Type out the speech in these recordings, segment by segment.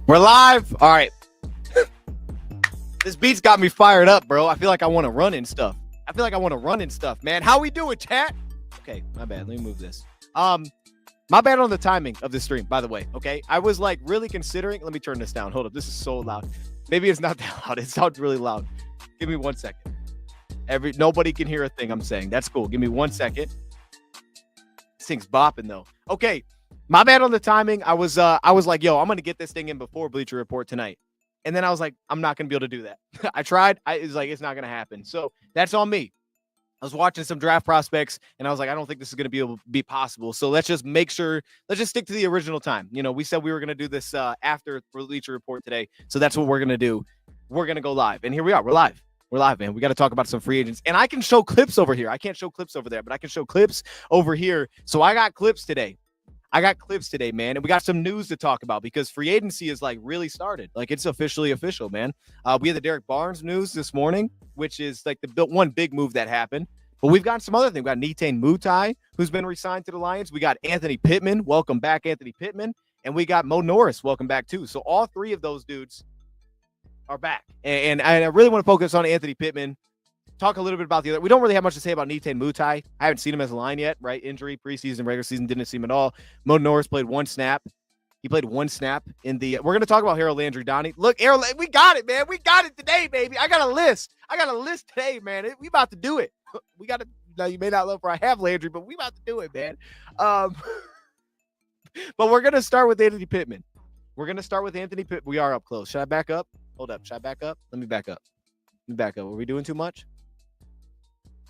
We're live. All right. This beat's got me fired up, bro. I feel like I want to run and stuff. Man. How we doing, chat? Okay, my bad. Let me move this. My bad on the timing of the stream, by the way. Okay, I was like really considering. Let me turn this down. Hold up. This is so loud. Maybe it's not that loud. It sounds really loud. Give me 1 second. Nobody can hear a thing I'm saying. That's cool. Give me 1 second. This thing's bopping though. Okay. My bad on the timing. I was like, yo, I'm gonna get this thing in before Bleacher Report tonight. And then I was like, I'm not gonna be able to do that. I tried. It's like it's not gonna happen. So that's on me. I was watching some draft prospects and I was like, I don't think this is gonna be possible. So let's just stick to the original time. You know, we said we were gonna do this after Bleacher Report today. So that's what we're gonna do. We're gonna go live. And here we are. We're live. We're live, man. We got to talk about some free agents. And I can show clips over here. I can't show clips over there, but I can show clips over here. So I got clips today. Man. And we got some news to talk about because free agency is like really started. Like it's officially official, man. We had the Derek Barnes news this morning, which is like the one big move that happened. But we've got some other things. We got Muti, who's been re-signed to the Lions. We got Anthony Pittman. Welcome back, Anthony Pittman. And we got Norris. Welcome back, too. So all three of those dudes are back. And I really want to focus on Anthony Pittman. Talk a little bit about the other. We don't really have much to say about Muti. I haven't seen him as a line yet, right? Injury, preseason, regular season, didn't see him at all. Norris played one snap. He played one snap in the. We're going to talk about Harold Landry Donnie. Look, Harold, we got it, man. We got it today, baby. I got a list today, man. We about to do it. We got to. Now you may not love where I have Landry, but we about to do it, man. But we're going to start with Anthony Pittman. We are up close. Should I back up? Hold up. Should I back up? Let me back up. Are we doing too much?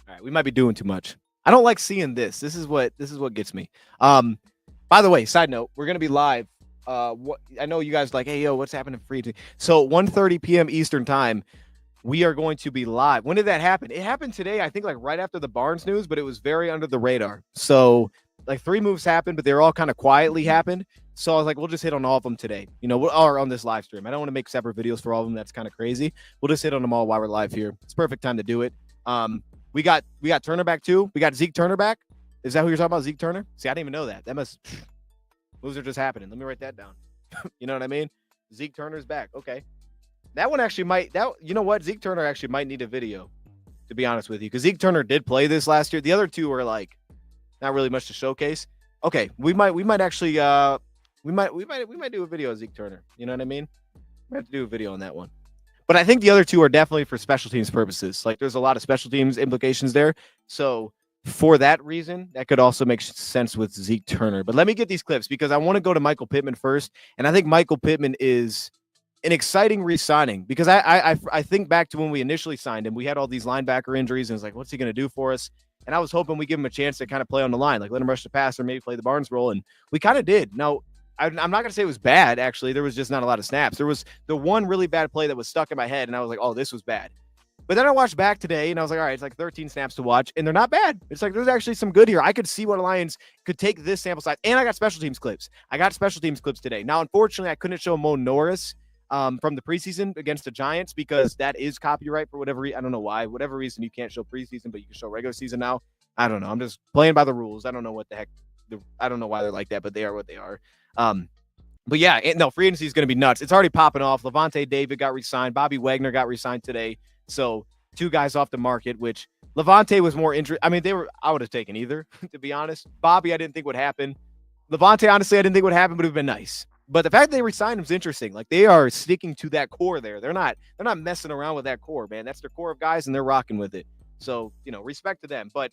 All right, we might be doing too much. I don't like seeing this. This is what gets me. By the way, side note, we're gonna be live. I know you guys are like, hey, yo, what's happening free? So 1:30 p.m. Eastern time, we are going to be live. When did that happen? It happened today, I think, like right after the Barnes news, but it was very under the radar. So like 3 moves happened, but they're all kind of quietly happened. So I was like, we'll just hit on all of them today. You know, or on this live stream. I don't want to make separate videos for all of them. That's kind of crazy. We'll just hit on them all while we're live here. It's perfect time to do it. We got Turner back too. We got Zeke Turner back. Is that who you're talking about, Zeke Turner? See, I didn't even know that. That must moves are just happening. Let me write that down. You know what I mean? Zeke Turner's back. Okay. That one actually might you know what? Zeke Turner actually might need a video, to be honest with you. Because Zeke Turner did play this last year. The other two were like not really much to showcase. Okay, we might actually we might do a video of Zeke Turner. You know what I mean? We have to do a video on that one. But I think the other two are definitely for special teams purposes. Like there's a lot of special teams implications there. So for that reason, that could also make sense with Zeke Turner. But let me get these clips because I want to go to Michael Pittman first. And I think Michael Pittman is an exciting re-signing because I think back to when we initially signed him. We had all these linebacker injuries and it's like, what's he going to do for us? And I was hoping we give him a chance to kind of play on the line, like let him rush the passer, maybe play the Barnes role. And we kind of did. Now, I'm not going to say it was bad, actually. There was just not a lot of snaps. There was the one really bad play that was stuck in my head, and I was like, oh, this was bad. But then I watched back today, and I was like, all right, it's like 13 snaps to watch, and they're not bad. It's like there's actually some good here. I could see what Lions could take this sample size, and I got special teams clips. Today. Now, unfortunately, I couldn't show Norris from the preseason against the Giants because that is copyright for whatever reason. I don't know why. Whatever reason you can't show preseason, but you can show regular season now. I don't know. I'm just playing by the rules. I don't know what the heck. I don't know why they're like that, but they are what they are. But yeah, no, free agency is going to be nuts. It's already popping off. Levante David got re-signed. Bobby Wagner got re-signed today. So 2 guys off the market, which Levante was more interested. I mean, I would have taken either, to be honest. Bobby, I didn't think would happen. Levante, honestly, I didn't think would happen, but it would have been nice. But the fact that they re-signed him is interesting. Like they are sticking to that core there. They're not messing around with that core, man. That's their core of guys and they're rocking with it. So, you know, respect to them. But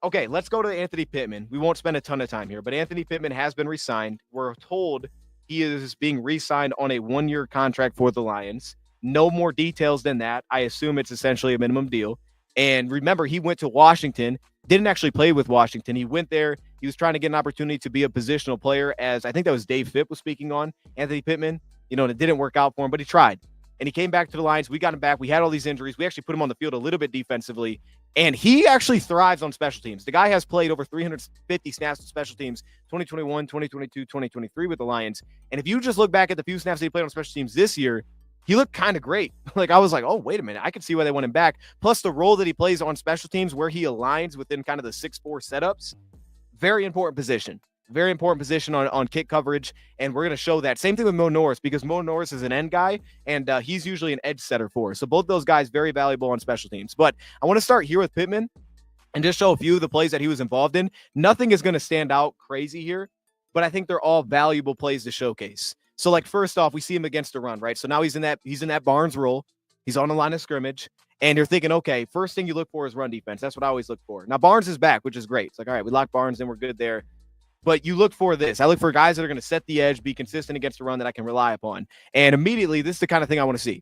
okay, let's go to Anthony Pittman. We won't spend a ton of time here, but Anthony Pittman has been re-signed. We're told he is being re-signed on a 1-year contract for the Lions. No more details than that. I assume it's essentially a minimum deal. And remember, he went to Washington, didn't actually play with Washington. He went there. He was trying to get an opportunity to be a positional player, as I think that was Dave Phipp was speaking on Anthony Pittman. You know, and it didn't work out for him, but he tried. And he came back to the Lions. We got him back. We had all these injuries. We actually put him on the field a little bit defensively. And he actually thrives on special teams. The guy has played over 350 snaps on special teams, 2021, 2022, 2023 with the Lions. And if you just look back at the few snaps that he played on special teams this year, he looked kind of great. Like I was like, oh, wait a minute. I can see why they want him back. Plus the role that he plays on special teams where he aligns within kind of the 6'4" setups. Very important position. Very important position on kick coverage, and we're going to show that. Same thing with Mo Norris, because Mo Norris is an end guy, and he's usually an edge setter for us. So both those guys very valuable on special teams. But I want to start here with Pittman and just show a few of the plays that he was involved in. Nothing is going to stand out crazy here, but I think they're all valuable plays to showcase. So, like, first off, we see him against a run, right? So now he's in that Barnes role. He's on the line of scrimmage, and you're thinking, okay, first thing you look for is run defense. That's what I always look for. Now, Barnes is back, which is great. It's like, all right, we lock Barnes, and we're good there. But you look for this. I look for guys that are going to set the edge, be consistent against the run that I can rely upon. And immediately, this is the kind of thing I want to see,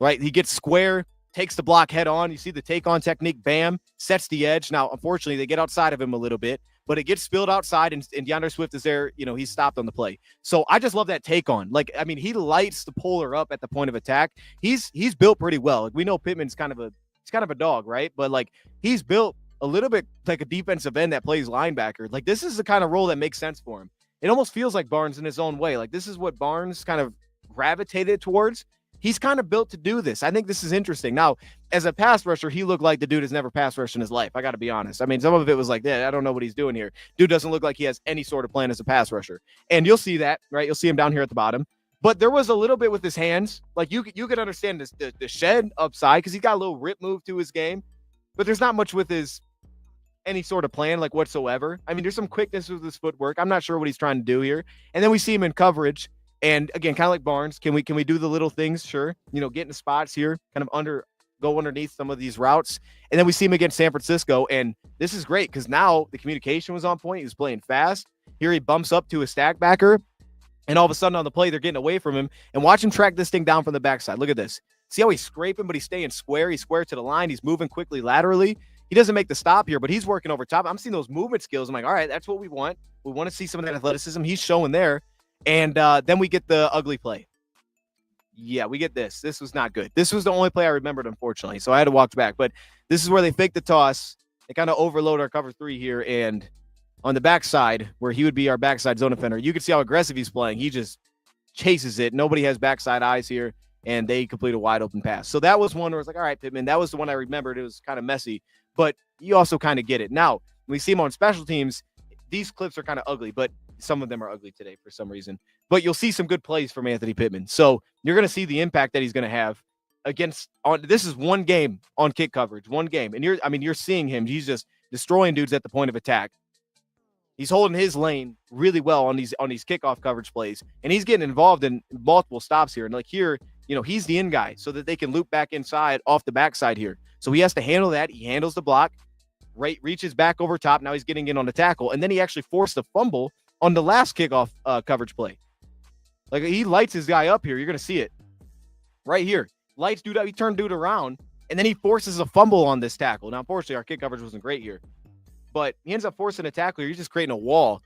right? He gets square, takes the block head on. You see the take-on technique, bam, sets the edge. Now, unfortunately, they get outside of him a little bit, but it gets spilled outside, and DeAndre Swift is there. You know, he's stopped on the play. So I just love that take-on. Like, I mean, he lights the puller up at the point of attack. He's built pretty well. Like, we know Pittman's kind of a dog, right? But, like, he's built a little bit like a defensive end that plays linebacker. Like, this is the kind of role that makes sense for him. It almost feels like Barnes in his own way. Like, this is what Barnes kind of gravitated towards. He's kind of built to do this. I think this is interesting. Now, as a pass rusher, he looked like the dude has never pass rushed in his life. I got to be honest. I mean, some of it was like, I don't know what he's doing here. Dude doesn't look like he has any sort of plan as a pass rusher. And you'll see that, right? You'll see him down here at the bottom. But there was a little bit with his hands. Like, you could understand this, the shed upside, because he's got a little rip move to his game. But there's not much with his any sort of plan, like, whatsoever. I mean, there's some quickness with his footwork. I'm not sure what he's trying to do here. And then we see him in coverage. And again, kind of like Barnes, can we do the little things? Sure. You know, get in the spots here, kind of go underneath some of these routes. And then we see him against San Francisco. And this is great because now the communication was on point. He was playing fast. Here he bumps up to a stack backer. And all of a sudden on the play, they're getting away from him. And watch him track this thing down from the backside. Look at this. See how he's scraping, but he's staying square. He's square to the line. He's moving quickly laterally. He doesn't make the stop here, but he's working over top. I'm seeing those movement skills. I'm like, all right, that's what we want. We want to see some of that athleticism. He's showing there. And then we get the ugly play. Yeah, we get this. This was not good. This was the only play I remembered, unfortunately. So I had to walk back. But this is where they fake the toss. They kind of overload our cover three here. And on the backside, where he would be our backside zone defender, you can see how aggressive he's playing. He just chases it. Nobody has backside eyes here. And they complete a wide open pass. So that was one where it's like, all right, Pittman, that was the one I remembered. It was kind of messy. But you also kind of get it. Now, when we see him on special teams, these clips are kind of ugly, but some of them are ugly today for some reason. But you'll see some good plays from Anthony Pittman. So you're going to see the impact that he's going to have this is one game on kick coverage, one game. And you're seeing him. He's just destroying dudes at the point of attack. He's holding his lane really well on these kickoff coverage plays. And he's getting involved in multiple stops here. And like here, you know, he's the in guy so that they can loop back inside off the backside here. So he has to handle that. He handles the block, right, reaches back over top. Now he's getting in on the tackle. And then he actually forced a fumble on the last kickoff coverage play. Like, he lights his guy up here. You're going to see it right here. Lights dude up. He turned dude around, and then he forces a fumble on this tackle. Now, unfortunately, our kick coverage wasn't great here. But he ends up forcing a tackle. You're just creating a wall.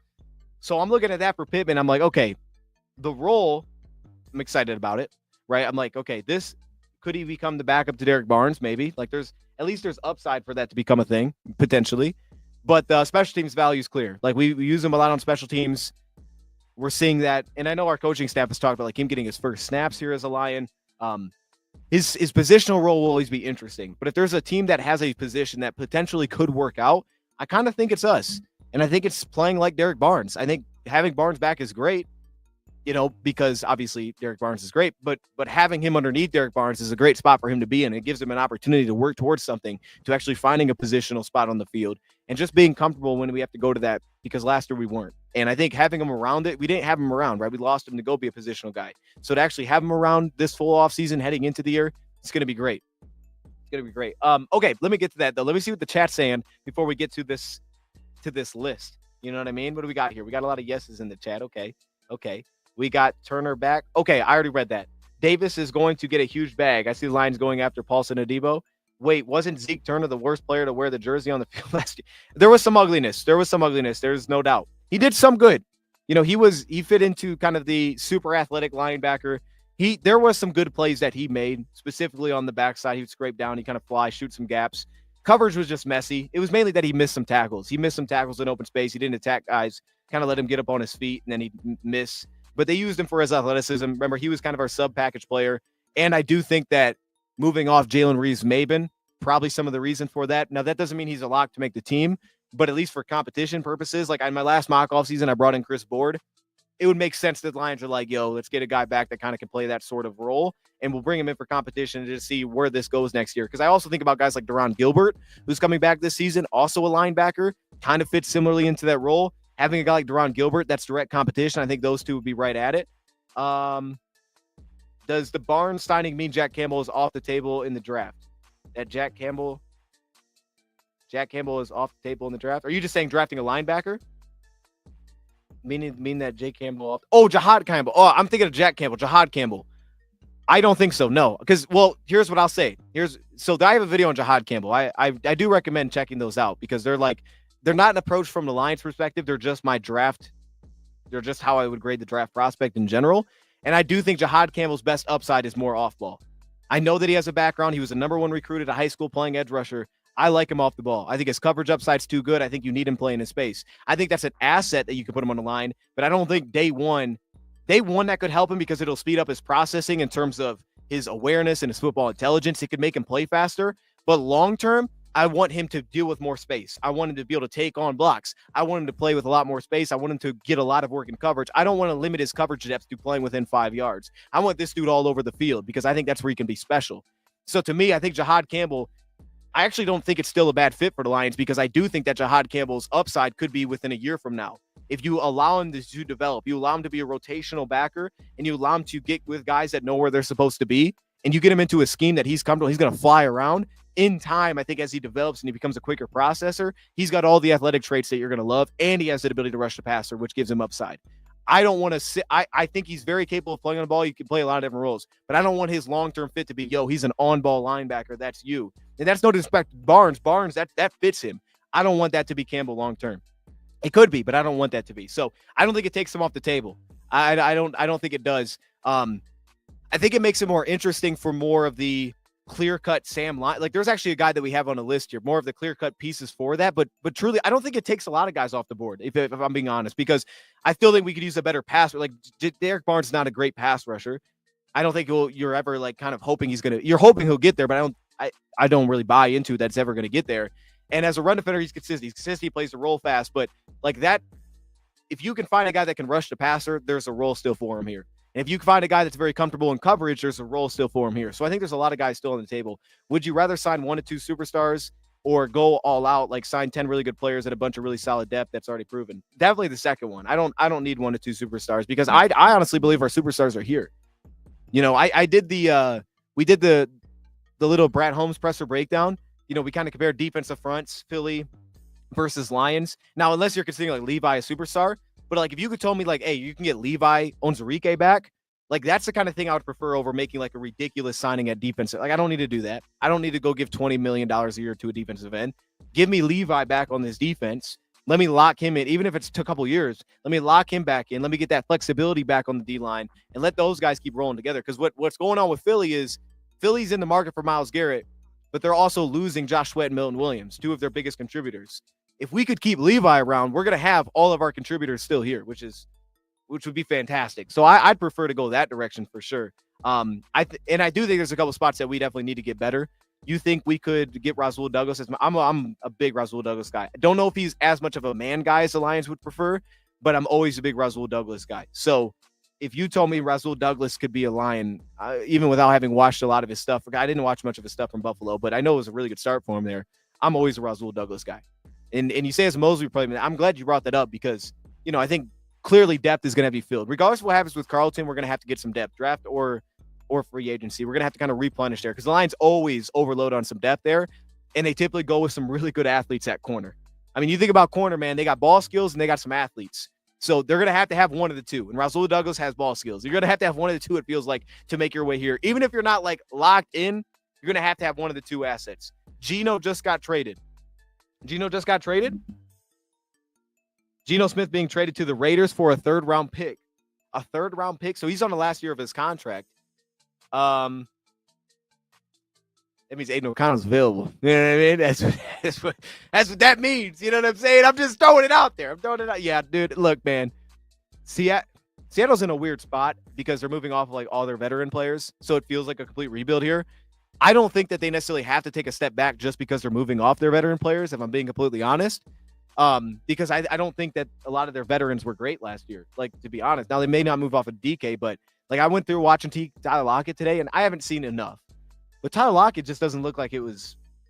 So I'm looking at that for Pittman. I'm like, okay, the role, I'm excited about it, right? I'm like, okay, could he become the backup to Derek Barnes? Maybe. Like, there's upside for that to become a thing, potentially. But the special teams value is clear. Like, we use him a lot on special teams. We're seeing that. And I know our coaching staff has talked about, like, him getting his first snaps here as a Lion. His positional role will always be interesting. But if there's a team that has a position that potentially could work out, I kind of think it's us. And I think it's playing like Derek Barnes. I think having Barnes back is great, you know, because obviously Derek Barnes is great, but having him underneath Derek Barnes is a great spot for him to be in. It gives him an opportunity to work towards something, to actually finding a positional spot on the field and just being comfortable when we have to go to that, because last year we weren't. And I think having him around we didn't have him around, right? We lost him to go be a positional guy. So to actually have him around this full off season heading into the year, it's going to be great. It's going to be great. Okay, let me get to that though. Let me see what the chat's saying before we get to this list. You know what I mean? What do we got here? We got a lot of yeses in the chat. Okay. We got Turner back. Okay, I already read that. Davis is going to get a huge bag. I see the Lions going after Paulson Adebo. Wait, wasn't Zeke Turner the worst player to wear the jersey on the field last year? There was some ugliness. There's no doubt. He did some good. You know, he fit into kind of the super athletic linebacker. There was some good plays that he made, specifically on the backside. He would scrape down. He kind of fly, shoot some gaps. Coverage was just messy. It was mainly that he missed some tackles. He missed some tackles in open space. He didn't attack guys, kind of let him get up on his feet, and then he'd miss. But they used him for his athleticism. Remember, he was kind of our sub-package player. And I do think that moving off Jalen Reeves-Maben, probably some of the reason for that. Now, that doesn't mean he's a lock to make the team, But at least for competition purposes, like in my last mock off season, I brought in Chris Board. It would make sense that the Lions are like, yo, let's get a guy back that kind of can play that sort of role. And we'll bring him in for competition to see where this goes next year. Because I also think about guys like Deron Gilbert, who's coming back this season, also a linebacker, kind of fits similarly into that role. Having a guy like Deron Gilbert, that's direct competition. I think those two would be right at it. Does the Barnes signing mean Jack Campbell is off the table in the draft? That Jack Campbell is off the table in the draft? Are you just saying drafting a linebacker? Mean that Jake Campbell off? Oh, Jahad Campbell. Oh, I'm thinking of Jack Campbell. Jahad Campbell. I don't think so. No, because here's what I'll say. So I have a video on Jahad Campbell. I do recommend checking those out because they're not an approach from the Lions perspective. They're just my draft. They're just how I would grade the draft prospect in general. And I do think Jahad Campbell's best upside is more off ball. I know that he has a background. He was a number 1 recruit at a high school playing edge rusher. I like him off the ball. I think his coverage upside's too good. I think you need him playing in space. I think that's an asset that you can put him on the line, but I don't think day one that could help him because it'll speed up his processing in terms of his awareness and his football intelligence. It could make him play faster, but long term, I want him to deal with more space. I want him to be able to take on blocks. I want him to play with a lot more space. I want him to get a lot of work in coverage. I don't want to limit his coverage depth to playing within 5 yards. I want this dude all over the field because I think that's where he can be special. So to me, I think Jahad Campbell, I actually don't think it's still a bad fit for the Lions because I do think that Jahad Campbell's upside could be within a year from now. If you allow him to develop, you allow him to be a rotational backer, and you allow him to get with guys that know where they're supposed to be, and you get him into a scheme that he's comfortable, he's going to fly around. In time, I think as he develops and he becomes a quicker processor, he's got all the athletic traits that you're going to love, and he has the ability to rush the passer, which gives him upside. I don't want to sit. I think he's very capable of playing on the ball. You can play a lot of different roles, but I don't want his long-term fit to be, he's an on-ball linebacker. That's you. And that's no disrespect to Barnes. Barnes, that fits him. I don't want that to be Campbell long-term. It could be, but I don't want that to be. So I don't think it takes him off the table. I don't think it does. I think it makes it more interesting for more of the clear-cut Sam line. Like there's actually a guy that we have on a list here, more of the clear-cut pieces for that. But truly, I don't think it takes a lot of guys off the board, if I'm being honest, because I still think we could use a better pass. Like Derek Barnes is not a great pass rusher. I don't think you're ever like kind of hoping you're hoping he'll get there, but I don't really buy into that's ever going to get there. And as a run defender, he's consistent. He's consistent. He plays the role fast, but like that, if you can find a guy that can rush the passer, there's a role still for him here. And if you can find a guy that's very comfortable in coverage, there's a role still for him here. So I think there's a lot of guys still on the table. Would you rather sign 1 to 2 superstars or go all out, like sign 10 really good players and a bunch of really solid depth that's already proven? Definitely the second one. I don't need 1 to 2 superstars because I honestly believe our superstars are here. We did the little Brad Holmes presser breakdown. We kind of compared defensive fronts, Philly versus Lions. Now, unless you're considering like Levi a superstar, but like if you could tell me like, hey, you can get Levi Onwuzurike back, like that's the kind of thing I would prefer over making like a ridiculous signing at defensive. Like I don't need to do that. I don't need to go give $20 million a year to a defensive end. Give me Levi back on this defense. Let me lock him in, even if it's a couple years. Let me lock him back in. Let me get that flexibility back on the D line and let those guys keep rolling together. Because what's going on with Philly is Philly's in the market for Myles Garrett, but they're also losing Josh Sweat and Milton Williams, 2 of their biggest contributors. If we could keep Levi around, we're going to have all of our contributors still here, which would be fantastic. So I'd prefer to go that direction for sure. I do think there's a couple spots that we definitely need to get better. You think we could get Rasul Douglas? I'm a big Rasul Douglas guy. I don't know if he's as much of a man guy as the Lions would prefer, but I'm always a big Rasul Douglas guy. So if you told me Rasul Douglas could be a Lion, even without having watched a lot of his stuff, I didn't watch much of his stuff from Buffalo, but I know it was a really good start for him there. I'm always a Rasul Douglas guy. And you say it's a Mosley replacement. I'm glad you brought that up because, I think clearly depth is going to be filled. Regardless of what happens with Carlton, we're going to have to get some depth, draft or free agency. We're going to have to kind of replenish there because the Lions always overload on some depth there, and they typically go with some really good athletes at corner. I mean, you think about corner, man, they got ball skills and they got some athletes. So they're going to have one of the two. And Rasul Douglas has ball skills. You're going to have one of the two, it feels like, to make your way here. Even if you're not, like, locked in, you're going to have one of the two assets. Geno just got traded. Geno Smith being traded to the Raiders for a third-round pick. A third-round pick? So he's on the last year of his contract. That means Aiden O'Connell's available. You know what I mean? That's what that means. You know what I'm saying? I'm just throwing it out there. Yeah, dude, look, man. Seattle's in a weird spot because they're moving off of like all their veteran players. So it feels like a complete rebuild here. I don't think that they necessarily have to take a step back just because they're moving off their veteran players, if I'm being completely honest. Because I don't think that a lot of their veterans were great last year. Like, to be honest, now they may not move off of DK, but like I went through watching Tyler Lockett today, and I haven't seen enough. But Tyler Lockett just doesn't look like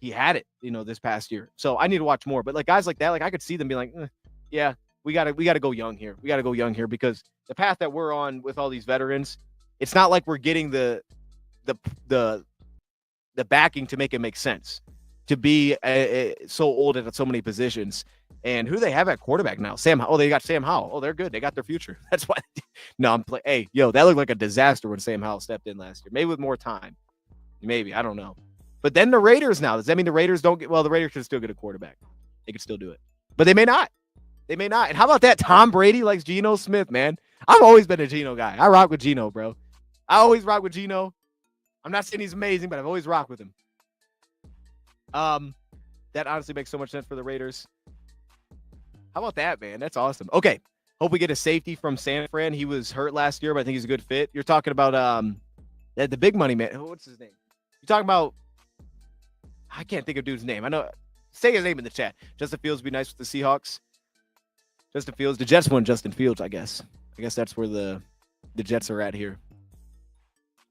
he had it, this past year. So I need to watch more. But like guys like that, like I could see them be like, yeah, we gotta go young here. We gotta go young here because the path that we're on with all these veterans, it's not like we're getting the backing to make it make sense to be so old at so many positions. And who they have at quarterback now? They got Sam Howell. Oh, they're good. They got their future. That's why. No, I'm playing. Hey, that looked like a disaster when Sam Howell stepped in last year. Maybe with more time. Maybe. I don't know. But then the Raiders now. Does that mean the Raiders don't get? Well, the Raiders can still get a quarterback. They can still do it. But they may not. They may not. And how about that? Tom Brady likes Geno Smith, man. I've always been a Geno guy. I rock with Geno, bro. I always rock with Geno. I'm not saying he's amazing, but I've always rocked with him. That honestly makes so much sense for the Raiders. How about that, man? That's awesome. Okay. Hope we get a safety from San Fran. He was hurt last year, but I think he's a good fit. You're talking about the big money man. What's his name? You're talking about I can't think of dude's name. I know. Say his name in the chat. Justin Fields would be nice with the Seahawks. Justin Fields. The Jets won Justin Fields, I guess. I guess that's where the Jets are at here.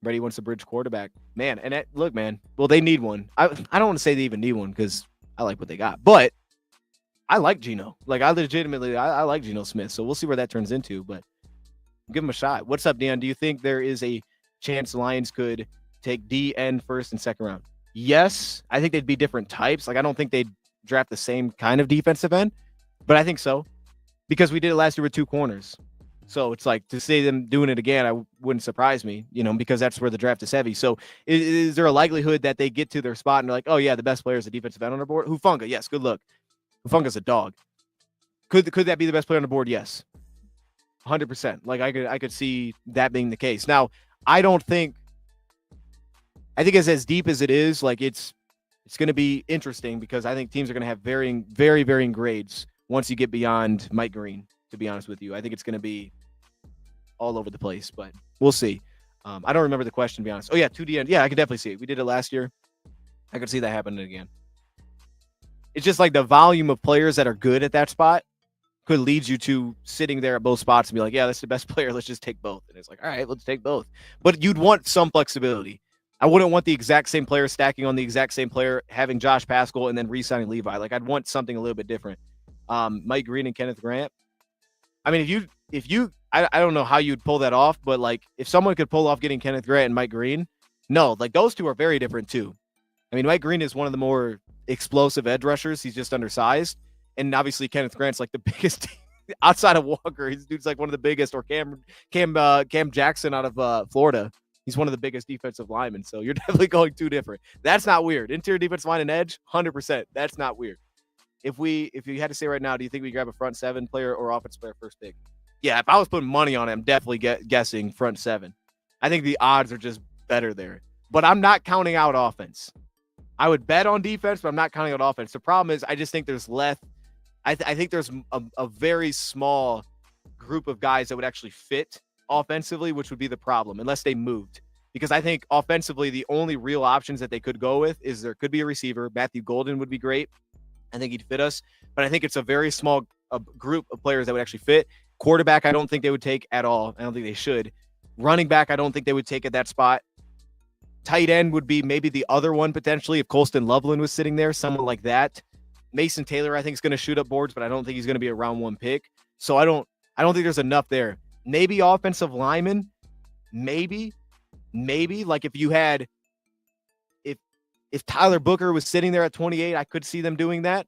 Brady wants a bridge quarterback. Man, and look, man. Well, they need one. I don't want to say they even need one because I like what they got. But I like Geno. Like, I like Geno Smith. So we'll see where that turns into. But give him a shot. What's up, Dan? Do you think there is a chance the Lions could take DN first and second round? Yes. I think they'd be different types. Like, I don't think they'd draft the same kind of defensive end. But I think so. Because we did it last year with 2 corners. So it's like to see them doing it again, I wouldn't surprise me, because that's where the draft is heavy. So is there a likelihood that they get to their spot and they're like, oh, yeah, the best player is the defensive end on the board? Hufanga, yes, good look. Hufanga's a dog. Could that be the best player on the board? Yes. 100%. Like I could see that being the case. Now, I think it's as deep as it is, like it's going to be interesting because I think teams are going to have very varying grades once you get beyond Mike Green. To be honest with you, I think it's going to be all over the place, but we'll see. I don't remember the question, to be honest. Oh, yeah, 2D. Yeah, I can definitely see it. We did it last year. I could see that happening again. It's just like the volume of players that are good at that spot could lead you to sitting there at both spots and be like, yeah, that's the best player. Let's just take both. And it's like, all right, let's take both. But you'd want some flexibility. I wouldn't want the exact same player stacking on the exact same player, having Josh Pascal and then re-signing Levi. Like, I'd want something a little bit different. Mike Green and Kenneth Grant. I mean, I don't know how you'd pull that off, but like if someone could pull off getting Kenneth Grant and Mike Green, no, like those two are very different too. I mean, Mike Green is one of the more explosive edge rushers. He's just undersized. And obviously Kenneth Grant's like the biggest outside of Walker. His dude's like one of the biggest, or Cam Jackson out of Florida. He's one of the biggest defensive linemen. So you're definitely going 2 different. That's not weird. Interior defensive line and edge, 100%. That's not weird. If you had to say right now, do you think we grab a front 7 player or offensive player first pick? Yeah, if I was putting money on it, I'm definitely guessing front 7. I think the odds are just better there. But I'm not counting out offense. I would bet on defense, but I'm not counting out offense. The problem is I just think there's less. I think there's a very small group of guys that would actually fit offensively, which would be the problem, unless they moved. Because I think offensively, the only real options that they could go with is there could be a receiver. Matthew Golden would be great. I think he'd fit us, but I think it's a very small group of players that would actually fit. Quarterback, I don't think they would take at all. I don't think they should. Running back, I don't think they would take at that spot. Tight end would be maybe the other one potentially if Colston Loveland was sitting there, someone like that. Mason Taylor, I think, is going to shoot up boards, but I don't think he's going to be a round 1 pick. So I don't think there's enough there. Maybe offensive lineman, maybe like if you had. If Tyler Booker was sitting there at 28, I could see them doing that.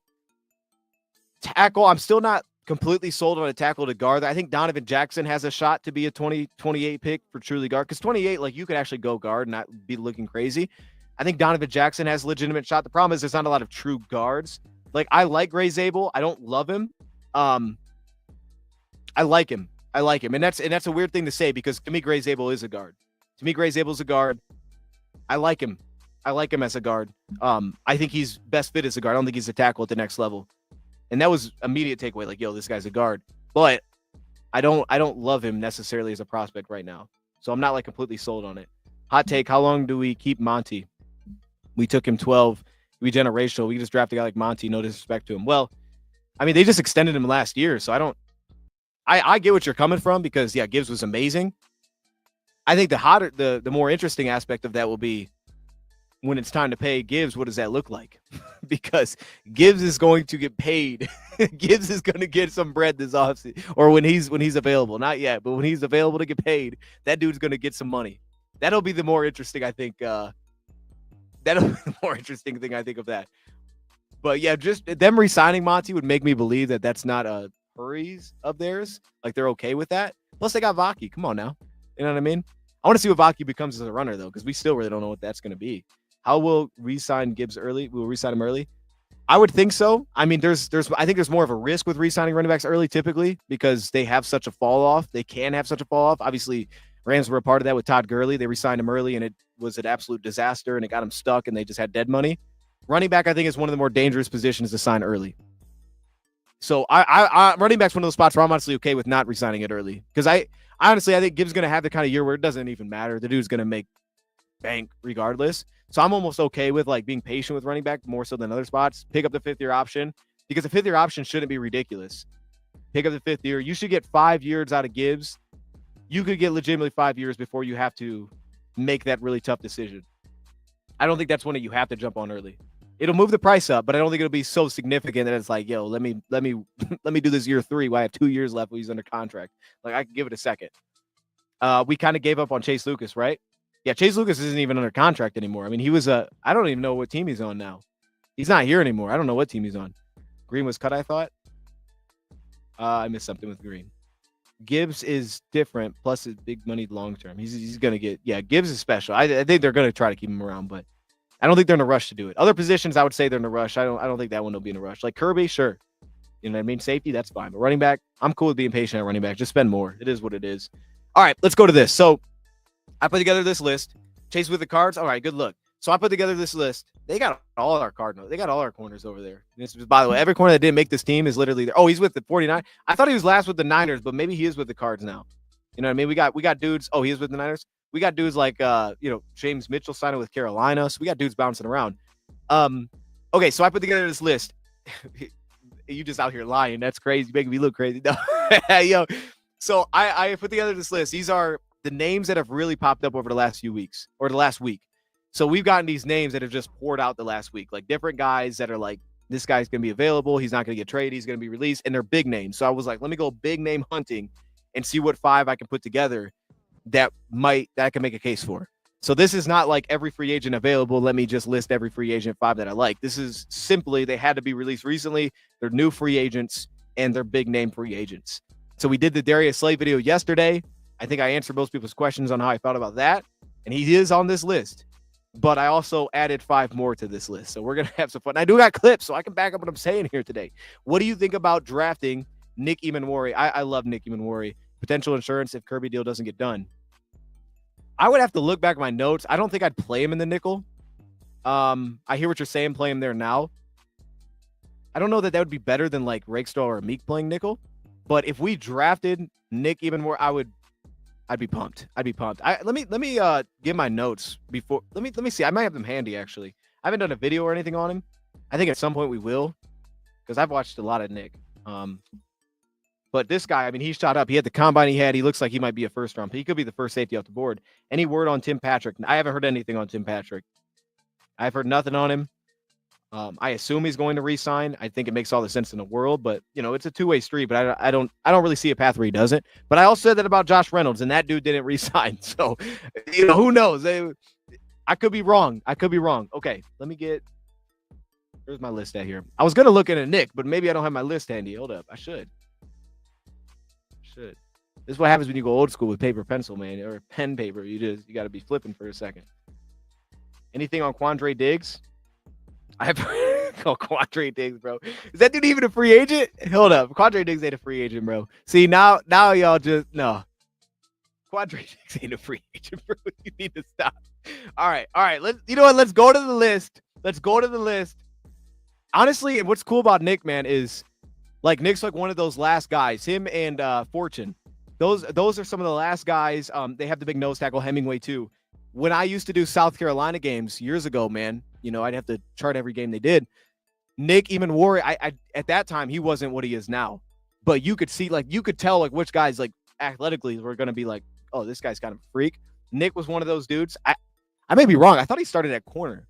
Tackle, I'm still not completely sold on a tackle to guard. I think Donovan Jackson has a shot to be a 28 pick for truly guard. Because 28, like you could actually go guard and not be looking crazy. I think Donovan Jackson has a legitimate shot. The problem is there's not a lot of true guards. Like I like Gray Zabel. I don't love him. I like him. And that's a weird thing to say because to me, Gray Zabel is a guard. To me, Gray Zabel is a guard. I like him. I like him as a guard. I think he's best fit as a guard. I don't think he's a tackle at the next level. And that was immediate takeaway. Like, yo, this guy's a guard. But I don't love him necessarily as a prospect right now. So I'm not like completely sold on it. Hot take. How long do we keep Monty? We took him 12. We generational. We just drafted a guy like Monty. No disrespect to him. Well, I mean, they just extended him last year, so I get what you're coming from because yeah, Gibbs was amazing. I think the more interesting aspect of that will be when it's time to pay Gibbs. What does that look like? Because Gibbs is going to get paid. Gibbs is going to get some bread this offseason, or when he's available. Not yet, but when he's available to get paid, that dude's going to get some money. That'll be the more interesting, I think. That'll be the more interesting thing I think of that. But yeah, just them re-signing Muti would make me believe that that's not a hurries of theirs. Like they're okay with that. Plus they got Vaki. Come on now. You know what I mean? I want to see what Vaki becomes as a runner though, because we still really don't know what that's going to be. How will re-sign Gibbs early? We'll re-sign him early. I would think so. I mean, I think there's more of a risk with re-signing running backs early typically because they have such a fall off. They can have such a fall off. Obviously, Rams were a part of that with Todd Gurley. They re-signed him early and it was an absolute disaster and it got him stuck and they just had dead money. Running back, I think, is one of the more dangerous positions to sign early. So running back's one of those spots where I'm honestly okay with not re-signing it early because I think Gibbs is going to have the kind of year where it doesn't even matter. The dude's going to make bank regardless. So I'm almost okay with like being patient with running back more so than other spots. Pick up the 5th-year option because the 5th-year option shouldn't be ridiculous. Pick up the 5th year. You should get 5 years out of Gibbs. You could get legitimately 5 years before you have to make that really tough decision. I don't think that's one that you have to jump on early. It'll move the price up, but I don't think it'll be so significant that it's like, yo, let me do this year 3 while I have 2 years left when he's under contract. Like I can give it a second. We kind of gave up on Chase Lucas, right? Yeah, Chase Lucas isn't even under contract anymore. I mean, he was I don't even know what team he's on now. He's not here anymore. I don't know what team he's on. Green was cut, I thought. I missed something with Green. Gibbs is different, plus his big money long term. He's gonna get Gibbs is special. I think they're gonna try to keep him around, but I don't think they're in a rush to do it. Other positions, I would say they're in a rush. I don't think that one will be in a rush. Like Kirby, sure. You know what I mean? Safety, that's fine. But running back, I'm cool with being patient at running back. Just spend more. It is what it is. All right, let's go to this. So I put together this list. Chase with the cards. All right, good look. So I put together this list. They got all our Cardinals. They got all our corners over there. This was, by the way, every corner that didn't make this team is literally there. Oh, he's with the 49. I thought he was last with the Niners, but maybe he is with the Cards now. You know what I mean? We got dudes. Oh, he is with the Niners. We got dudes like James Mitchell signing with Carolina. So we got dudes bouncing around. Okay, so I put together this list. You just out here lying. That's crazy. Making me look crazy. No. Yo. So I put together this list. These are the names that have really popped up over the last few weeks or the last week. So we've gotten these names that have just poured out the last week, like different guys that are like, this guy's going to be available. He's not going to get traded. He's going to be released. And they're big names. So I was like, let me go big name hunting and see what 5 I can put together that I can make a case for. So this is not like every free agent available. Let me just list every free agent 5 that I like. This is simply, they had to be released recently. They're new free agents and they're big name free agents. So we did the Darius Slay video yesterday. I think I answered most people's questions on how I felt about that. And he is on this list. But I also added 5 more to this list. So we're going to have some fun. And I do got clips, so I can back up what I'm saying here today. What do you think about drafting Nick Emanwari? I love Nick Emanwari. Potential insurance if Kirby deal doesn't get done. I would have to look back at my notes. I don't think I'd play him in the nickel. I hear what you're saying, play him there now. I don't know that would be better than like Rakestraw or Meek playing nickel. But if we drafted Nick Emanwari, I'd be pumped. Let me give my notes before. Let me see. I might have them handy actually. I haven't done a video or anything on him. I think at some point we will, because I've watched a lot of Nick. But this guy, I mean, he shot up. He had the combine he had. He looks like he might be a first round. He could be the first safety off the board. Any word on Tim Patrick? I haven't heard anything on Tim Patrick. I've heard nothing on him. I assume he's going to re-sign. I think it makes all the sense in the world, but it's a two-way street. But I don't really see a path where he doesn't. But I also said that about Josh Reynolds, and that dude didn't re-sign. So, who knows? I could be wrong. Okay, let me get. Where's my list at here? I was gonna look at Nick, but maybe I don't have my list handy. Hold up, I should. This is what happens when you go old school with paper, pencil, man, or pen paper. You got to be flipping for a second. Anything on Quandre Diggs? I have Quandre Diggs, bro. Is that dude even a free agent? Hold up. Quandre Diggs ain't a free agent, bro. See, now y'all just, no. Quandre Diggs ain't a free agent, bro. You need to stop. All right. Let's go to the list. Honestly, and what's cool about Nick, man, is like Nick's like one of those last guys. Him and Fortune. Those are some of the last guys. They have the big nose tackle, Hemingway, too. When I used to do South Carolina games years ago, man, I'd have to chart every game they did. Nick even wore it. I at that time he wasn't what he is now, but you could see you could tell which guys athletically were going to be oh, this guy's kind of a freak. Nick was one of those dudes. I may be wrong. I thought he started at corner.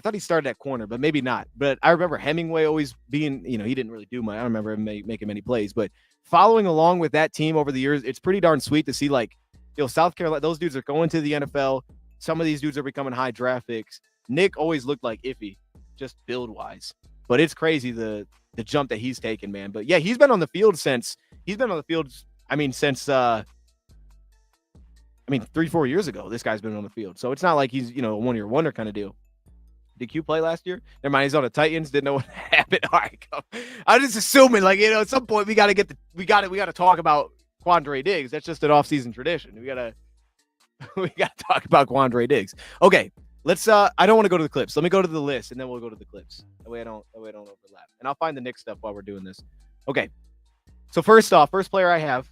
But maybe not. But I remember Hemingway always being, he didn't really do much. I don't remember him making many plays, but following along with that team over the years, it's pretty darn sweet to see South Carolina, those dudes are going to the NFL. Some of these dudes are becoming high draft picks. Nick always looked like iffy, just build wise, but it's crazy the jump that he's taken, man. But yeah, he's been on the field since 3-4 years ago. This guy's been on the field. So it's not like he's, a 1-year wonder kind of deal. Did Q play last year? Never mind, he's on the Titans. Didn't know what happened. All right, go. I'm just assuming, at some point we got to talk about Quandre Diggs. That's just an off-season tradition. We gotta talk about Quandre Diggs. Okay, let's. I don't want to go to the clips. Let me go to the list, and then we'll go to the clips. That way I don't overlap. And I'll find the Knicks stuff while we're doing this. Okay. So first player I have.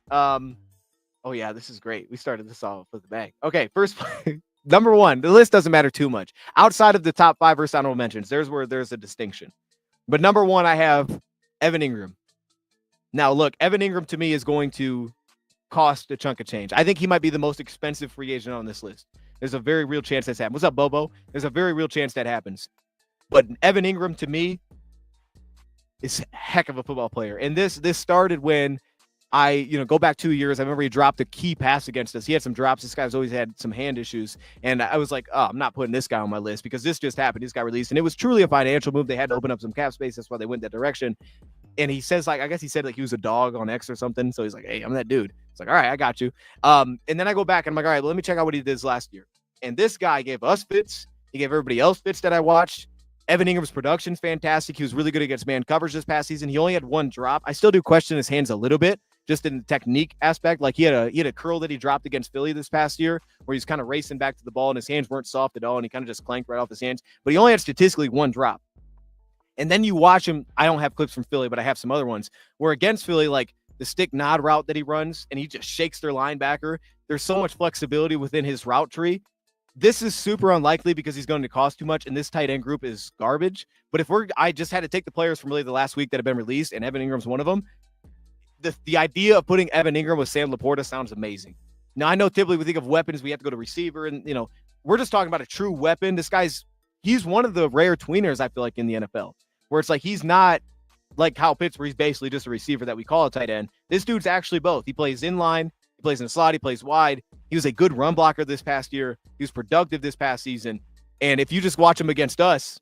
Oh yeah, this is great. We started this off with the bang. Okay, first player. Number one, the list doesn't matter too much. Outside of the top 5 versus honorable mentions, there's where there's a distinction. But number one, I have Evan Ingram. Now, look, Evan Ingram to me is going to cost a chunk of change. I think he might be the most expensive free agent on this list. There's a very real chance that's happening. What's up, Bobo? There's a very real chance that happens. But Evan Ingram, to me, is a heck of a football player. And this started when I go back 2 years. I remember he dropped a key pass against us. He had some drops. This guy's always had some hand issues. And I was like, oh, I'm not putting this guy on my list because this just happened. This got released. And it was truly a financial move. They had to open up some cap space. That's why they went that direction. And he says, I guess he said he was a dog on X or something. So he's like, hey, I'm that dude. It's like, all right, I got you. And then I go back and I'm like, all right, well, let me check out what he did last year. And this guy gave us fits. He gave everybody else fits that I watched. Evan Ingram's production's fantastic. He was really good against man coverage this past season. He only had one drop. I still do question his hands a little bit, just in the technique aspect. He had a curl that he dropped against Philly this past year where he's kind of racing back to the ball and his hands weren't soft at all. And he kind of just clanked right off his hands, but he only had statistically one drop. And then you watch him. I don't have clips from Philly, but I have some other ones where against Philly, the stick nod route that he runs and he just shakes their linebacker. There's so much flexibility within his route tree. This is super unlikely because he's going to cost too much, and this tight end group is garbage. But I just had to take the players from really the last week that have been released, and Evan Ingram's one of them. The idea of putting Evan Ingram with Sam Laporta sounds amazing. Now, I know typically we think of weapons, we have to go to receiver, and, we're just talking about a true weapon. He's one of the rare tweeners, I feel like, in the NFL, where it's he's not like Kyle Pitts, where he's basically just a receiver that we call a tight end. This dude's actually both. He plays in line, he plays in the slot, he plays wide. He was a good run blocker this past year. He was productive this past season. And if you just watch him against us,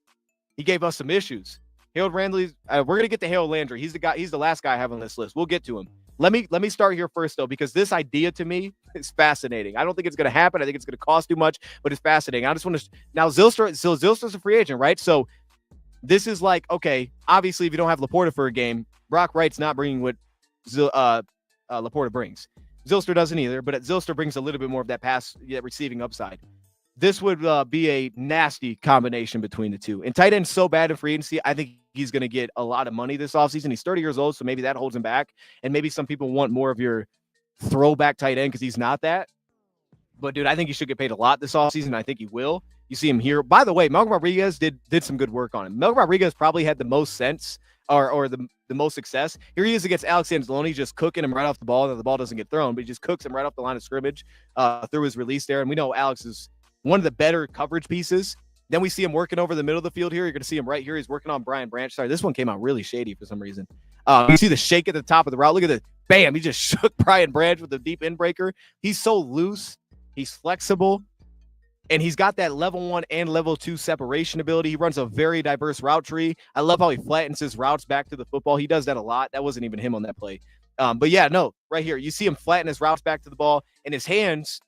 he gave us some issues. Harold Landry, we're going to get to Harold Landry. He's the last guy I have on this list. We'll get to him. Let me start here first, though, because this idea to me is fascinating. I don't think it's going to happen. I think it's going to cost too much, but it's fascinating. I just want to now Zylstra's a free agent, right? So this is okay, obviously, if you don't have Laporta for a game, Brock Wright's not bringing what Laporta brings. Zylstra doesn't either, but Zylstra brings a little bit more of that receiving upside. This would be a nasty combination between the two. And tight end's so bad in free agency, I think he's going to get a lot of money this offseason. He's 30 years old, so maybe that holds him back. And maybe some people want more of your throwback tight end because he's not that. But, dude, I think he should get paid a lot this offseason. I think he will. You see him here. By the way, Malcolm Rodriguez did some good work on him. Malcolm Rodriguez probably had the most sense or the most success. Here he is against Alex Anzalone, just cooking him right off the ball, and the ball doesn't get thrown, but he just cooks him right off the line of scrimmage through his release there. And we know Alex is one of the better coverage pieces. Then we see him working over the middle of the field here. You're going to see him right here. He's working on Brian Branch. Sorry, this one came out really shady for some reason. You see the shake at the top of the route. Look at the bam. He just shook Brian Branch with the deep end breaker. He's so loose. He's flexible. And he's got that level 1 and level 2 separation ability. He runs a very diverse route tree. I love how he flattens his routes back to the football. He does that a lot. That wasn't even him on that play. But yeah, no, right here. You see him flatten his routes back to the ball, and his hands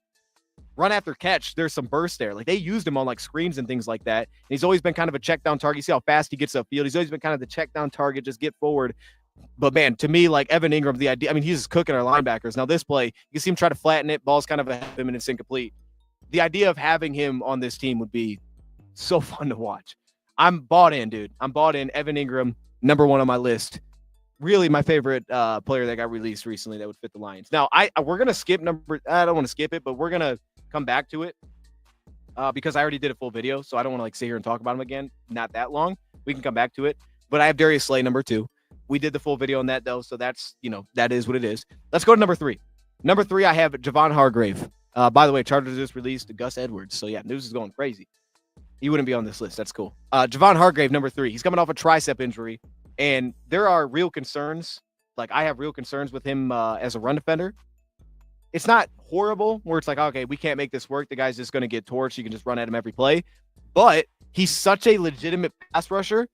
run after catch. There's some burst there. They used him on screens and things like that. And he's always been kind of a check down target. You see how fast he gets upfield. He's always been kind of the check down target, just get forward. But man, to me, Evan Ingram, the idea, he's just cooking our linebackers. Now this play, you see him try to flatten it. Ball's kind of ahead of him and it's incomplete. The idea of having him on this team would be so fun to watch. I'm bought in, dude. I'm bought in. Evan Ingram, number 1 on my list. Really my favorite player that got released recently that would fit the Lions. Now, we're going to skip I don't want to skip it, but we're going to come back to it because I already did a full video, so I don't want to sit here and talk about him again. Not that long. We can come back to it. But I have Darius Slay number 2. We did the full video on that, though, so that's, that is what it is. Let's go to number 3. Number 3, I have Javon Hargrave. By the way, Chargers just released Gus Edwards, so yeah, news is going crazy. He wouldn't be on this list. That's cool. Javon Hargrave, number 3. He's coming off a tricep injury, and there are real concerns. Like, I have real concerns with him as a run defender. It's not horrible where it's like, okay, we can't make this work. The guy's just going to get torched. You can just run at him every play. But he's such a legitimate pass rusher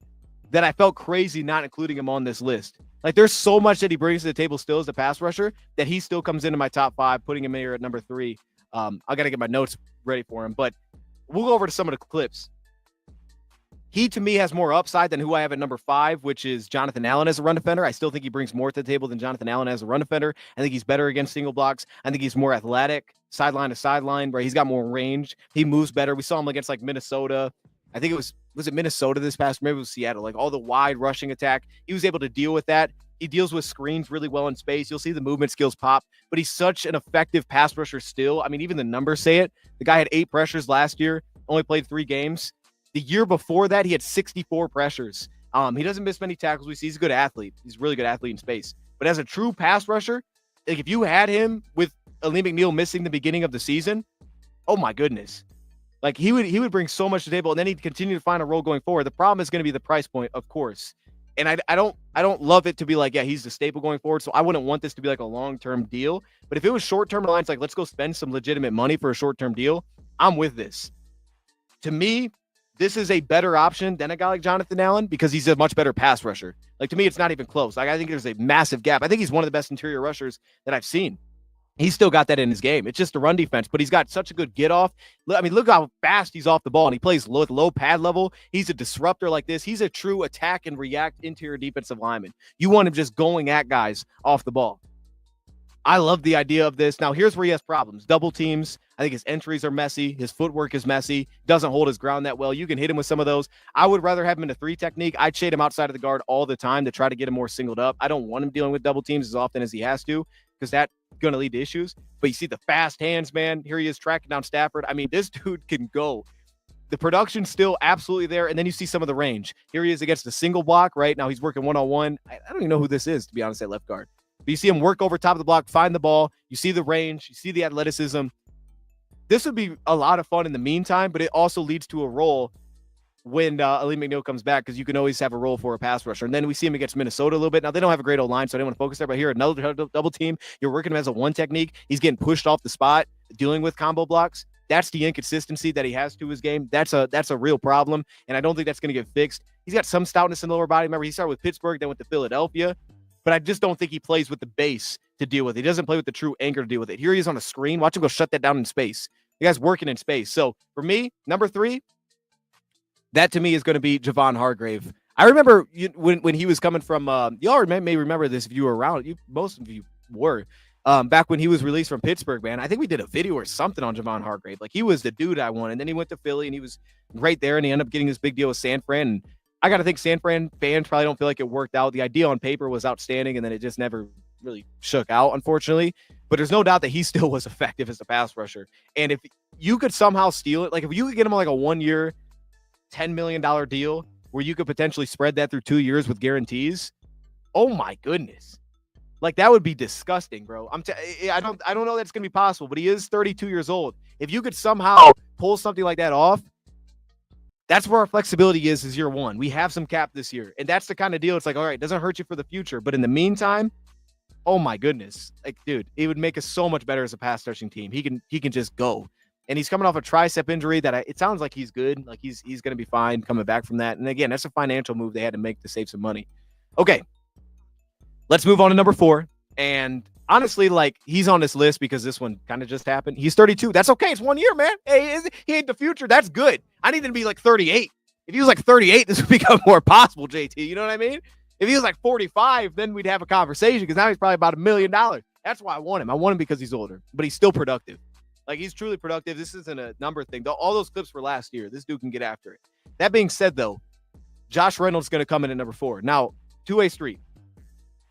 that I felt crazy not including him on this list. Like, there's so much that he brings to the table still as a pass rusher that he still comes into my top 5, putting him here at number 3. I got to get my notes ready for him, but we'll go over to some of the clips. He, to me, has more upside than who I have at number 5, which is Jonathan Allen as a run defender. I still think he brings more to the table than Jonathan Allen as a run defender. I think he's better against single blocks. I think he's more athletic, sideline to sideline, where he's got more range. He moves better. We saw him against, like, Minnesota. I think it was it Minnesota this past, maybe it was Seattle, like all the wide rushing attack. He was able to deal with that. He deals with screens really well in space. You'll see the movement skills pop, but he's such an effective pass rusher still. I mean, even the numbers say it. The guy had 8 pressures last year, only played 3 games. The year before that, he had 64 pressures. He doesn't miss many tackles. We see he's a good athlete. He's a really good athlete in space. But as a true pass rusher, like if you had him with Ali McNeil missing the beginning of the season, oh my goodness. Like he would bring so much to the table, and then he'd continue to find a role going forward. The problem is going to be the price point, of course. And I don't love it to be like, yeah, he's the staple going forward. So I wouldn't want this to be like a long-term deal. But if it was short-term alliance, like let's go spend some legitimate money for a short-term deal, I'm with this. To me, this is a better option than a guy like Jonathan Allen because he's a much better pass rusher. Like to me, it's not even close. Like I think there's a massive gap. I think he's one of the best interior rushers that I've seen. He's still got that in his game. It's just a run defense, but he's got such a good get off. I mean, look how fast he's off the ball, and he plays low pad level. He's a disruptor like this. He's a true attack and react interior defensive lineman. You want him just going at guys off the ball. I love the idea of this. Now, here's where he has problems. Double teams. I think his entries are messy. His footwork is messy. Doesn't hold his ground that well. You can hit him with some of those. I would rather have him in a 3 technique. I'd shade him outside of the guard all the time to try to get him more singled up. I don't want him dealing with double teams as often as he has to because that's going to lead to issues. But you see the fast hands, man. Here he is tracking down Stafford. I mean, this dude can go. The production's still absolutely there. And then you see some of the range. Here he is against a single block, right? Now he's working one-on-one. I don't even know who this is, to be honest, at left guard. But you see him work over top of the block, find the ball. You see the range. You see the athleticism. This would be a lot of fun in the meantime, but it also leads to a role when Ali McNeil comes back because you can always have a role for a pass rusher. And then we see him against Minnesota a little bit. Now, they don't have a great O-line, so I didn't want to focus there. But here, another double team. You're working him as a 1 technique. He's getting pushed off the spot, dealing with combo blocks. That's the inconsistency that he has to his game. That's a real problem, and I don't think that's going to get fixed. He's got some stoutness in the lower body. Remember, he started with Pittsburgh, then went to Philadelphia. But I just don't think he plays with the base to deal with it. He doesn't play with the true anchor to deal with it. Here he is on a screen. Watch him go shut that down in space. The guy's working in space. So for me, number 3, that to me is going to be Javon Hargrave. I remember when he was coming from, y'all may remember this if you were around. Most of you were. Back when he was released from Pittsburgh, man. I think we did a video or something on Javon Hargrave. Like he was the dude I wanted. And then he went to Philly and he was right there and he ended up getting this big deal with San Fran. And I got to think San Fran fans probably don't feel like it worked out. The idea on paper was outstanding, and then it just never really shook out, unfortunately. But there's no doubt that he still was effective as a pass rusher. And if you could somehow steal it, like if you could get him like a 1-year, $10 million deal where you could potentially spread that through 2 years with guarantees, oh my goodness. Like that would be disgusting, bro. I don't know that's going to be possible, but he is 32 years old. If you could somehow pull something like that off, that's where our flexibility is year 1. We have some cap this year. And that's the kind of deal. It's like, all right, it doesn't hurt you for the future. But in the meantime, oh my goodness. Like, dude, it would make us so much better as a pass rushing team. He can just go. And he's coming off a tricep injury that it sounds like he's good. Like he's going to be fine coming back from that. And again, that's a financial move they had to make to save some money. Okay. Let's move on to number 4. And honestly, like he's on this list because this one kind of just happened. He's 32. That's okay. It's 1 year, man. Hey, he ain't the future. That's good. I need him to be like 38. If he was like 38, this would become more possible, JT. You know what I mean? If he was like 45, then we'd have a conversation because now he's probably about $1 million. That's why I want him. I want him because he's older, but he's still productive. Like he's truly productive. This isn't a number thing. All those clips were last year. This dude can get after it. That being said, though, Josh Reynolds is going to come in at number 4. Now, 2A Street.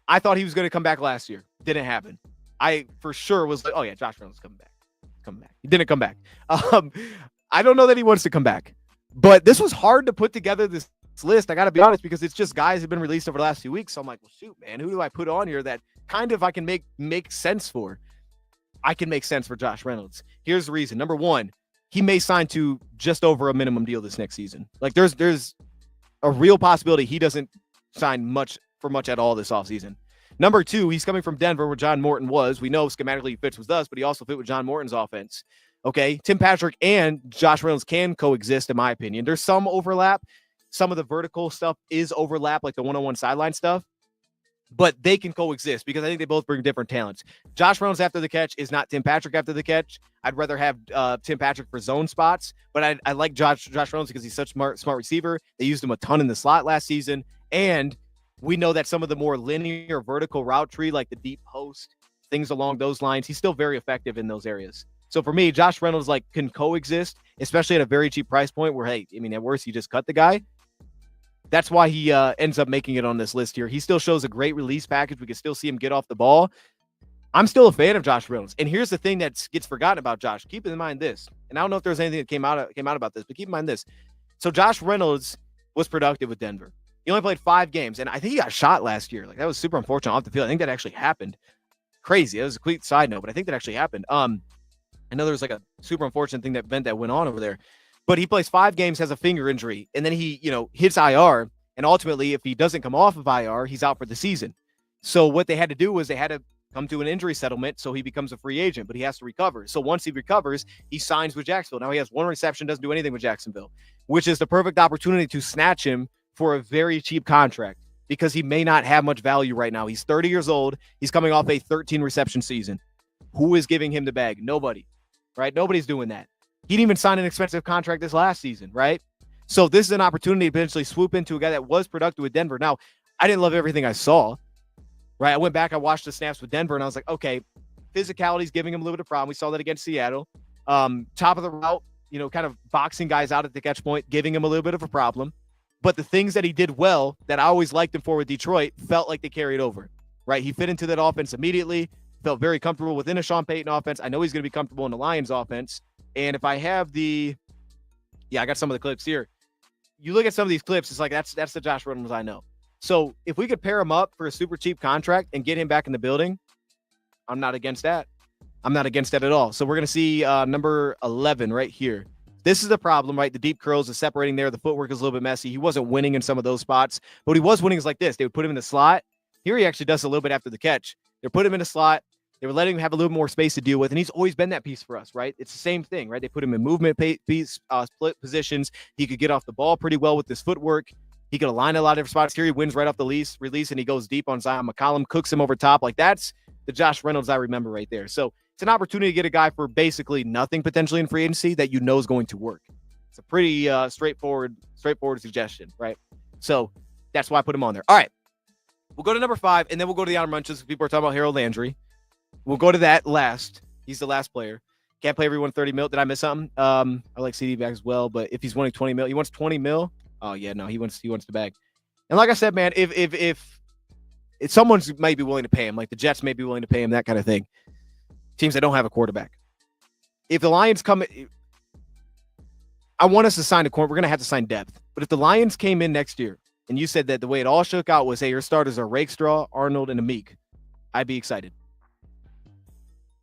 I thought he was going to come back last year. Didn't happen. I for sure was like, oh yeah, Josh Reynolds coming back. He didn't come back. I don't know that he wants to come back, but this was hard to put together this list, I got to be honest, because it's just guys who've been released over the last few weeks. So I'm like, well, shoot, man, who do I put on here that kind of I can make sense for? I can make sense for Josh Reynolds. Here's the reason. Number one, he may sign to just over a minimum deal this next season. Like there's a real possibility he doesn't sign much at all this offseason. Number two, he's coming from Denver where John Morton was. We know schematically he fits with us, but he also fit with John Morton's offense. Okay, Tim Patrick and Josh Reynolds can coexist, in my opinion. There's some overlap. Some of the vertical stuff is overlap, like the one-on-one sideline stuff, but they can coexist because I think they both bring different talents. Josh Reynolds after the catch is not Tim Patrick after the catch. I'd rather have Tim Patrick for zone spots, but I like Josh Reynolds because he's such a smart receiver. They used him a ton in the slot last season, and we know that some of the more linear vertical route tree, like the deep post, things along those lines, he's still very effective in those areas. So for me, Josh Reynolds can coexist, especially at a very cheap price point where, hey, I mean, at worst, you just cut the guy. That's why he ends up making it on this list here. He still shows a great release package. We can still see him get off the ball. I'm still a fan of Josh Reynolds. And here's the thing that gets forgotten about Josh. Keep in mind this. And I don't know if there's anything that came out about this, but keep in mind this. So Josh Reynolds was productive with Denver. He only played 5 games, and I think he got shot last year. Like, that was super unfortunate off the field. I think that actually happened. Crazy. It was a quick side note, but I think that actually happened. I know there was like a super unfortunate event that went on over there. But he plays 5 games, has a finger injury, and then he, hits IR. And ultimately, if he doesn't come off of IR, he's out for the season. So what they had to do was they had to come to an injury settlement so he becomes a free agent, but he has to recover. So once he recovers, he signs with Jacksonville. Now he has 1 reception, doesn't do anything with Jacksonville, which is the perfect opportunity to snatch him for a very cheap contract because he may not have much value right now. He's 30 years old. He's coming off a 13 reception season. Who is giving him the bag? Nobody, right? Nobody's doing that. He didn't even sign an expensive contract this last season, right? So this is an opportunity to potentially swoop into a guy that was productive with Denver. Now, I didn't love everything I saw, right? I went back, I watched the snaps with Denver, and I was like, okay, physicality is giving him a little bit of problem. We saw that against Seattle. Top of the route, kind of boxing guys out at the catch point, giving him a little bit of a problem. But the things that he did well that I always liked him for with Detroit felt like they carried over, right? He fit into that offense immediately, felt very comfortable within a Sean Payton offense. I know he's going to be comfortable in the Lions offense. And if I have I got some of the clips here. You look at some of these clips, it's like that's the Josh Reynolds I know. So if we could pair him up for a super cheap contract and get him back in the building, I'm not against that. I'm not against that at all. So we're going to see number 11 right here. This is the problem, right? The deep curls is separating there. The footwork is a little bit messy. He wasn't winning in some of those spots. But what he was winning is like this. They would put him in the slot. Here he actually does a little bit after the catch. They put him in a slot. They were letting him have a little more space to deal with, and he's always been that piece for us, right? It's the same thing, right? They put him in movement split positions. He could get off the ball pretty well with his footwork. He could align a lot of different spots. Here he wins right off the release, and he goes deep on Zion McCollum, cooks him over top. Like, that's the Josh Reynolds I remember right there. So it's an opportunity to get a guy for basically nothing potentially in free agency that you know is going to work. It's a pretty straightforward suggestion, right? So that's why I put him on there. All right. We'll go to number 5, and then we'll go to the honorable mentions. People are talking about Harold Landry. We'll go to that last. He's the last player. Can't play everyone 30 mil. Did I miss something? I like CD back as well, but if he's wanting 20 mil, he wants 20 mil. Oh yeah, no, he wants the bag. And like I said, man, if someone's might be willing to pay him, like the Jets may be willing to pay him, that kind of thing. Teams that don't have a quarterback. If the Lions come, I want us to sign a corner. We're gonna have to sign depth. But if the Lions came in next year and you said that the way it all shook out was, hey, your starters are Rakestraw, Arnold, and Amik, I'd be excited.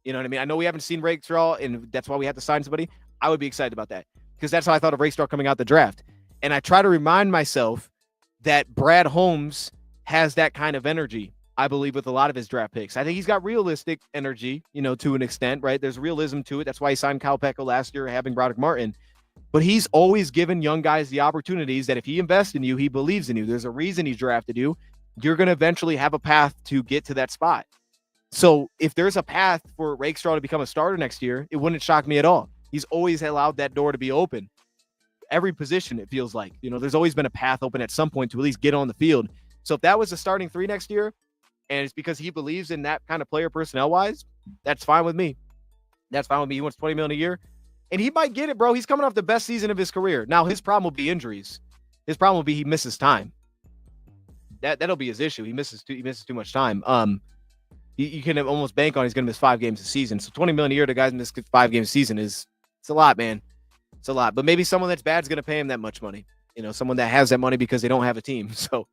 You know what I mean? I know we haven't seen Rakestraw, and that's why we have to sign somebody. I would be excited about that because that's how I thought of Rakestraw coming out the draft. And I try to remind myself that Brad Holmes has that kind of energy, I believe, with a lot of his draft picks. I think he's got realistic energy, to an extent, right? There's realism to it. That's why he signed Kyle Pecco last year, having Broderick Martin. But he's always given young guys the opportunities that if he invests in you, he believes in you. There's a reason he drafted you. You're going to eventually have a path to get to that spot. So if there's a path for Rakestraw to become a starter next year, it wouldn't shock me at all. He's always allowed that door to be open. Every position, it feels like, there's always been a path open at some point to at least get on the field. So if that was a starting 3 next year, and it's because he believes in that kind of player personnel-wise, that's fine with me. That's fine with me. He wants $20 million a year, and he might get it, bro. He's coming off the best season of his career. Now, his problem will be injuries. His problem will be he misses time. That'll be his issue. He misses too much time. You can almost bank on he's going to miss 5 games a season. So $20 million a year to guys in this 5 game season it's a lot, man. It's a lot. But maybe someone that's bad is going to pay him that much money. someone that has that money because they don't have a team. So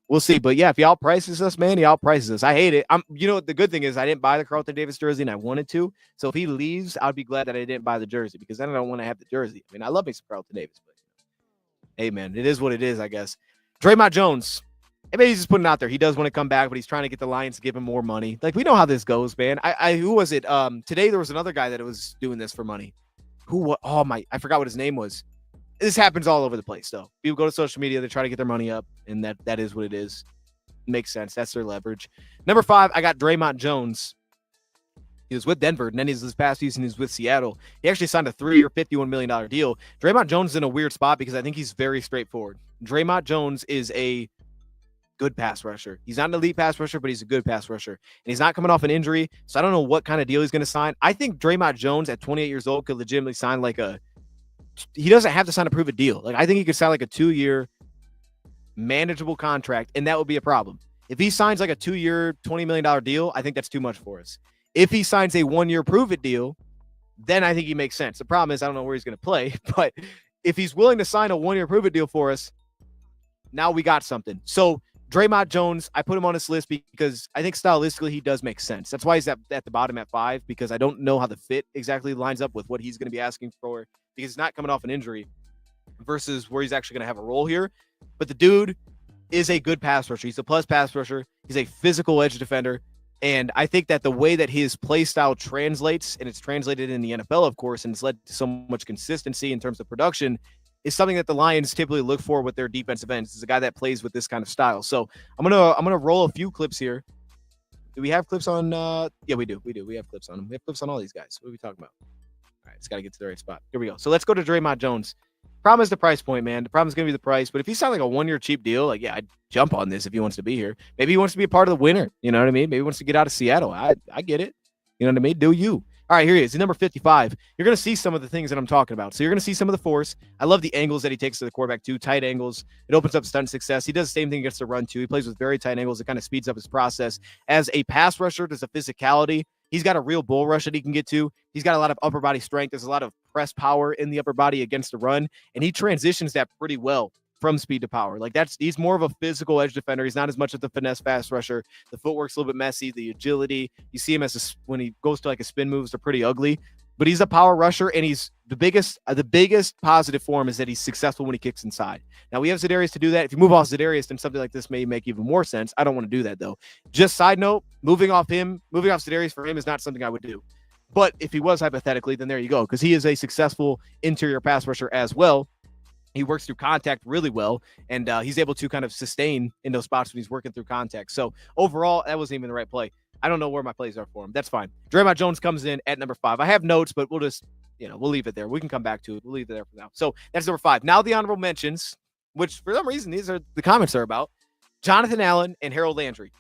we'll see. But yeah, if he outprices us, man, he outprices us. I hate it. The good thing is I didn't buy the Carlton Davis jersey and I wanted to. So if he leaves, I'd be glad that I didn't buy the jersey because then I don't want to have the jersey. I mean, I love me some Carlton Davis, but hey, man, it is what it is, I guess. Draymond Jones. Maybe he's just putting it out there. He does want to come back, but he's trying to get the Lions to give him more money. Like, we know how this goes, man. Who was it? Today there was another guy that was doing this for money. I forgot what his name was. This happens all over the place, though. People go to social media, they try to get their money up, and that is what it is. Makes sense. That's their leverage. Number 5, I got Draymond Jones. He was with Denver, and then this past season he was with Seattle. He actually signed a 3-year, $51 million deal. Draymond Jones is in a weird spot because I think he's very straightforward. Draymond Jones is a good pass rusher. He's not an elite pass rusher, but he's a good pass rusher. And he's not coming off an injury, so I don't know what kind of deal he's going to sign. I think Draymond Jones at 28 years old could legitimately sign he doesn't have to sign a prove-it deal. Like, I think he could sign like a 2-year manageable contract, and that would be a problem. If he signs like a 2-year, $20 million deal, I think that's too much for us. If he signs a 1-year prove-it deal, then I think he makes sense. The problem is I don't know where he's going to play, but if he's willing to sign a 1-year prove-it deal for us, now we got something. So Draymond Jones, I put him on this list because I think stylistically he does make sense. That's why he's at the bottom at 5, because I don't know how the fit exactly lines up with what he's going to be asking for, because he's not coming off an injury versus where he's actually going to have a role here. But the dude is a good pass rusher. He's a plus pass rusher. He's a physical edge defender. And I think that the way that his play style translates, and it's translated in the NFL, of course, and it's led to so much consistency in terms of production, is something that the Lions typically look for with their defensive ends. Is a guy that plays with this kind of style. So I'm gonna roll a few clips here. Do we have clips on? Yeah, we do. We have clips on them. We have clips on all these guys. What are we talking about? All right, it's got to get to the right spot. Here we go. So let's go to Draymond Jones. Problem is the price point, man. The problem is going to be the price. But if he signed like a 1-year cheap deal, like, yeah, I'd jump on this if he wants to be here. Maybe he wants to be a part of the winner. You know what I mean? Maybe he wants to get out of Seattle. I get it. You know what I mean? Do you? All right, here he is. He's number 55. You're going to see some of the things that I'm talking about. So you're going to see some of the force. I love the angles that he takes to the quarterback, too. Tight angles. It opens up stunt success. He does the same thing against the run, too. He plays with very tight angles. It kind of speeds up his process. As a pass rusher, there's a physicality. He's got a real bull rush that he can get to. He's got a lot of upper body strength. There's a lot of press power in the upper body against the run, and he transitions that pretty well from speed to power. Like, he's more of a physical edge defender. He's not as much of the finesse fast rusher. The footwork's a little bit messy. The agility, you see him when he goes to like a spin moves, they're pretty ugly. But he's a power rusher, and he's the biggest positive for him is that he's successful when he kicks inside. Now, we have Za'Darius to do that. If you move off Za'Darius, then something like this may make even more sense. I don't want to do that, though. Just side note, moving off Za'Darius for him is not something I would do. But if he was hypothetically, then there you go, because he is a successful interior pass rusher as well. He works through contact really well, and he's able to kind of sustain in those spots when he's working through contact. So overall, that wasn't even the right play. I don't know where my plays are for him. That's fine. Draymond Jones comes in at number 5. I have notes, but we'll just, we'll leave it there. We can come back to it. We'll leave it there for now. So that's number 5. Now the honorable mentions, which for some reason these are the comments are about, Jonathan Allen and Harold Landry.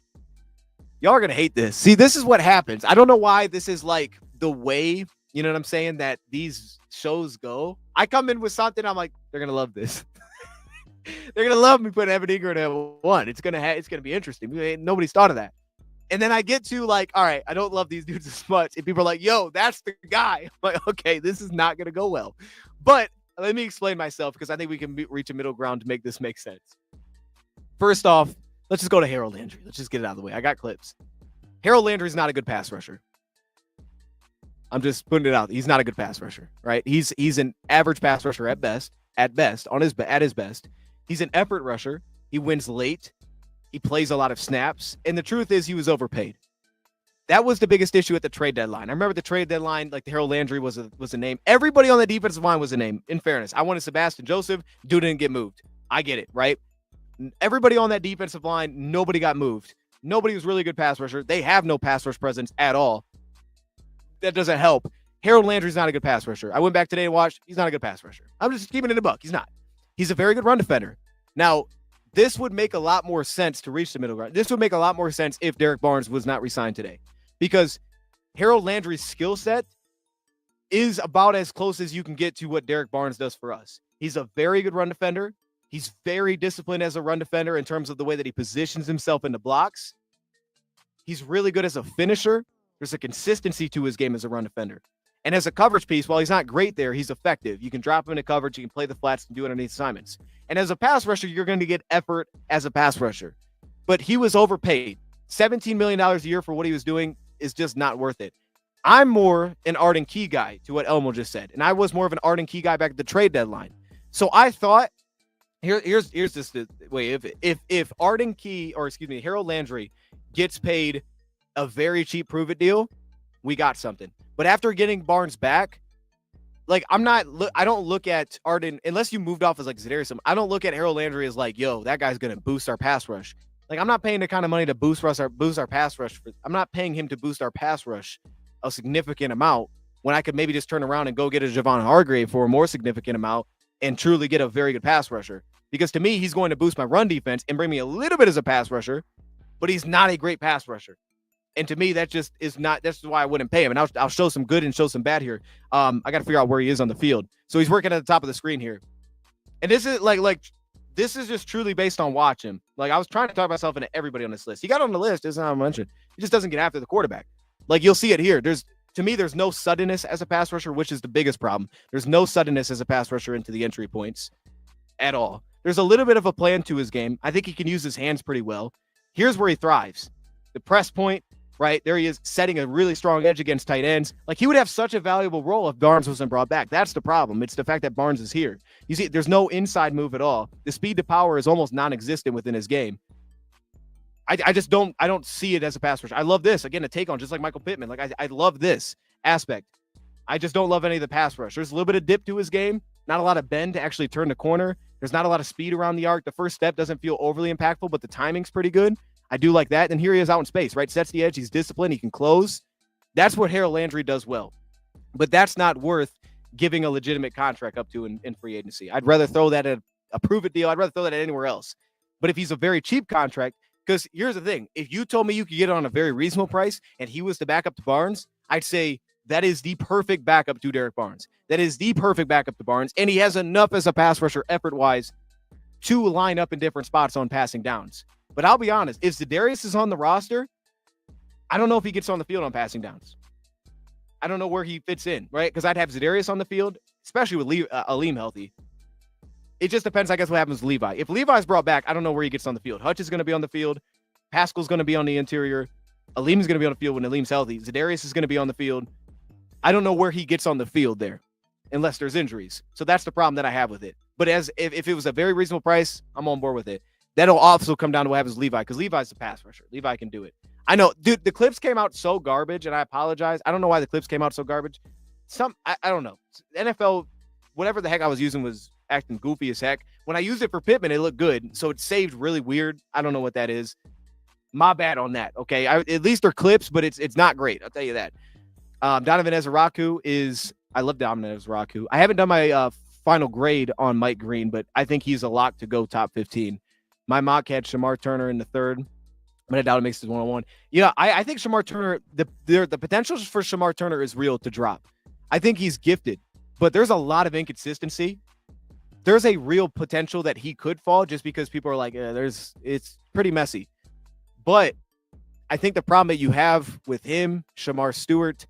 Y'all are going to hate this. See, this is what happens. I don't know why this is like the way, you know what I'm saying, that these shows go. I come in with something, I'm like, they're going to love this. They're going to love me putting Evan Ingram at 1. It's going to be interesting. Nobody's thought of that. And then I get to like, all right, I don't love these dudes as much. And people are like, yo, that's the guy. I'm like, okay, this is not going to go well. But let me explain myself, because I think we can reach a middle ground to make this make sense. First off, let's just go to Harold Landry. Let's just get it out of the way. I got clips. Harold Landry's not a good pass rusher. I'm just putting it out. He's not a good pass rusher, right? He's an average pass rusher at best, at his best. He's an effort rusher. He wins late. He plays a lot of snaps. And the truth is he was overpaid. That was the biggest issue at the trade deadline. I remember the trade deadline, like the Harold Landry was a name. Everybody on the defensive line was a name, in fairness. I wanted Sebastian Joseph. Dude didn't get moved. I get it, right? Everybody on that defensive line, nobody got moved. Nobody was really a good pass rusher. They have no pass rush presence at all. That doesn't help. Harold Landry's not a good pass rusher. I went back today and watched. He's not a good pass rusher. I'm just keeping it in the buck. He's not. He's a very good run defender. Now, this would make a lot more sense to reach the middle ground. This would make a lot more sense if Derek Barnes was not re-signed today, because Harold Landry's skill set is about as close as you can get to what Derek Barnes does for us. He's a very good run defender. He's very disciplined as a run defender in terms of the way that he positions himself in the blocks. He's really good as a finisher. There's a consistency to his game as a run defender. And as a coverage piece, while he's not great there, he's effective. You can drop him into coverage. You can play the flats and do underneath assignments. And as a pass rusher, you're going to get effort as a pass rusher. But he was overpaid. $17 million a year for what he was doing is just not worth it. I'm more an Arden Key guy to what Elmo just said. And I was more of an Arden Key guy back at the trade deadline. So I thought, here's just the way, if Arden Key, or excuse me, Harold Landry gets paid a very cheap prove-it deal, we got something. But after getting Barnes back, like I don't look at Arden, unless you moved off as like Za'Darius. I don't look at Harold Landry as like, yo, that guy's going to boost our pass rush. Like, I'm not paying the kind of money to boost our pass rush. I'm not paying him to boost our pass rush a significant amount when I could maybe just turn around and go get a Javon Hargrave for a more significant amount and truly get a very good pass rusher. Because to me, he's going to boost my run defense and bring me a little bit as a pass rusher, but he's not a great pass rusher. And to me, that just is not, that's why I wouldn't pay him. And I'll show some good and show some bad here. I got to figure out where he is on the field. So he's working at the top of the screen here. And this is this is just truly based on watching. Like, I was trying to talk myself into everybody on this list. He got on the list, isn't how mentioned. He just doesn't get after the quarterback. Like, you'll see it here. To me, there's no suddenness as a pass rusher, which is the biggest problem. There's no suddenness as a pass rusher into the entry points at all. There's a little bit of a plan to his game. I think he can use his hands pretty well. Here's where he thrives. The press point. Right there, he is setting a really strong edge against tight ends. Like, he would have such a valuable role if Barnes wasn't brought back. That's the problem. It's the fact that Barnes is here. You see, there's no inside move at all. The speed to power is almost non-existent within his game. I don't see it as a pass rusher. I love this again, a take on just like Michael Pittman. Like, I love this aspect. I just don't love any of the pass rush. There's a little bit of dip to his game, not a lot of bend to actually turn the corner. There's not a lot of speed around the arc. The first step doesn't feel overly impactful, but the timing's pretty good. I do like that. And here he is out in space, right? Sets the edge. He's disciplined. He can close. That's what Harold Landry does well. But that's not worth giving a legitimate contract up to in free agency. I'd rather throw that at a prove-it deal. I'd rather throw that at anywhere else. But if he's a very cheap contract, because here's the thing. If you told me you could get it on a very reasonable price and he was the backup to Barnes, I'd say that is the perfect backup to Derek Barnes. That is the perfect backup to Barnes. And he has enough as a pass rusher effort-wise to line up in different spots on passing downs. But I'll be honest, if Za'Darius is on the roster, I don't know if he gets on the field on passing downs. I don't know where he fits in, right? Because I'd have Za'Darius on the field, especially with Aleem healthy. It just depends, I guess, what happens with Levi. If Levi's brought back, I don't know where he gets on the field. Hutch is going to be on the field. Pascal's going to be on the interior. Aleem's going to be on the field when Aleem's healthy. Za'Darius is going to be on the field. I don't know where he gets on the field there, unless there's injuries. So that's the problem that I have with it. But if it was a very reasonable price, I'm on board with it. That'll also come down to what happens with Levi, because Levi's a pass rusher. Levi can do it. I know, dude, the clips came out so garbage, and I apologize. I don't know why the clips came out so garbage. I don't know. NFL, whatever the heck I was using was acting goofy as heck. When I used it for Pittman, it looked good, so it saved really weird. I don't know what that is. My bad on that, okay? At least they're clips, but it's not great. I'll tell you that. Donovan Ezeraku I love Donovan Ezeraku. I haven't done my final grade on Mike Green, but I think he's a lock to go top 15. My mock had Shamar Turner in the third, but I doubt it makes it 101. Yeah, I think Shamar Turner, the potential for Shamar Turner is real to drop. I think he's gifted, but there's a lot of inconsistency. There's a real potential that he could fall just because people are like, it's pretty messy. But I think the problem that you have with him, Shamar Stewart,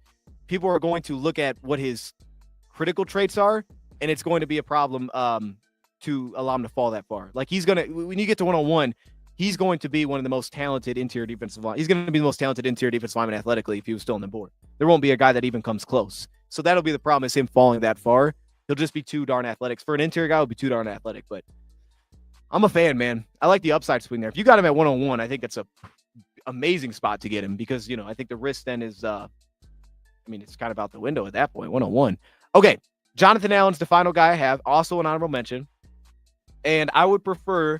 people are going to look at what his critical traits are, and it's going to be a problem to allow him to fall that far. Like, when you get to 101, he's going to be one of the most talented interior defensive line. He's going to be the most talented interior defensive lineman athletically if he was still on the board. There won't be a guy that even comes close. So that'll be the problem, is him falling that far. He'll just be too darn athletic. For an interior guy, he'll be too darn athletic. But I'm a fan, man. I like the upside swing there. If you got him at 101, I think that's a amazing spot to get him, because, I think the risk then is, it's kind of out the window at that point, 101. Okay, Jonathan Allen's the final guy I have, also an honorable mention. And I would prefer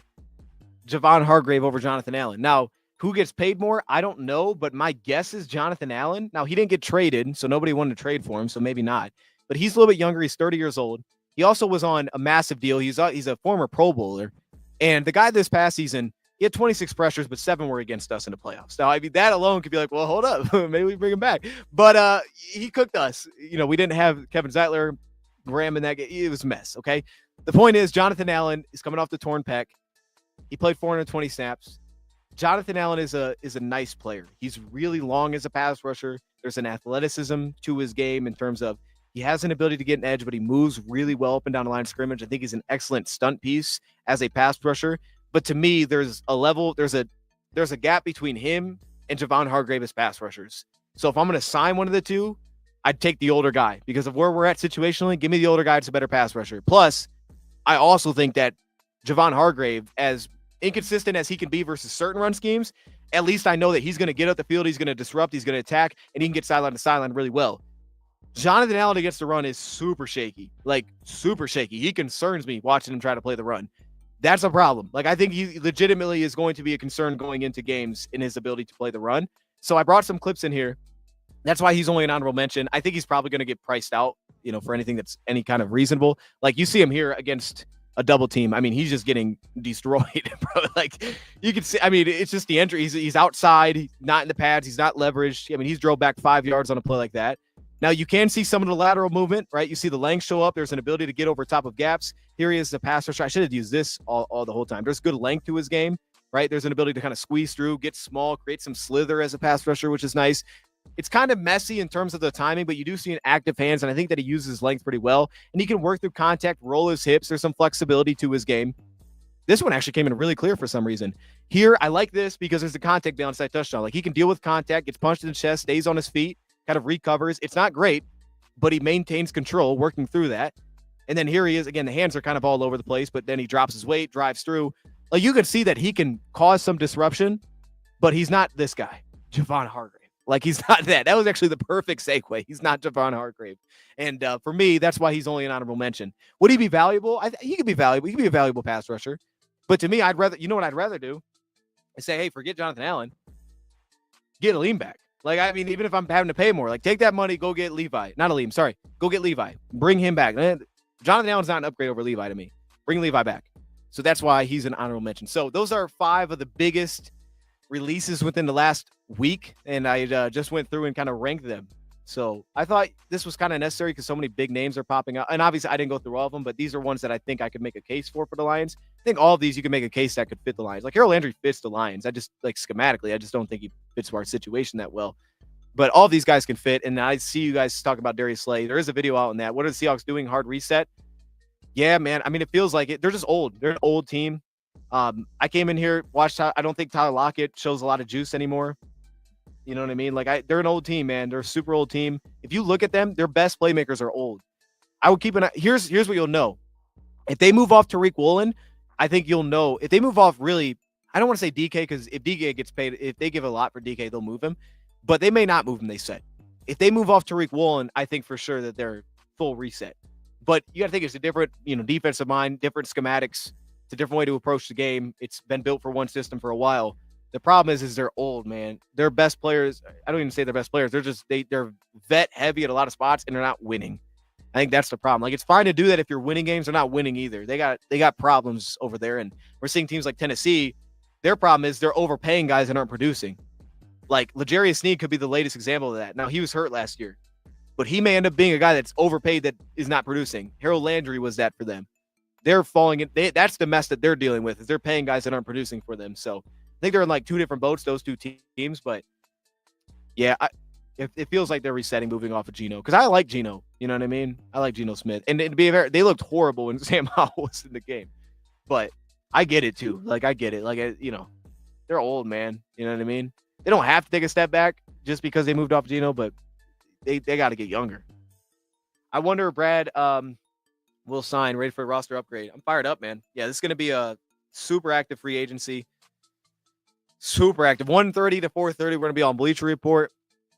Javon Hargrave over Jonathan Allen. Now, who gets paid more? I don't know, but my guess is Jonathan Allen. Now, he didn't get traded, so nobody wanted to trade for him, so maybe not. But he's a little bit younger. He's 30 years old. He also was on a massive deal. He's a former Pro Bowler. And the guy this past season, he had 26 pressures, but 7 were against us in the playoffs. Now, that alone could be like, well, hold up. Maybe we bring him back. But he cooked us. We didn't have Kevin Zeitler, Graham in that game. It was a mess, okay? The point is, Jonathan Allen is coming off the torn pec. He played 420 snaps. Jonathan Allen is a nice player. He's really long as a pass rusher. There's an athleticism to his game in terms of he has an ability to get an edge, but he moves really well up and down the line of scrimmage. I think he's an excellent stunt piece as a pass rusher. But to me, there's a gap between him and Javon Hargrave as pass rushers. So if I'm going to sign one of the two, I'd take the older guy because of where we're at situationally. Give me the older guy. It's a better pass rusher. Plus, I also think that Javon Hargrave, as inconsistent as he can be versus certain run schemes, at least I know that he's going to get up the field, he's going to disrupt, he's going to attack, and he can get sideline to sideline really well. Jonathan Allen against the run is super shaky, like super shaky. He concerns me watching him try to play the run. That's a problem. Like, I think he legitimately is going to be a concern going into games in his ability to play the run. So I brought some clips in here. That's why he's only an honorable mention. I think he's probably going to get priced out, for anything that's any kind of reasonable. Like, you see him here against a double team. I mean, he's just getting destroyed, bro. Like, you can see, I mean, it's just the entry. He's outside. He's not in the pads. He's not leveraged. I mean, he's drove back 5 yards on a play like that. Now, you can see some of the lateral movement, right? You see the length show up. There's an ability to get over top of gaps. Here he is, the pass rusher. I should have used this all the whole time. There's good length to his game, right? There's an ability to kind of squeeze through, get small, create some slither as a pass rusher, which is nice. It's kind of messy in terms of the timing, but you do see an active hands, and I think that he uses his length pretty well. And he can work through contact, roll his hips. There's some flexibility to his game. This one actually came in really clear for some reason. Here, I like this because there's the contact balance side touchdown. Like, he can deal with contact, gets punched in the chest, stays on his feet, kind of recovers. It's not great, but he maintains control working through that. And then here he is. Again, the hands are kind of all over the place, but then he drops his weight, drives through. Like, you can see that he can cause some disruption, but he's not this guy, Javon Hargrave. Like, he's not that. That was actually the perfect segue. He's not Javon Hargrave. And for me, that's why he's only an honorable mention. Would he be valuable? He could be valuable. He could be a valuable pass rusher. But to me, I'd rather, what I'd rather do is say, hey, forget Jonathan Allen. Get a lean back. Like, I mean, even if I'm having to pay more, like, take that money, go get Levi. Not Aleem, sorry. Go get Levi. Bring him back. Jonathan Allen's not an upgrade over Levi to me. Bring Levi back. So that's why he's an honorable mention. So those are 5 of the biggest releases within the last week, and I just went through and kind of ranked them. So I thought this was kind of necessary because so many big names are popping out. And obviously, I didn't go through all of them, but these are ones that I think I could make a case for the Lions. I think all of these you can make a case that could fit the Lions. Like, Harold Landry fits the Lions. I just, like, schematically, I just don't think he fits our situation that well. But all of these guys can fit, and I see you guys talk about Darius Slay. There is a video out on that. What are the Seahawks doing? Hard reset? Yeah, man. I mean, it feels like it. They're just old. They're an old team. I came in here, watched. I don't think Tyler Lockett shows a lot of juice anymore. You know what I mean? Like, they're an old team, man. They're a super old team. If you look at them, their best playmakers are old. I would keep an eye. Here's what you'll know. If they move off Tariq Woolen, I think you'll know. If they move off really, I don't want to say DK, because if DK gets paid, if they give a lot for DK, they'll move him. But they may not move him, they said. If they move off Tariq Woolen, I think for sure that they're full reset. But you got to think it's a different, defensive mind, different schematics. It's a different way to approach the game. It's been built for one system for a while. The problem is they're old, man. Their best players, I don't even say their best players. They're just, they're vet heavy at a lot of spots, and they're not winning. I think that's the problem. Like, it's fine to do that if you're winning games. They're not winning either. They got problems over there. And we're seeing teams like Tennessee. Their problem is they're overpaying guys that aren't producing. Like, L'Jarius Sneed could be the latest example of that. Now, he was hurt last year, but he may end up being a guy that's overpaid that is not producing. Harold Landry was that for them. They're falling in. That's the mess that they're dealing with, is they're paying guys that aren't producing for them. So I think they're in like 2 different boats, those 2 teams. But yeah, it feels like they're resetting, moving off of Geno, because I like Geno. You know what I mean? I like Geno Smith, and to be fair, they looked horrible when Sam Howell was in the game. But I get it too. Like, I get it. Like, they're old, man. You know what I mean? They don't have to take a step back just because they moved off Geno, but they got to get younger. I wonder if Brad will sign, ready for a roster upgrade. I'm fired up, man. Yeah, this is going to be a super active free agency. Super active. 1:30 to 4:30, we're going to be on Bleacher Report.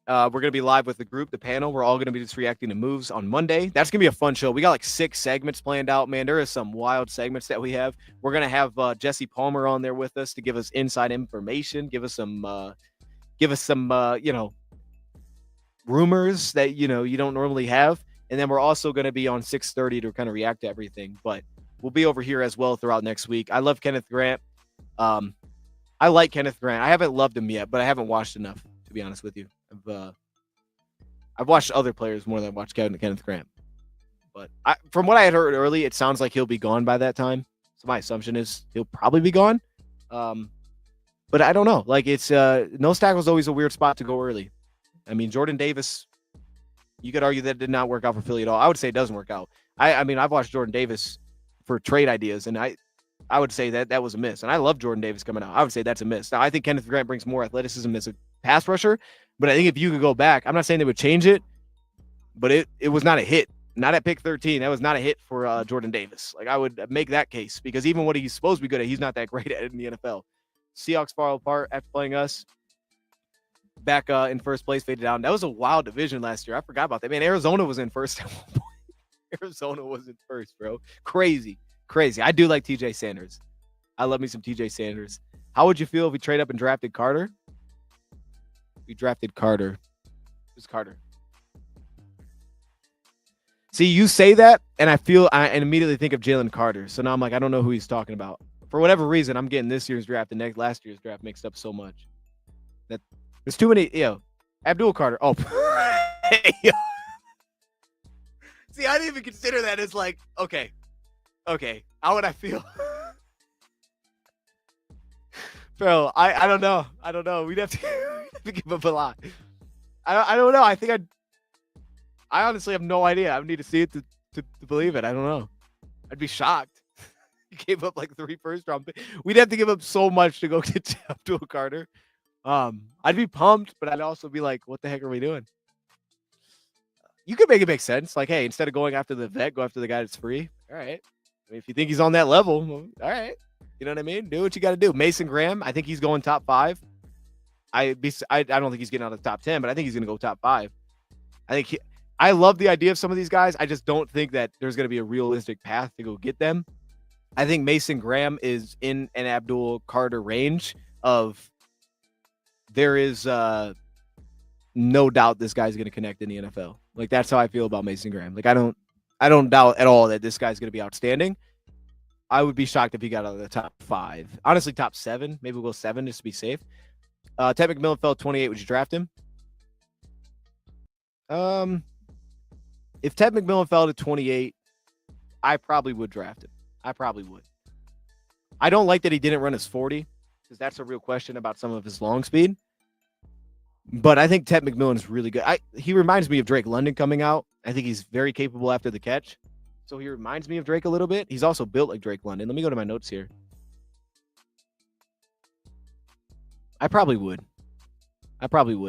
We're going to be live with the group, the panel. We're all going to be just reacting to moves on Monday. That's going to be a fun show. We got like 6 segments planned out, man. There is some wild segments that we have. We're going to have Jesse Palmer on there with us to give us inside information, give us some rumors that, you don't normally have. And then we're also going to be on 6:30 to kind of react to everything. But we'll be over here as well throughout next week. I love Kenneth Grant. I like Kenneth Grant. I haven't loved him yet, but I haven't watched enough, to be honest with you. I've watched other players more than I've watched Kenneth Grant. But from what I had heard early, it sounds like he'll be gone by that time. So my assumption is he'll probably be gone. But I don't know. Like, it's nose tackle is always a weird spot to go early. I mean, Jordan Davis, you could argue that did not work out for Philly at all. I would say it doesn't work out. I mean, I've watched Jordan Davis for trade ideas, and I would say that was a miss. And I love Jordan Davis coming out. I would say that's a miss. Now, I think Kenneth Grant brings more athleticism as a pass rusher, but I think if you could go back, I'm not saying they would change it, but it was not a hit. Not at pick 13. That was not a hit for Jordan Davis. Like, I would make that case because even what he's supposed to be good at, he's not that great at it in the NFL. Seahawks fall apart after playing us. Back in first place, faded down. That was a wild division last year. I forgot about that. Man, Arizona was in first at one point. Arizona was in first, bro. Crazy. I do like TJ Sanders. I love me some TJ Sanders. How would you feel if we trade up and drafted Carter? We drafted Carter. Who's Carter? See, you say that, and I immediately think of Jalen Carter. So now I'm like, I don't know who he's talking about. For whatever reason, I'm getting this year's draft and last year's draft mixed up so much. That there's too many, Abdul Carter. Oh, see, I didn't even consider that as like, okay. How would I feel? Bro, I don't know. We'd have to give up a lot. I don't know. I honestly have no idea. I would need to see it to believe it. I don't know. I'd be shocked. You gave up like 3 first-round picks. We'd have to give up so much to go get Abdul Carter. I'd be pumped, but I'd also be like, what the heck are we doing? You could make it make sense. Like, hey, instead of going after the vet, go after the guy that's free. All right. I mean, if you think he's on that level, well, all right. You know what I mean? Do what you got to do. Mason Graham, I think he's going top 5. I don't think he's getting out of the top 10, but I think he's going to go top 5. I love the idea of some of these guys. I just don't think that there's going to be a realistic path to go get them. I think Mason Graham is in an Abdul Carter range of there is no doubt this guy's going to connect in the NFL. Like, that's how I feel about Mason Graham. Like, I don't doubt at all that this guy's going to be outstanding. I would be shocked if he got out of the top 5. Honestly, top 7. Maybe we'll go 7 just to be safe. Ted McMillan fell 28. Would you draft him? If Ted McMillan fell to 28, I probably would draft him. I probably would. I don't like that he didn't run his 40 because that's a real question about some of his long speed. But I think Ted McMillan is really good. He reminds me of Drake London coming out. I think he's very capable after the catch. So he reminds me of Drake a little bit. He's also built like Drake London. Let me go to my notes here. I probably would,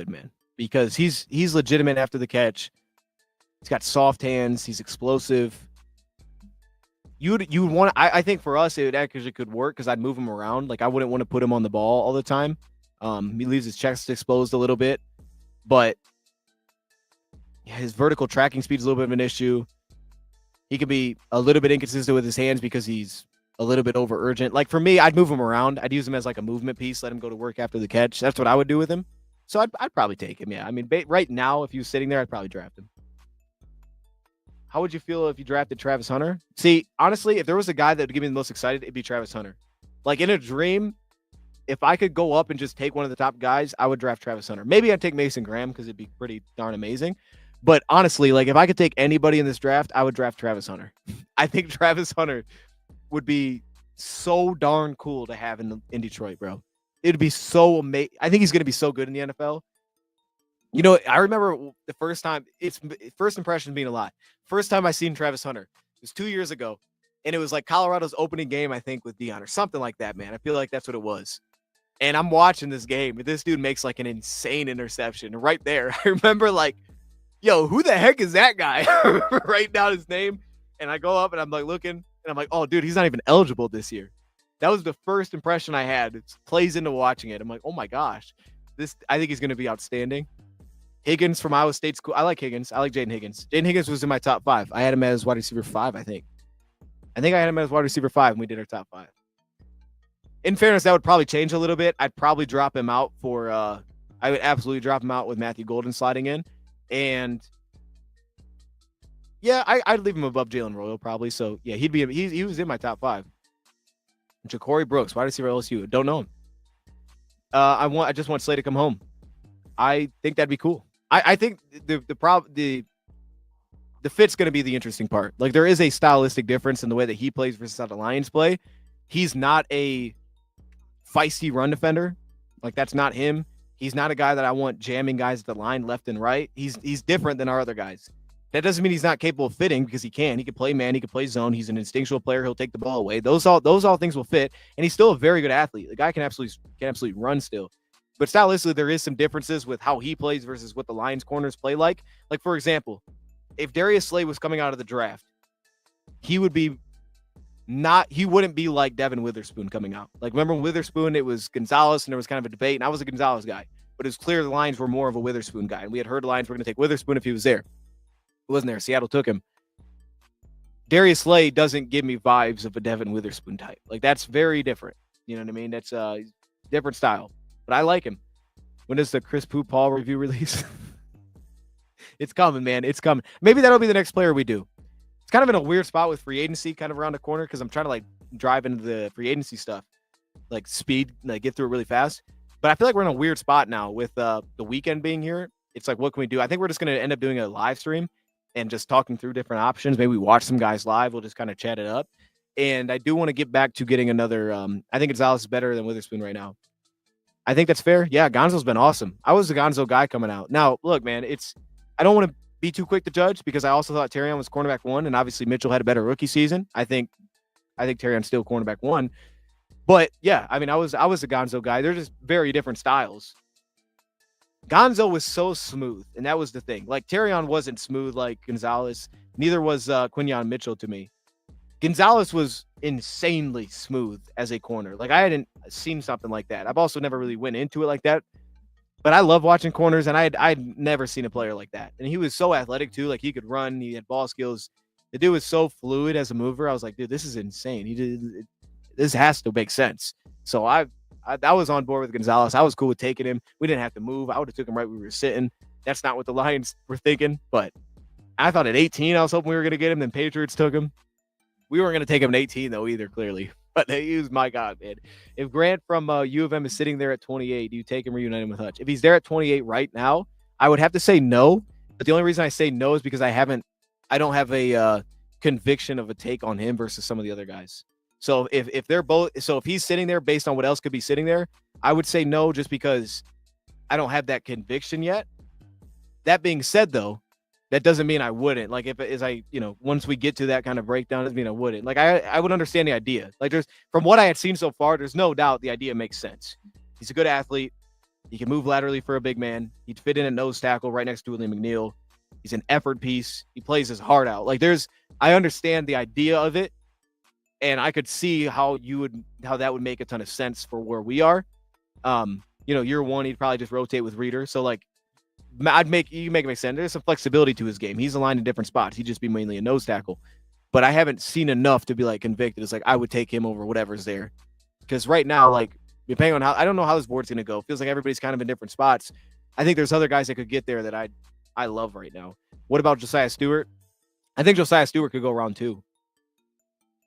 man. Because he's legitimate after the catch. He's got soft hands. He's explosive. You would want. I think for us it actually could work because I'd move him around. Like, I wouldn't want to put him on the ball all the time. He leaves his chest exposed a little bit, but his vertical tracking speed is a little bit of an issue. He could be a little bit inconsistent with his hands because he's a little bit over urgent. Like, for me, I'd move him around. I'd use him as like a movement piece. Let him go to work after the catch. That's what I would do with him. So I'd probably take him. Yeah, I mean, right now, if he was sitting there, I'd probably draft him. How would you feel if you drafted Travis Hunter? See, honestly, if there was a guy that would get me the most excited, it'd be Travis Hunter. Like, in a dream, if I could go up and just take one of the top guys, I would draft Travis Hunter. Maybe I'd take Mason Graham because it'd be pretty darn amazing. But honestly, like, if I could take anybody in this draft, I would draft Travis Hunter. I think Travis Hunter would be so darn cool to have in Detroit, bro. It'd be so amazing. I think he's going to be so good in the NFL. You know, I remember the first time, it's first impressions being a lot. First time I seen Travis Hunter, it was 2 years ago. And it was like Colorado's opening game, I think, with Deion or something like that, man. I feel like that's what it was. And I'm watching this game, and this dude makes like an insane interception right there. I remember like, yo, who the heck is that guy? Write down his name. And I go up and I'm like looking, and I'm like, oh, dude, he's not even eligible this year. That was the first impression I had. It plays into watching it. I'm like, oh my gosh, I think he's going to be outstanding. Higgins from Iowa State School. I like Higgins. I like Jaden Higgins. Jaden Higgins was in my top 5. I had him as wide receiver 5, I think. I had him as wide receiver 5 when we did our top 5. In fairness, that would probably change a little bit. I'd probably drop him out for I would absolutely drop him out with Matthew Golden sliding in. And yeah, I'd leave him above Jalen Royal probably. So yeah, he was in my top 5. Ja'Cory Brooks, wide receiver LSU. Don't know him. I just want Slay to come home. I think that'd be cool. I think the fit's going to be the interesting part. Like, there is a stylistic difference in the way that he plays versus how the Lions play. He's not a feisty run defender. Like, that's not him. He's not a guy that I want jamming guys at the line left and right. He's different than our other guys. That doesn't mean he's not capable of fitting, because he can. He can play man. He can play zone. He's an instinctual player. He'll take the ball away. Those all things will fit, and he's still a very good athlete. The guy can absolutely run still. But stylistically, there is some differences with how he plays versus what the Lions corners play like. Like, for example, if Darius Slay was coming out of the draft, he wouldn't be like Devin Witherspoon coming out. Like, remember Witherspoon, it was Gonzalez, and there was kind of a debate, and I was a Gonzalez guy. But it was clear the Lions were more of a Witherspoon guy, and we had heard the Lions were going to take Witherspoon if he was there. He wasn't there. Seattle took him. Darius Slay doesn't give me vibes of a Devin Witherspoon type. Like, that's very different. You know what I mean? That's a different style. But I like him. When does the Chris Paul review release? It's coming, man. It's coming. Maybe that'll be the next player we do. It's kind of in a weird spot with free agency kind of around the corner, because I'm trying to like drive into the free agency stuff, like speed, like get through it really fast. But I feel like we're in a weird spot now with the weekend being here. It's like, what can we do? I think we're just going to end up doing a live stream and just talking through different options. Maybe we watch some guys live. We'll just kind of chat it up. And I do want to get back to getting another. I think Gonzalez is better than Witherspoon right now. I think that's fair. Yeah, Gonzo's been awesome. I was the Gonzo guy coming out. Now, look, man, I don't want to be too quick to judge, because I also thought Terrion was cornerback 1, and obviously Mitchell had a better rookie season. I think Terrion's still cornerback 1. But yeah, I mean, I was a Gonzo guy. They're just very different styles. Gonzo was so smooth, and that was the thing. Like, Terrion wasn't smooth like Gonzalez. Neither was Quinyon Mitchell to me. Gonzalez was insanely smooth as a corner. Like, I hadn't seen something like that. I've also never really went into it like that. But I love watching corners, and I'd never seen a player like that. And he was so athletic too. Like, he could run. He had ball skills. The dude was so fluid as a mover. I was like, dude, this is insane. This has to make sense. So I was on board with Gonzalez. I was cool with taking him. We didn't have to move. I would have took him right where we were sitting. That's not what the Lions were thinking. But I thought at 18, I was hoping we were going to get him. Then Patriots took him. We weren't going to take him at 18, though, either, clearly. But they used, my God, man. If Grant from U of M is sitting there at 28, do you take him, reunite him with Hutch? If he's there at 28 right now, I would have to say no. But the only reason I say no is because I don't have a conviction of a take on him versus some of the other guys. So if they're both, so if he's sitting there based on what else could be sitting there, I would say no, just because I don't have that conviction yet. That being said, though, that doesn't mean I wouldn't. Like, once we get to that kind of breakdown, it doesn't mean I wouldn't. Like, I would understand the idea. Like, from what I had seen so far, there's no doubt the idea makes sense. He's a good athlete. He can move laterally for a big man. He'd fit in at nose tackle right next to Willie McNeil. He's an effort piece. He plays his heart out. Like, I understand the idea of it, and I could see how that would make a ton of sense for where we are. Year one, he'd probably just rotate with Reader. So, like, you make it make sense. There's some flexibility to his game. He's aligned in different spots. He'd just be mainly a nose tackle. But I haven't seen enough to be like convicted. It's like I would take him over whatever's there. Because right now, like, depending on I don't know how this board's gonna go. It feels like everybody's kind of in different spots. I think there's other guys that could get there that I love right now. What about Josiah Stewart? I think Josiah Stewart could go round 2.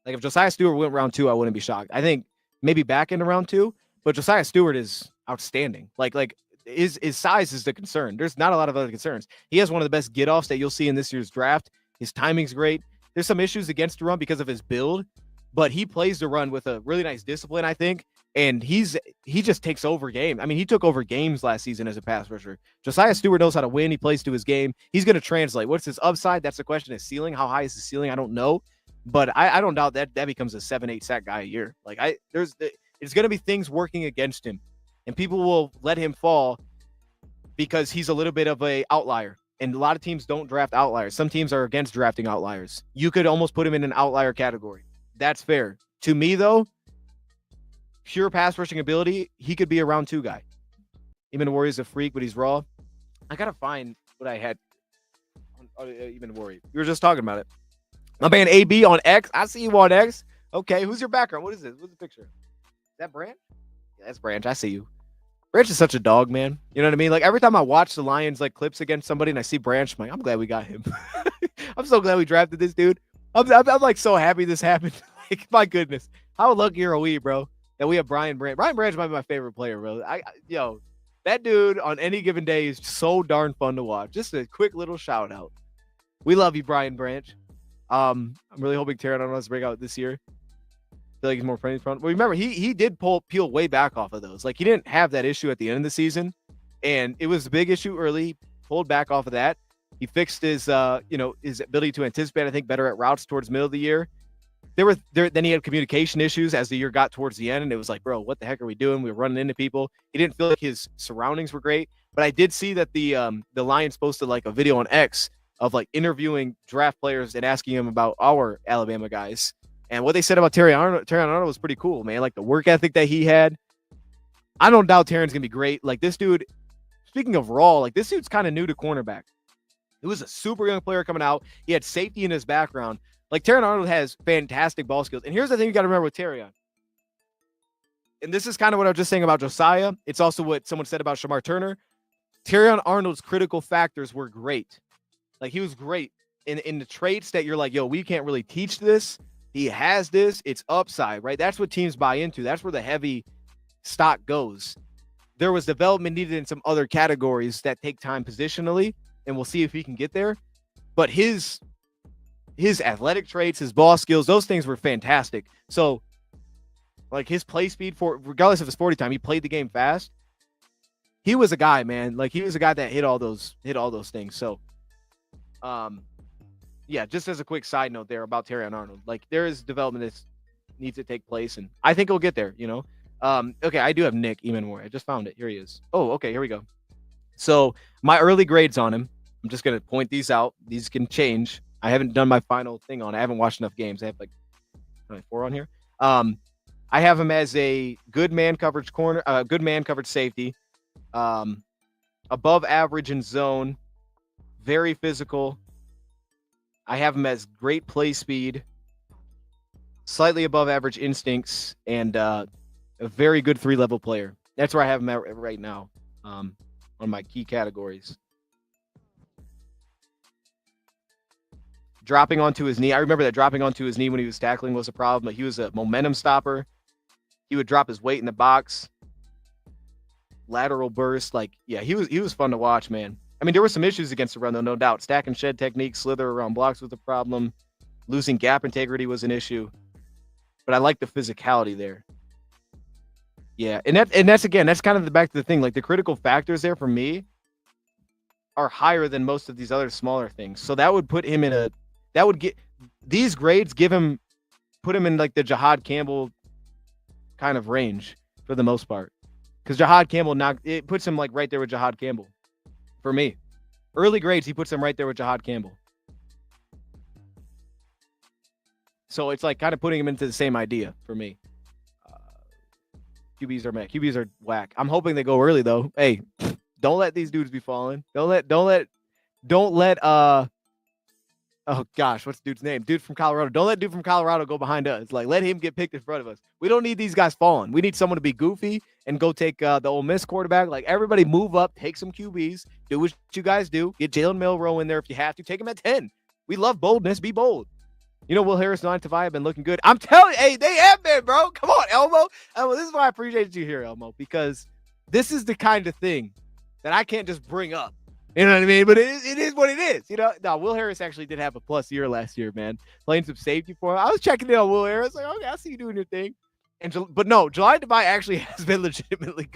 Like, if Josiah Stewart went round 2, I wouldn't be shocked. I think maybe back into round 2, but Josiah Stewart is outstanding. Like his size is the concern. There's not a lot of other concerns. He has one of the best get-offs that you'll see in this year's draft. His timing's great. There's some issues against the run because of his build, but he plays the run with a really nice discipline, I think, and he just takes over game. I mean, he took over games last season as a pass rusher. Josiah Stewart knows how to win. He plays to his game. He's going to translate. What's his upside? That's the question. His ceiling. How high is the ceiling? I don't know, but I don't doubt that becomes a 7-8 sack guy a year. Like, there's going to be things working against him, and people will let him fall because he's a little bit of a outlier. And a lot of teams don't draft outliers. Some teams are against drafting outliers. You could almost put him in an outlier category. That's fair. To me, though, pure pass rushing ability, he could be a round 2 guy. Even Warrior's a freak, but he's raw. I got to find what I had on Even Warrior. We were just talking about it. My man AB on X. I see you on X. Okay, who's your background? What is this? What's the picture? Is that Branch? Yeah, that's Branch. I see you. Branch is such a dog, man. You know what I mean? Like, every time I watch the Lions, like, clips against somebody and I see Branch, I'm like, I'm glad we got him. I'm so glad we drafted this dude. I'm like so happy this happened. Like, my goodness. How lucky are we, bro, that we have Brian Branch. Brian Branch might be my favorite player, bro. That dude on any given day is so darn fun to watch. Just a quick little shout out. We love you, Brian Branch. I'm really hoping Terran wants to break out this year. I feel like he's more friendly. Well, remember, he did peel way back off of those. Like, he didn't have that issue at the end of the season. And it was a big issue early. Pulled back off of that. He fixed his his ability to anticipate, I think, better at routes towards middle of the year. Then he had communication issues as the year got towards the end, and it was like, bro, what the heck are we doing? We were running into people. He didn't feel like his surroundings were great. But I did see that the Lions posted like a video on X of like interviewing draft players and asking him about our Alabama guys. And what they said about Terry Arnold was pretty cool, man. Like the work ethic that he had. I don't doubt Terran's gonna be great. Like this dude, speaking of raw, like this dude's kind of new to cornerback. He was a super young player coming out. He had safety in his background. Like Terran Arnold has fantastic ball skills. And here's the thing you got to remember with Terrion. And this is kind of what I was just saying about Josiah. It's also what someone said about Shamar Turner. Terrion Arnold's critical factors were great. Like he was great in the traits that you're like, yo, we can't really teach this. He has this. It's upside, right? That's what teams buy into. That's where the heavy stock goes. There was development needed in some other categories that take time positionally, and we'll see if he can get there. But his athletic traits, his ball skills, those things were fantastic. So, like his play speed, for regardless of his 40 time, he played the game fast. He was a guy, man. Like he was a guy that hit all those things. So, yeah, just as a quick side note there about Terrion Arnold, like there is development that needs to take place, and I think he'll get there. Okay, I do have Nick Emanmore. I just found it. Here he is. Oh, okay, here we go. So my early grades on him, I'm just gonna point these out. These can change. I haven't done my final thing on it. I haven't watched enough games. I have like 4 on here. I have him as a good man coverage corner, good man coverage safety, above average in zone, very physical. I have him as great play speed, slightly above average instincts, and a very good 3-level player. That's where I have him at right now on my key categories. Dropping onto his knee. I remember that dropping onto his knee when he was tackling was a problem, but he was a momentum stopper. He would drop his weight in the box. Lateral burst. Like, yeah, he was fun to watch, man. I mean, there were some issues against the run, though, no doubt. Stack and shed technique, slither around blocks was a problem. Losing gap integrity was an issue. But I like the physicality there. Yeah, and that's again, that's kind of the back to the thing. Like the critical factors there for me are higher than most of these other smaller things. So that would put him in that would get these grades put him in like the Jahad Campbell kind of range for the most part. Because Jahad Campbell it puts him like right there with Jahad Campbell. For me. Early grades, he puts him right there with Jahad Campbell. So it's like kind of putting him into the same idea for me. QBs are whack. I'm hoping they go early though. Hey, don't let these dudes be falling. Don't let oh gosh, what's the dude's name? Dude from Colorado. Don't let dude from Colorado go behind us. Like let him get picked in front of us. We don't need these guys falling. We need someone to be goofy and go take the Ole Miss quarterback. Like everybody move up, take some QBs, do what you guys do. Get Jalen Milroe in there if you have to. Take him at 10. We love boldness. Be bold. Will Harris and Tavai have been looking good. I'm telling you, hey, they have been, bro. Come on, Elmo. This is why I appreciate you here, Elmo, because this is the kind of thing that I can't just bring up. You know what I mean? But it is what it is. No, Will Harris actually did have a plus year last year, man. Playing some safety for him. I was checking in on Will Harris. Like, okay, I see you doing your thing. But no, July Tavai actually has been legitimately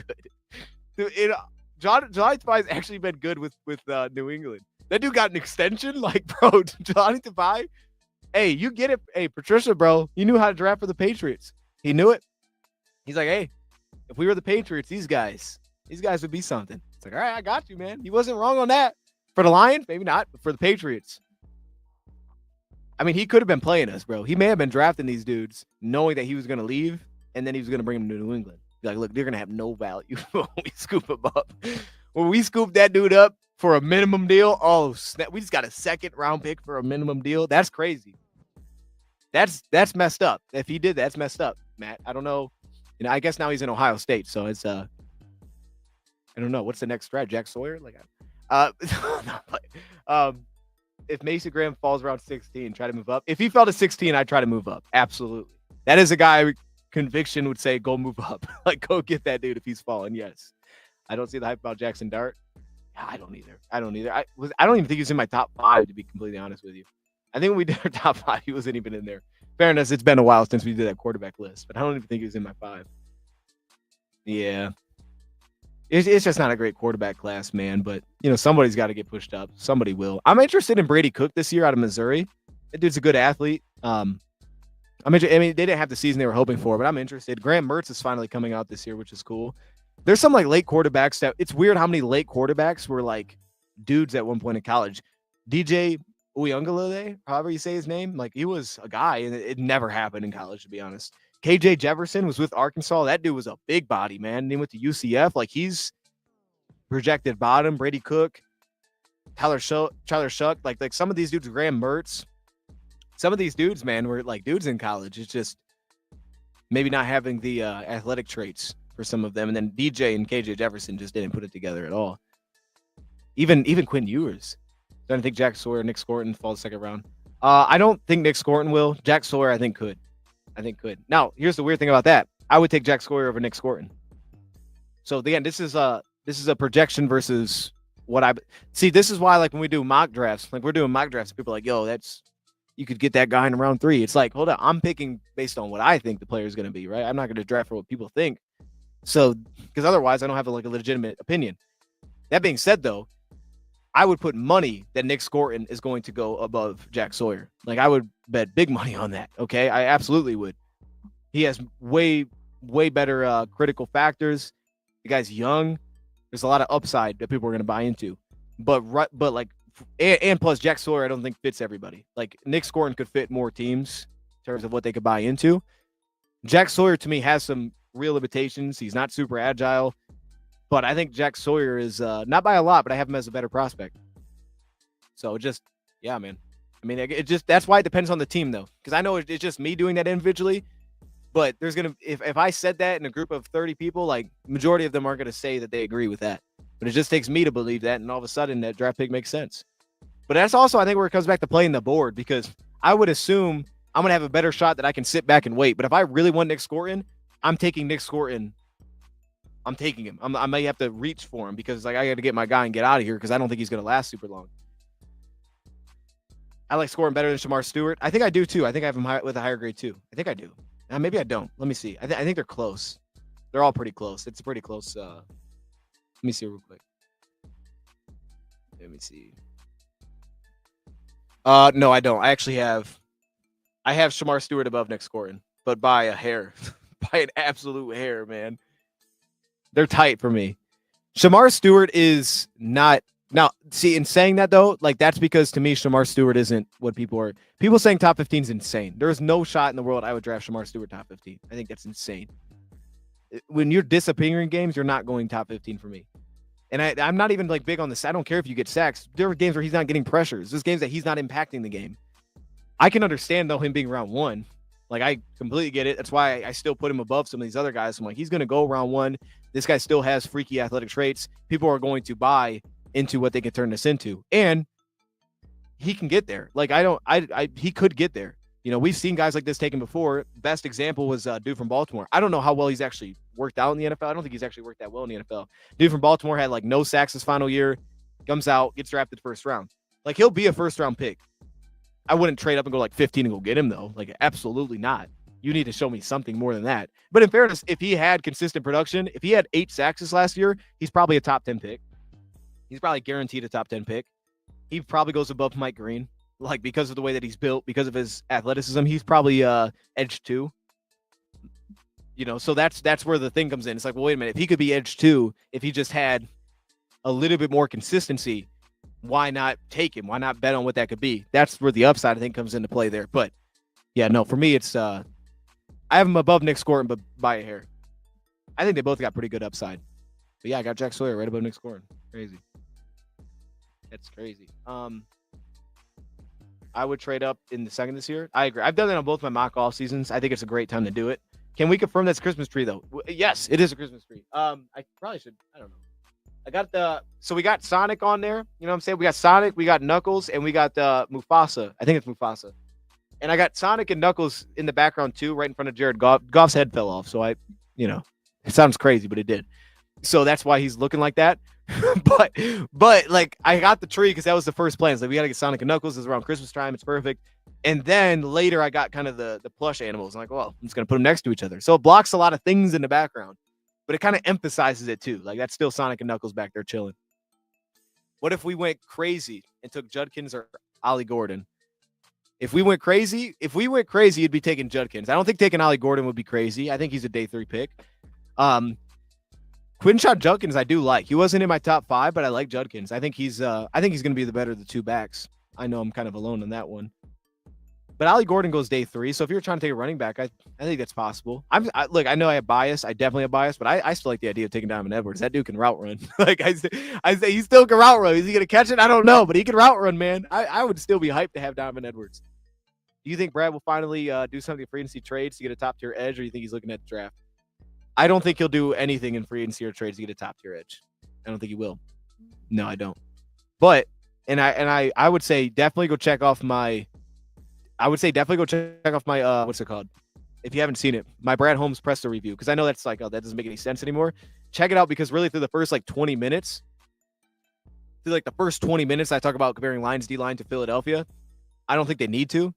good. July Tavai has actually been good with New England. That dude got an extension. Like, bro, July Tavai. Hey, you get it. Hey, Patricia, bro, you knew how to draft for the Patriots. He knew it. He's like, hey, if we were the Patriots, these guys would be something. It's like, all right, I got you, man. He wasn't wrong on that. For the Lions, maybe not, but for the Patriots. I mean, he could have been playing us, bro. He may have been drafting these dudes knowing that he was going to leave, and then he was going to bring them to New England. Like, look, they're going to have no value when we scoop him up. When we scoop that dude up for a minimum deal, oh, snap, we just got a second-round pick for a minimum deal. That's crazy. That's messed up. If he did, that's messed up, Matt. I don't know. I guess now he's in Ohio State, so it's I don't know. What's the next strat? Jack Sawyer? Like if Mason Graham falls around 16, try to move up. If he fell to 16, I'd try to move up. Absolutely. That is a guy conviction would say go move up. Like go get that dude if he's falling. Yes. I don't see the hype about Jackson Dart. I don't either. I don't even think he's in my top 5, to be completely honest with you. I think when we did our top 5, he wasn't even in there. Fairness, it's been a while since we did that quarterback list, but I don't even think he was in my 5. Yeah. It's just not a great quarterback class, man. But, somebody's got to get pushed up. Somebody will. I'm interested in Brady Cook this year out of Missouri. That dude's a good athlete. They didn't have the season they were hoping for, but I'm interested. Graham Mertz is finally coming out this year, which is cool. There's some like late quarterbacks that it's weird how many late quarterbacks were like dudes at one point in college. DJ Uyunglele, however you say his name, like he was a guy, and it never happened in college, to be honest. KJ Jefferson was with Arkansas. That dude was a big body, man. And he went to UCF. Like he's projected bottom. Brady Cook, Tyler Shuck, like some of these dudes, Graham Mertz. Some of these dudes, man, were like dudes in college. It's just maybe not having the athletic traits for some of them. And then DJ and KJ Jefferson just didn't put it together at all. Even Quinn Ewers. I don't think Jack Sawyer, Nick Scorton fall the second round. I don't think Nick Scorton will. Jack Sawyer, I think could. Now, here's the weird thing about that. I would take Jack Sawyer over Nick Scorton. So again, this is a projection versus what I see. This is why, like when we do mock drafts, like we're doing mock drafts, people are like, yo, you could get that guy in round 3. It's like, hold on, I'm picking based on what I think the player is going to be, right? I'm not going to draft for what people think. So, because otherwise I don't have a legitimate opinion. That being said, though, I would put money that Nick Scorton is going to go above Jack Sawyer. Like I would bet big money on that. Okay. I absolutely would. He has way, way better critical factors. The guy's young. There's a lot of upside that people are going to buy into, but plus Jack Sawyer, I don't think fits everybody. Like Nick Scorton could fit more teams in terms of what they could buy into. Jack Sawyer to me has some real limitations. He's not super agile, but I think Jack Sawyer is not by a lot, but I have him as a better prospect. So yeah, man. I mean, that's why it depends on the team though. Cause I know it's just me doing that individually, but there's going to, if I said that in a group of 30 people, like majority of them aren't going to say that they agree with that. But it just takes me to believe that, and all of a sudden that draft pick makes sense. But that's also, I think, where it comes back to playing the board, because I would assume I'm going to have a better shot that I can sit back and wait. But if I really want Nick Scorton, I'm taking Nick Scorton. I'm taking him. I may have to reach for him because I got to get my guy and get out of here because I don't think he's going to last super long. I like Scorton better than Shamar Stewart. I think I do, too. I think I have him with a higher grade, too. I think I do. Maybe I don't. Let me see. I think they're close. They're all pretty close. It's pretty close. Let me see real quick. Let me see. No, I don't. I have Shamar Stewart above Nick Scorton, but by a hair, by an absolute hair, man. They're tight for me. Shamar Stewart is not. Now, see, in saying that though, like that's because to me, Shamar Stewart isn't what people saying top 15 is insane. There is no shot in the world I would draft Shamar Stewart top 15. I think that's insane. When you're disappearing games, you're not going top 15 for me. And I'm not even like big on this. I don't care if you get sacks. There are games where he's not getting pressures. There's games that he's not impacting the game. I can understand though him being round 1. Like I completely get it. That's why I still put him above some of these other guys. I'm like, he's going to go round 1. This guy still has freaky athletic traits. People are going to buy into what they can turn this into. And he can get there. Like he could get there. You know, we've seen guys like this taken before. Best example was a dude from Baltimore. I don't know how well he's actually worked out in the NFL. I don't think he's actually worked that well in the NFL. Dude from Baltimore had like no sacks his final year, comes out, gets drafted first round. Like he'll be a first round pick. I wouldn't trade up and go like 15 and go get him though. Like absolutely not. You need to show me something more than that. But in fairness, if he had consistent production, if he had 8 sacks this last year, he's probably a top 10 pick. He's probably guaranteed a top 10 pick. He probably goes above Mike Green. Like because of the way that he's built, because of his athleticism, he's probably edge 2. You know, so that's where the thing comes in. It's like, well, wait a minute. If he could be edge 2, if he just had a little bit more consistency, why not take him? Why not bet on what that could be? That's where the upside, I think, comes into play there. But yeah, no, for me, it's I have him above Nick Scorton, but by a hair. I think they both got pretty good upside. But yeah, I got Jack Sawyer right above Nick Scorton. Crazy. That's crazy. I would trade up in the second this year. I agree. I've done that on both my mock off seasons. I think it's a great time to do it. Can we confirm that's a Christmas tree though? Yes, it is a Christmas tree. I probably should. I don't know. So we got Sonic on there. You know what I'm saying? We got Sonic, we got Knuckles, and we got Mufasa. I think it's Mufasa. And I got Sonic and Knuckles in the background too, right in front of Jared Goff. Goff's head fell off. So it sounds crazy, but it did. So that's why he's looking like that. but like I got the tree because that was the first plan. So we got to get Sonic and Knuckles. It's around Christmas time. It's perfect. And then later I got kind of the plush animals. I'm like, well, I'm just going to put them next to each other. So it blocks a lot of things in the background. but it kind of emphasizes it too. Like, that's still Sonic and Knuckles back there chilling. What if we went crazy and took Judkins or Ollie Gordon? If we went crazy, you'd be taking Judkins. I don't think taking Ollie Gordon would be crazy. I think he's a day 3 pick. Quinshot Judkins, I do like. He wasn't in my top 5, but I like Judkins. I think he's going to be the better of the 2 backs. I know I'm kind of alone on that one. But Ollie Gordon goes day 3. So if you're trying to take a running back, I think that's possible. Look, I know I have bias. I definitely have bias, but I still like the idea of taking Donovan Edwards. That dude can route run. Like I say he still can route run. Is he going to catch it? I don't know, but he can route run, man. I would still be hyped to have Donovan Edwards. Do you think Brad will finally do something in free agency trades to get a top tier edge, or do you think he's looking at the draft? I don't think he'll do anything in free agency or trades to get a top tier edge. I don't think he will. No, I don't. But I would say definitely go check off my. What's it called? If you haven't seen it, my Brad Holmes Presto review, because I know that's like, oh, that doesn't make any sense anymore. Check it out, because really through the first like 20 minutes, I talk about comparing Lions D line to Philadelphia. I don't think they need to.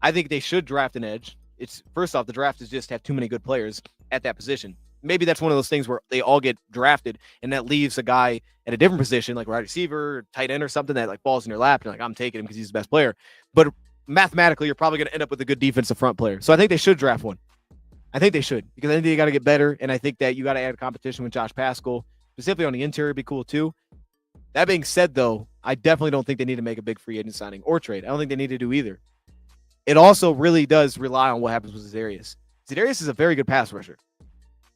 I think they should draft an edge. It's first off, the draft is just have too many good players at that position. Maybe that's one of those things where they all get drafted and that leaves a guy at a different position, like wide receiver, or tight end or something, that like falls in your lap. And like, I'm taking him because he's the best player. But mathematically, you're probably going to end up with a good defensive front player. So I think they should draft one. I think they should, because I think they got to get better. And I think that you got to add competition with Josh Pascal, specifically on the interior, be cool too. That being said, though, I definitely don't think they need to make a big free agent signing or trade. I don't think they need to do either. It also really does rely on what happens with Za'Darius. Za'Darius is a very good pass rusher.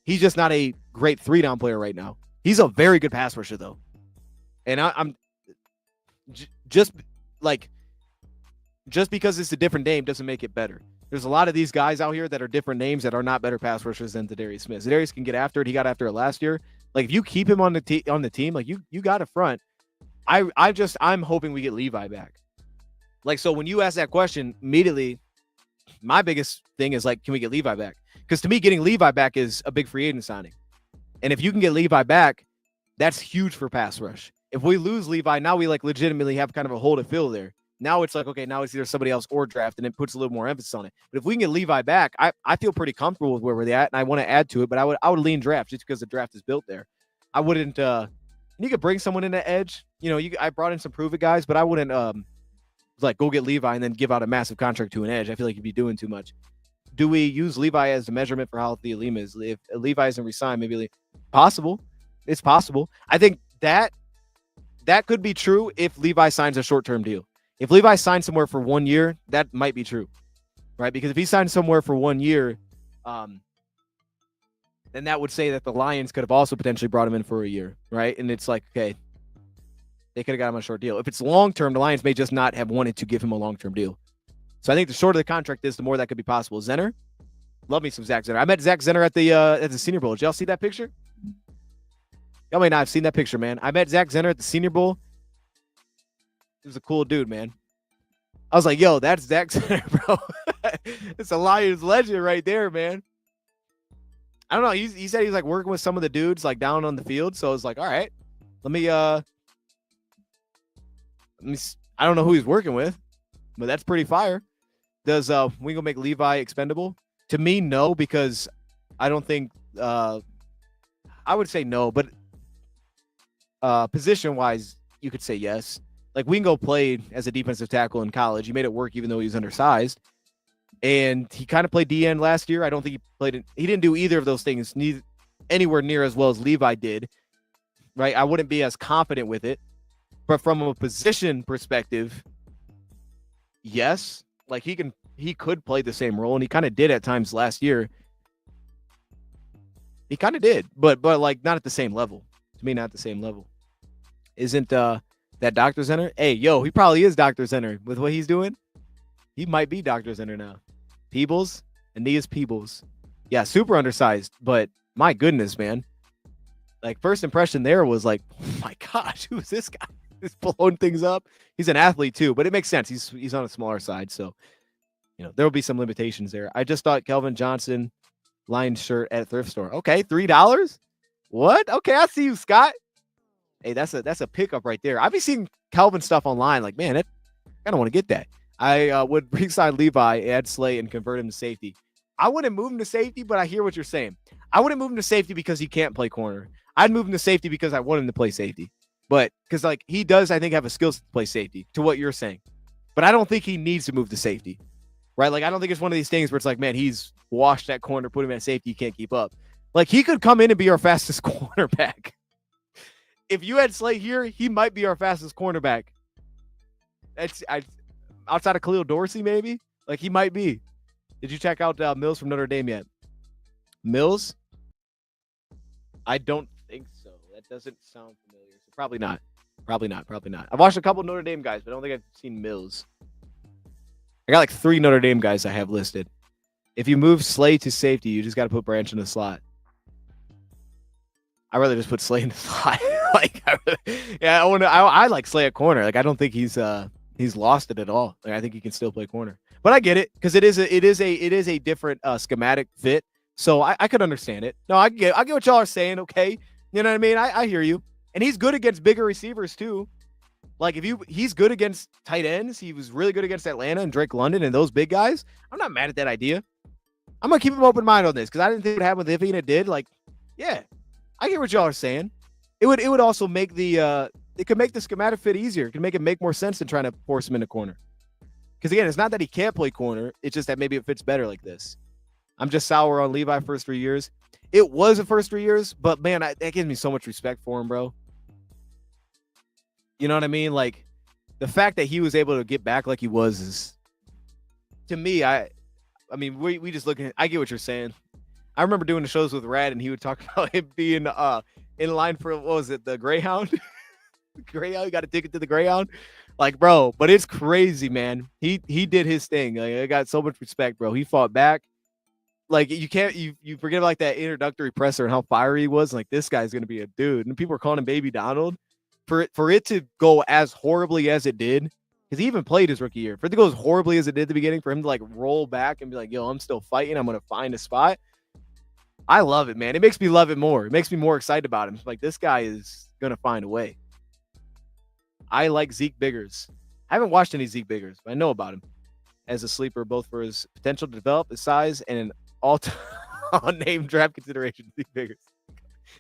He's just not a great 3-down player right now. He's a very good pass rusher, though. And I'm just because it's a different name doesn't make it better. There's a lot of these guys out here that are different names that are not better pass rushers than Za'Darius Smith. Za'Darius can get after it. He got after it last year. Like, if you keep him on the team, like you got a front. I'm hoping we get Levi back. Like, so when you ask that question, immediately, my biggest thing is like, can we get Levi back? Because to me, getting Levi back is a big free agent signing. And if you can get Levi back, that's huge for pass rush. If we lose Levi, now we like legitimately have kind of a hole to fill there. Now it's like, okay, now it's either somebody else or draft, and it puts a little more emphasis on it. But if we can get Levi back, I feel pretty comfortable with where we're at, and I want to add to it, but I would lean draft just because the draft is built there. I wouldn't you could bring someone in the edge. You know, I brought in some prove-it guys, but I wouldn't like go get Levi and then give out a massive contract to an edge. I feel like you'd be doing too much. Do we use Levi as the measurement for how healthy Alima is? If Levi isn't re-signed, maybe possible. It's possible. I think that could be true if Levi signs a short-term deal. If Levi signs somewhere for 1 year, that might be true, right? Because if he signed somewhere for 1 year, then that would say that the Lions could have also potentially brought him in for a year, right? And it's like, okay, they could have got him on a short deal. If it's long-term, the Lions may just not have wanted to give him a long-term deal. So I think the shorter the contract is, the more that could be possible. Zenner, love me some Zach Zenner. I met Zach Zenner at the Senior Bowl. Did y'all see that picture? Y'all may not have seen that picture, man. I met Zach Zenner at the Senior Bowl. He was a cool dude, man. I was like, yo, that's Zach Zenner, bro. It's a Lions legend right there, man. I don't know. He said he's like working with some of the dudes like down on the field. So I was like, all right, let me I don't know who he's working with, but that's pretty fire. Does we gonna make Levi expendable? To me, no, because I don't think I would say no, but position wise, you could say yes. Like, Wingo played as a defensive tackle in college. He made it work even though he was undersized. And he kind of played DN last year. I don't think he played he didn't do either of those things anywhere near as well as Levi did. Right? I wouldn't be as confident with it. But from a position perspective, yes. Like, he could play the same role, and he kind of did at times last year. He kind of did, but like not at the same level. To me, not at the same level. Isn't that Dr. Zenner? Hey, yo, he probably is Dr. Zenner with what he's doing. He might be Dr. Zenner now. Peebles, Aeneas Peebles. Yeah, super undersized, but my goodness, man. Like, first impression there was like, oh my gosh, who is this guy? He's blowing things up. He's an athlete too, but it makes sense. He's on a smaller side, so there will be some limitations there. I just thought Kelvin Johnson Lions shirt at a thrift store. Okay, $3. What? Okay, I see you, Scott. Hey, that's a pickup right there. I've been seeing Kelvin stuff online. Like, man, I kind of want to get that. I would re-sign Levi, add Slay, and convert him to safety. I wouldn't move him to safety, but I hear what you're saying. I wouldn't move him to safety because he can't play corner. I'd move him to safety because I want him to play safety. But because like he does, I think have a skill to play safety to what you're saying. But I don't think he needs to move to safety, right? Like I don't think it's one of these things where it's like, man, he's washed that corner, put him at safety, he can't keep up. Like he could come in and be our fastest cornerback. If you had Slay here, he might be our fastest cornerback. Outside of Khalil Dorsey, maybe. Like he might be. Did you check out Mills from Notre Dame yet? Mills? I don't think so. That doesn't sound familiar. So probably not. Probably not. I've watched a couple Notre Dame guys, but I don't think I've seen Mills. I got like 3 Notre Dame guys I have listed. If you move Slay to safety, you just got to put Branch in the slot. I'd rather just put Slay in the slot. I like Slay at corner. Like I don't think he's lost it at all. Like I think he can still play corner. But I get it because it is a different schematic fit. So I could understand it. No, I get what y'all are saying. Okay, you know what I mean. I hear you. And he's good against bigger receivers too. Like he's good against tight ends. He was really good against Atlanta and Drake London and those big guys. I'm not mad at that idea. I'm gonna keep an open mind on this because I didn't think it would happen with Iffy and it did. Like, yeah, I get what y'all are saying. It would also make it could make the schematic fit easier. It could make it make more sense than trying to force him in the corner. Because again, it's not that he can't play corner. It's just that maybe it fits better like this. I'm just sour on Levi first 3 years. It was the first 3 years, but man, that gives me so much respect for him, bro. You know what I mean? Like the fact that he was able to get back like he was is, to me, I mean, we just look at. I get what you're saying. I remember doing the shows with Rad, and he would talk about him being in line for, what was it, the Greyhound? Greyhound, you got a ticket to the Greyhound? Like, bro, but it's crazy, man. He did his thing. Like, I got so much respect, bro. He fought back. Like, you can't, you forget like that introductory presser and how fiery he was. Like, this guy's gonna be a dude. And people were calling him Baby Donald. For it to go as horribly as it did, because he even played his rookie year. For it to go as horribly as it did at the beginning, for him to like roll back and be like, yo, I'm still fighting. I'm gonna find a spot. I love it, man. It makes me love it more. It makes me more excited about him. Like, this guy is gonna find a way. I like Zeke Biggers. I haven't watched any Zeke Biggers, but I know about him as a sleeper, both for his potential to develop, his size, and an all-name draft consideration. Zeke Biggers.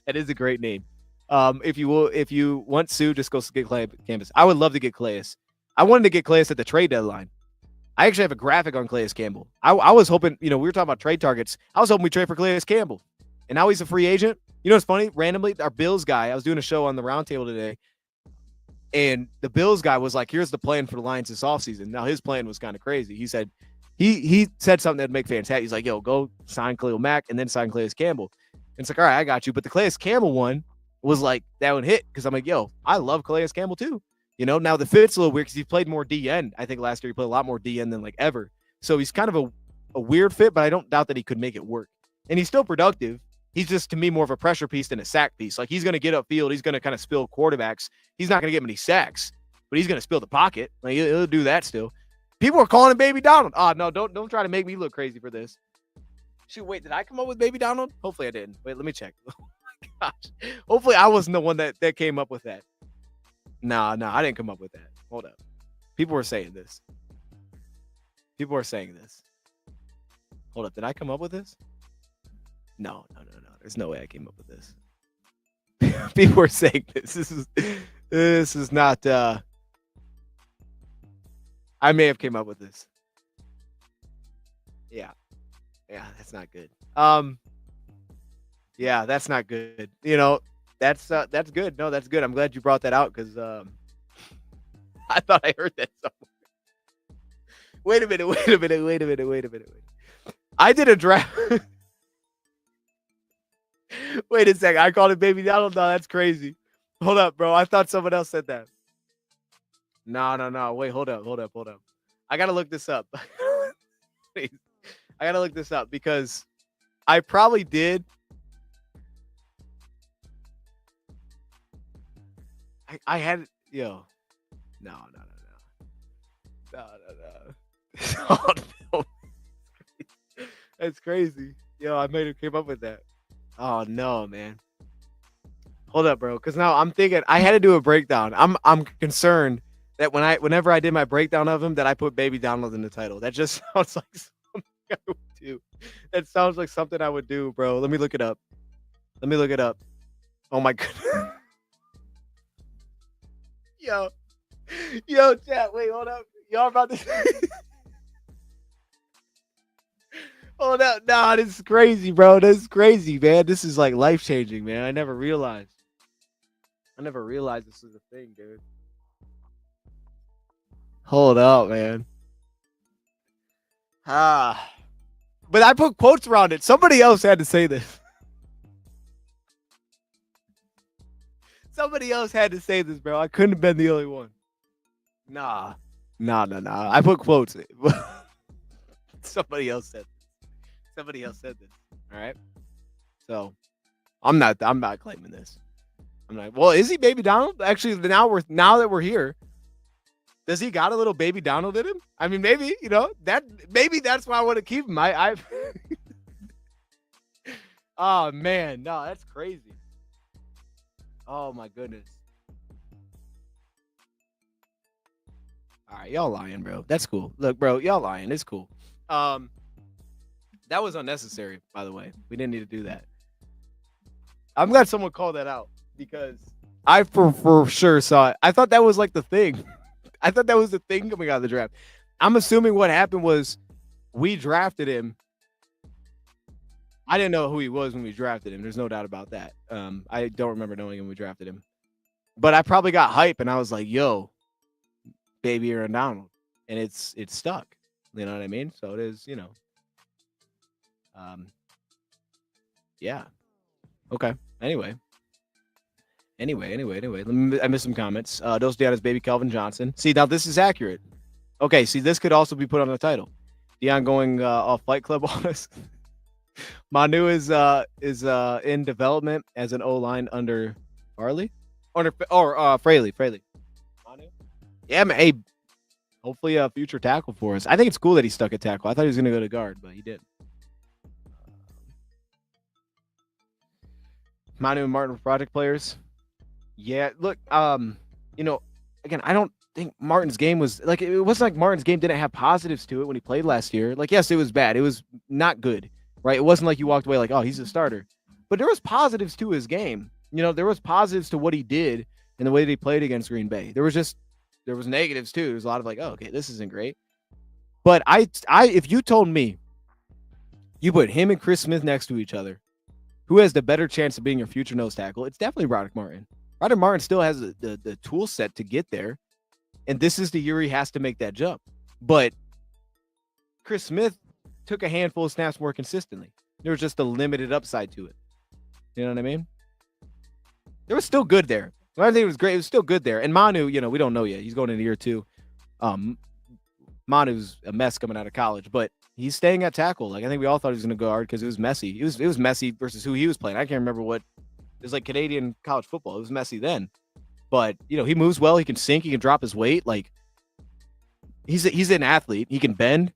That is a great name. If you want Sue, just go get Clay Campus. I would love to get Calais. I wanted to get Calais at the trade deadline. I actually have a graphic on Calais Campbell. I was hoping, we were talking about trade targets. I was hoping we trade for Calais Campbell. And now he's a free agent. You know what's funny? Randomly, our Bills guy, I was doing a show on the roundtable today, and the Bills guy was like, here's the plan for the Lions this offseason. Now, his plan was kind of crazy. He said, he said something that'd make fans happy. He's like, yo, go sign Khalil Mack and then sign Calais Campbell. And it's like, all right, I got you. But the Calais Campbell one was like, that would hit, because I'm like, yo, I love Calais Campbell too. Now the fit's a little weird because he played more DN. I think last year he played a lot more DN than like ever. So he's kind of a weird fit, but I don't doubt that he could make it work. And he's still productive. He's just, to me, more of a pressure piece than a sack piece. Like, he's going to get upfield. He's going to kind of spill quarterbacks. He's not going to get many sacks, but he's going to spill the pocket. Like, he'll do that still. People are calling him Baby Donald. Oh, no, don't try to make me look crazy for this. Shoot, wait, did I come up with Baby Donald? Hopefully I didn't. Wait, let me check. Oh, my gosh. Hopefully I wasn't the one that came up with that. No, I didn't come up with that. Hold up. People were saying this. Hold up. Did I come up with this? No. There's no way I came up with this. People were saying this. This is not. I may have came up with this. Yeah, that's not good. Yeah, that's not good. That's good. No, that's good. I'm glad you brought that out, because I thought I heard that somewhere. Wait a minute. I did a draft. Wait a second. I called it Baby Donald. No, that's crazy. Hold up, bro. I thought someone else said that. No. Wait, hold up. I got to look this up. Please. I got to look this up, because I probably did. I had, yo. No. Oh, no. That's crazy. Yo, I made it came up with that. Oh no, man. Hold up, bro. Because now I'm thinking I had to do a breakdown. I'm concerned that whenever I did my breakdown of him, that I put Baby Donald in the title. That just sounds like something I would do. That sounds like something I would do, bro. Let me look it up. Oh my god. Yo. Yo, chat. Wait, hold up. Y'all about to hold up. Nah, this is crazy, bro. This is crazy, man. This is like life changing, man. I never realized this was a thing, dude. Hold up, man. Ah. But I put quotes around it. Somebody else had to say this. Somebody else had to say this, bro. I couldn't have been the only one. Nah. I put quotes. Somebody else said this. All right. So I'm not claiming this. I'm like, well, is he Baby Donald? Actually, now that we're here, does he got a little Baby Donald in him? I mean, maybe, maybe that's why I want to keep him. I Oh man, no, that's crazy. Oh my goodness. All right, y'all lying, bro. That's cool. Look, bro, y'all lying. It's cool. That was unnecessary, by the way. We didn't need to do that. I'm glad someone called that out because I for sure saw it. I thought that was like the thing. I thought that was the thing coming out of the draft. I'm assuming what happened was we drafted him. I didn't know who he was when we drafted him. There's no doubt about that. I don't remember knowing him when we drafted him. But I probably got hype and I was like, yo, Baby Aaron Donald. And it's stuck. You know what I mean? So it is, yeah. Okay. Anyway. I missed some comments. Dos Diana's baby Calvin Johnson. See, now this is accurate. Okay, see, this could also be put on the title. Dion going off Fight Club on us. Manu is in development as an O-line under Farley or Fraley. Manu. Yeah, man. Hey, hopefully a future tackle for us. I think it's cool that he stuck at tackle. I thought he was going to go to guard, but he didn't. Manu and Martin were project players. Yeah, look, again, I don't think Martin's game was like it wasn't like Martin's game didn't have positives to it when he played last year. Like, yes, it was bad. It was not good, right? It wasn't like you walked away like, oh, he's a starter. But there was positives to his game. There was positives to what he did and the way that he played against Green Bay. There was negatives too. There's a lot of like, oh, okay, this isn't great. But if you told me you put him and Chris Smith next to each other, who has the better chance of being your future nose tackle? It's definitely Roderick Martin. Roderick Martin still has the tool set to get there, and this is the year he has to make that jump. But Chris Smith took a handful of snaps more consistently. There was just a limited upside to it. You know what I mean? There was still good there. I think it was great. It was still good there. And Manu, we don't know yet. He's going into year 2. Manu's a mess coming out of college, but he's staying at tackle. Like, I think we all thought he was going to go hard because it was messy. It was messy versus who he was playing. I can't remember what. It was like Canadian college football. It was messy then. But, he moves well. He can sink. He can drop his weight. Like, he's an athlete. He can bend.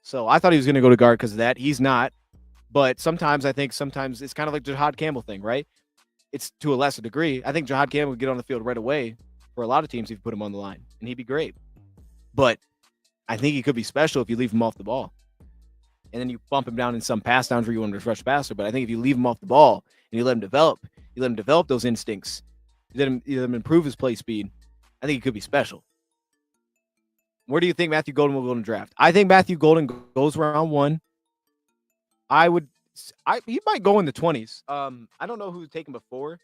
So I thought he was going to go to guard because of that. He's not. But sometimes it's kind of like the Jahad Campbell thing, right? It's to a lesser degree. I think Jahad Campbell would get on the field right away for a lot of teams if you put him on the line, and he'd be great. But I think he could be special if you leave him off the ball. And then you bump him down in some pass downs where you want to rush faster. But I think if you leave him off the ball and you let him develop those instincts, you let him improve his play speed, I think he could be special. Where do you think Matthew Golden will go in the draft? I think Matthew Golden goes round 1. He might go in the 20s. I don't know who's taken before.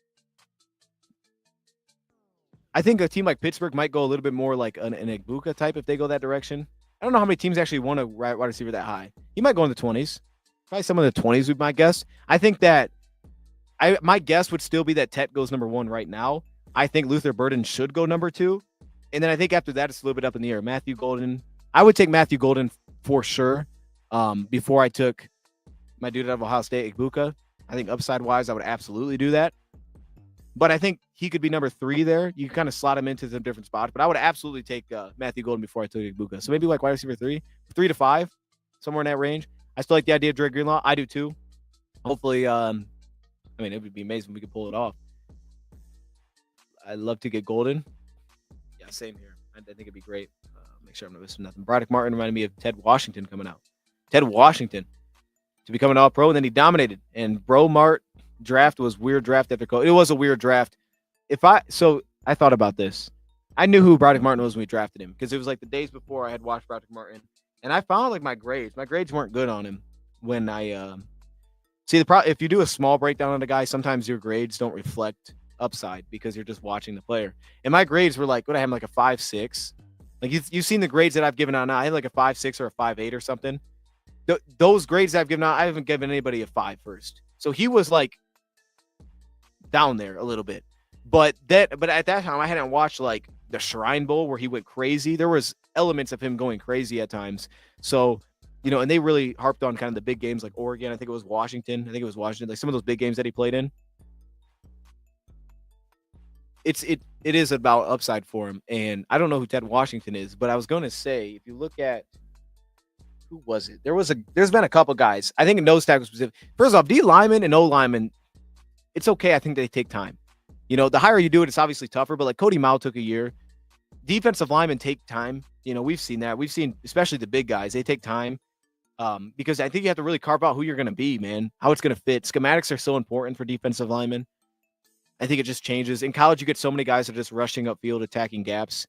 I think a team like Pittsburgh might go a little bit more like an Egbuka type if they go that direction. I don't know how many teams actually want a wide receiver that high. He might go in the 20s. Probably some of the 20s would be my guess. I think that my guess would still be that Tet goes number 1 right now. I think Luther Burden should go number 2. And then I think after that, it's a little bit up in the air. Matthew Golden. I would take Matthew Golden for sure before I took my dude out of Ohio State, Egbuka. I think upside-wise, I would absolutely do that. But I think he could be number 3 there. You can kind of slot him into some different spots. But I would absolutely take Matthew Golden before I took Egbuka. So maybe like wide receiver 3 to 5, somewhere in that range. I still like the idea of Dre Greenlaw. I do too. Hopefully, it would be amazing if we could pull it off. I'd love to get Golden. Yeah, same here. I think it'd be great. Make sure I'm not missing nothing. Broderick Martin reminded me of Ted Washington coming out. Ted Washington. to become an all-pro, and then he dominated. And Bro Mart draft was weird draft after It was a weird draft. I thought about this. I knew who Broderick Martin was when we drafted him because it was like the days before I had watched Broderick Martin, and I found like my grades. My grades weren't good on him when I see if you do a small breakdown on a guy, sometimes your grades don't reflect upside because you're just watching the player. And my grades were like, what I had like a 5.6. Like you've seen the grades that I've given out now. I had like a 5.6 or a 5.8 or something. Those grades that I've given out, I haven't given anybody a 5 first. So he was like down there a little bit. But at that time, I hadn't watched like the Shrine Bowl where he went crazy. There was elements of him going crazy at times. So, and they really harped on kind of the big games like Oregon. I think it was Washington. Like some of those big games that he played in. It is about upside for him. And I don't know who Ted Washington is, but I was going to say, if you look at who was it? There's been a couple guys. I think in nose tackle specific. First off, D lineman and O lineman, it's okay. I think they take time. The higher you do it, it's obviously tougher. But like Cody Mao took a year. Defensive linemen take time. We've seen that. We've seen especially the big guys. They take time because I think you have to really carve out who you're going to be, man. How it's going to fit. Schematics are so important for defensive linemen. I think it just changes. In college, you get so many guys that are just rushing upfield, attacking gaps,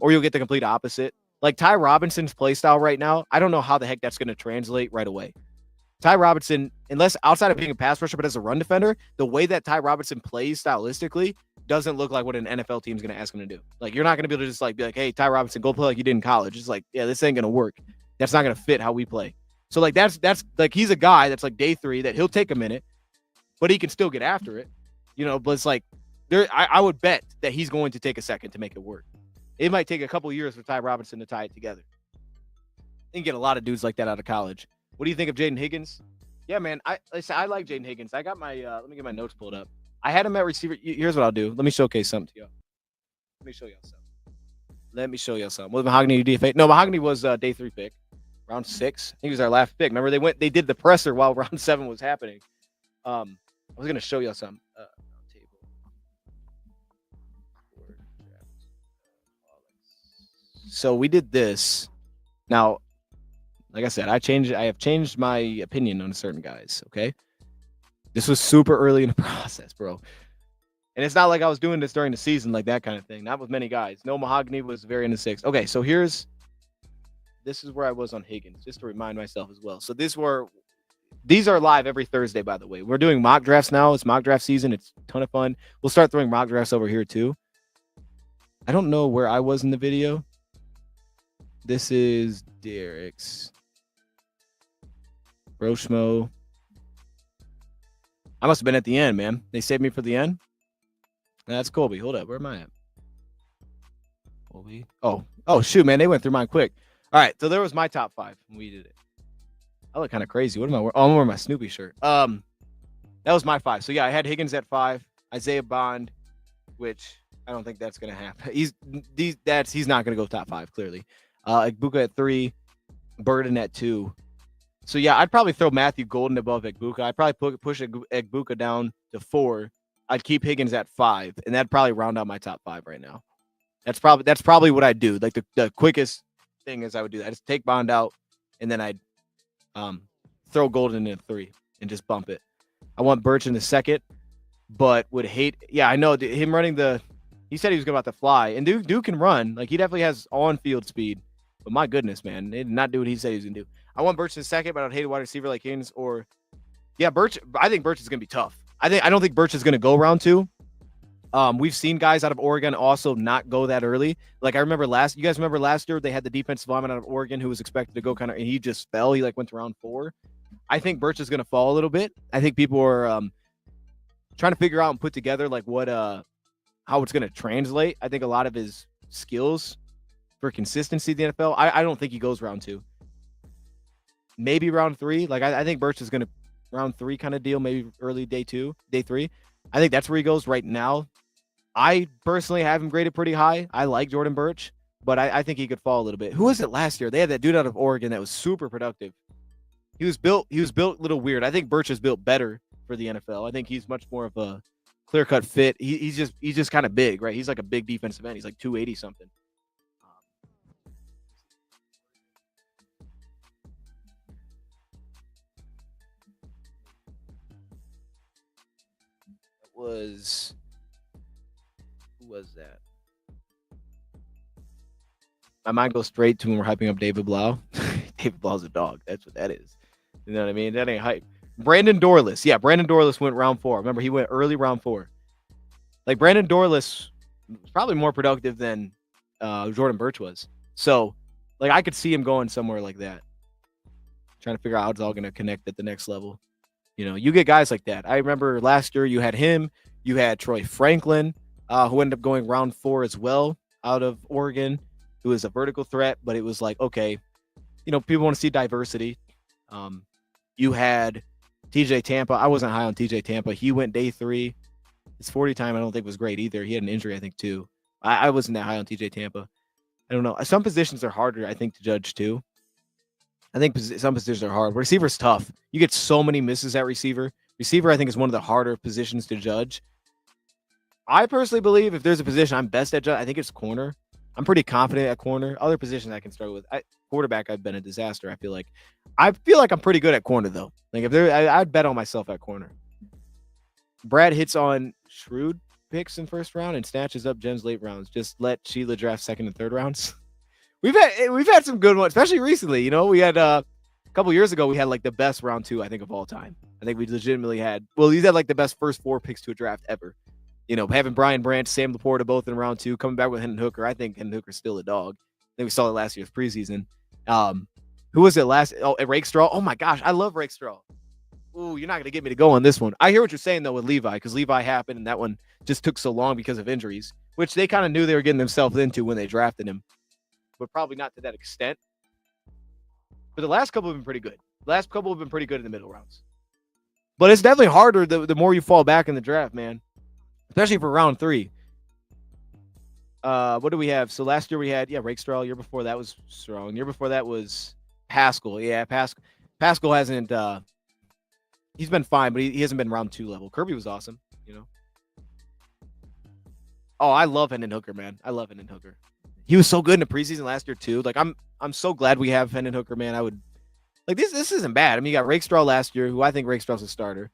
or you'll get the complete opposite. Like Ty Robinson's play style right now, I don't know how the heck that's going to translate right away. Ty Robinson, unless outside of being a pass rusher, but as a run defender, the way that Ty Robinson plays stylistically doesn't look like what an NFL team's going to ask him to do. Like, you're not going to be able to just like be like, hey, Ty Robinson, go play like you did in college. It's like, yeah, this ain't going to work. That's not going to fit how we play. So like, that's like, he's a guy that's like day 3 that he'll take a minute, but he can still get after it, but it's like I would bet that he's going to take a second to make it work. It might take a couple years for Ty Robinson to tie it together. You can get a lot of dudes like that out of college. What do you think of Jaden Higgins? Yeah, man. I like Jaden Higgins. I got my let me get my notes pulled up. I had him at receiver. Here's what I'll do. Let me showcase something to you. Let me show y'all something. Was Mahogany DFA? No, Mahogany was day 3 pick, round 6. I think he was our last pick. Remember they did the presser while round 7 was happening. I was gonna show y'all something. So we did this. Now, like I said, I have changed my opinion on certain guys, okay? This was super early in the process, bro. And it's not like I was doing this during the season, like that kind of thing. Not with many guys. No, Mahogany was very in the 6th. Okay, so this is where I was on Higgins, just to remind myself as well. So these are live every Thursday, by the way. We're doing mock drafts now. It's mock draft season. It's a ton of fun. We'll start throwing mock drafts over here too. I don't know where I was in the video. This is Derek's. Roshmo. I must have been at the end, man. They saved me for the end. That's Colby. Hold up. Where am I at? Colby. Oh, shoot, man. They went through mine quick. All right. So there was my top 5 when we did it. I look kind of crazy. What am I wearing? Oh, I'm wearing my Snoopy shirt. That was my 5. So yeah, I had Higgins at 5. Isaiah Bond, which I don't think that's gonna happen. He's not gonna go top 5, clearly. Egbuka at 3, Burden at 2. So yeah, I'd probably throw Matthew Golden above Egbuka. I'd probably push Egbuka down to 4. I'd keep Higgins at 5, and that'd probably round out my top 5 right now. That's probably what I'd do. Like the quickest thing is I would do that. I just take Bond out, and then I'd throw Golden in 3 and just bump it. I want Birch in the 2nd, but would hate. Yeah, I know him running he said he was about to fly, and Duke can run. Like, he definitely has on-field speed. But my goodness, man, they did not do what he said he was gonna do. I want Birch in the 2nd, but I'd hate a wide receiver like Higgins Birch. I think Birch is gonna be tough. I don't think Birch is gonna go round 2. We've seen guys out of Oregon also not go that early. Like, I remember you guys remember last year they had the defensive lineman out of Oregon who was expected to go and he just fell. He went to round 4. I think Birch is gonna fall a little bit. I think people are trying to figure out and put together how it's gonna translate. I think a lot of his skills for consistency in the NFL. I don't think he goes round 2. Maybe round 3. Like, I think Birch is gonna round 3 kind of deal, maybe early day 3. I think that's where he goes right now. I personally have him graded pretty high. I like Jordan Birch, but I think he could fall a little bit. Who was it last year? They had that dude out of Oregon that was super productive. He was built a little weird. I think Birch is built better for the NFL. I think he's much more of a clear-cut fit. He's just kind of big, right? He's like a big defensive end. He's like 280 something. was who was that? My mind goes straight to when we're hyping up David Blau. David Blau's a dog. That's what that is. You know what I mean? That ain't hype. Brandon Dorless. Yeah, Brandon Dorless went round 4. Remember, he went early round 4. Like, Brandon Dorless was probably more productive than Jordan Birch was. So, like, I could see him going somewhere like that. Trying to figure out how it's all going to connect at the next level. You know, you get guys like that. I remember last year you had him. You had Troy Franklin, who ended up going round 4 as well out of Oregon, who was a vertical threat. But it was like, okay, you know, people want to see diversity. You had TJ Tampa. I wasn't high on TJ Tampa. He went day 3. His 40 time I don't think was great either. He had an injury, I think, too. I wasn't that high on TJ Tampa. I don't know. Some positions are harder, I think, to judge, too. I think some positions are hard. Receiver's tough. You get so many misses at receiver. Receiver, I think, is one of the harder positions to judge. I personally believe if there's a position I'm best at judge, I think it's corner. I'm pretty confident at corner. Other positions I can struggle with. Quarterback, I've been a disaster. I feel like I'm pretty good at corner, though. Like, if I'd bet on myself at corner. Brad hits on shrewd picks in first round and snatches up Jen's late rounds. Just let Sheila draft second and third rounds. We've had some good ones, especially recently. You know, we had a couple years ago, we had like the best round 2, I think, of all time. I think we legitimately had, well, these had like the best first 4 picks to a draft ever. You know, having Brian Branch, Sam Laporta both in round 2, coming back with Hendon Hooker. I think Hendon Hooker's still a dog. I think we saw it last year's preseason. Who was it last? Oh, Rakestraw. Oh my gosh, I love Rakestraw. Ooh, you're not gonna get me to go on this one. I hear what you're saying though with Levi, because Levi happened and that one just took so long because of injuries, which they kind of knew they were getting themselves into when they drafted him, but probably not to that extent. But the last couple have been pretty good. The last couple have been pretty good in the middle rounds. But it's definitely harder the more you fall back in the draft, man. Especially for round 3. What do we have? So last year we had, Rakestraw. Year before that was Strong. Year before that was Pascal. Yeah, Pascal hasn't he's been fine, but he hasn't been round 2 level. Kirby was awesome, you know. Oh, I love Hendon Hooker, man. I love Hendon Hooker. He was so good in the preseason last year too. Like I'm so glad we have Hendon Hooker, man. I would like this isn't bad. I mean, you got Rakestraw last year, who I think Rakestraw's a starter.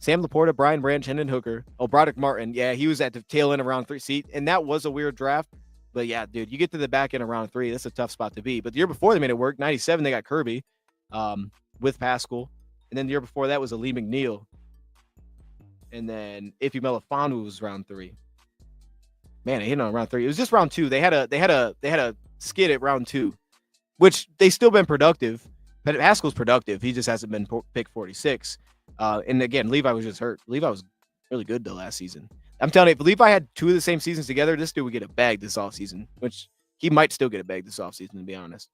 Sam Laporta, Brian Branch, Hendon Hooker. Oh, Broderick Martin. Yeah, he was at the tail end of round 3 seat, and that was a weird draft. But yeah, dude, you get to the back end of round 3, that's a tough spot to be. But the year before they made it work. 97, they got Kirby with Pascal. And then the year before that was Lee McNeil. And then Ife Melifonwu was round 3. Man, they hit on round 3. It was just round 2. They had a skid at round 2, which they still been productive. But Pascal's productive. He just hasn't been picked 46. And again, Levi was just hurt. Levi was really good though last season. I'm telling you, if Levi had 2 of the same seasons together, this dude would get a bag this offseason, which he might still get a bag this offseason, to be honest.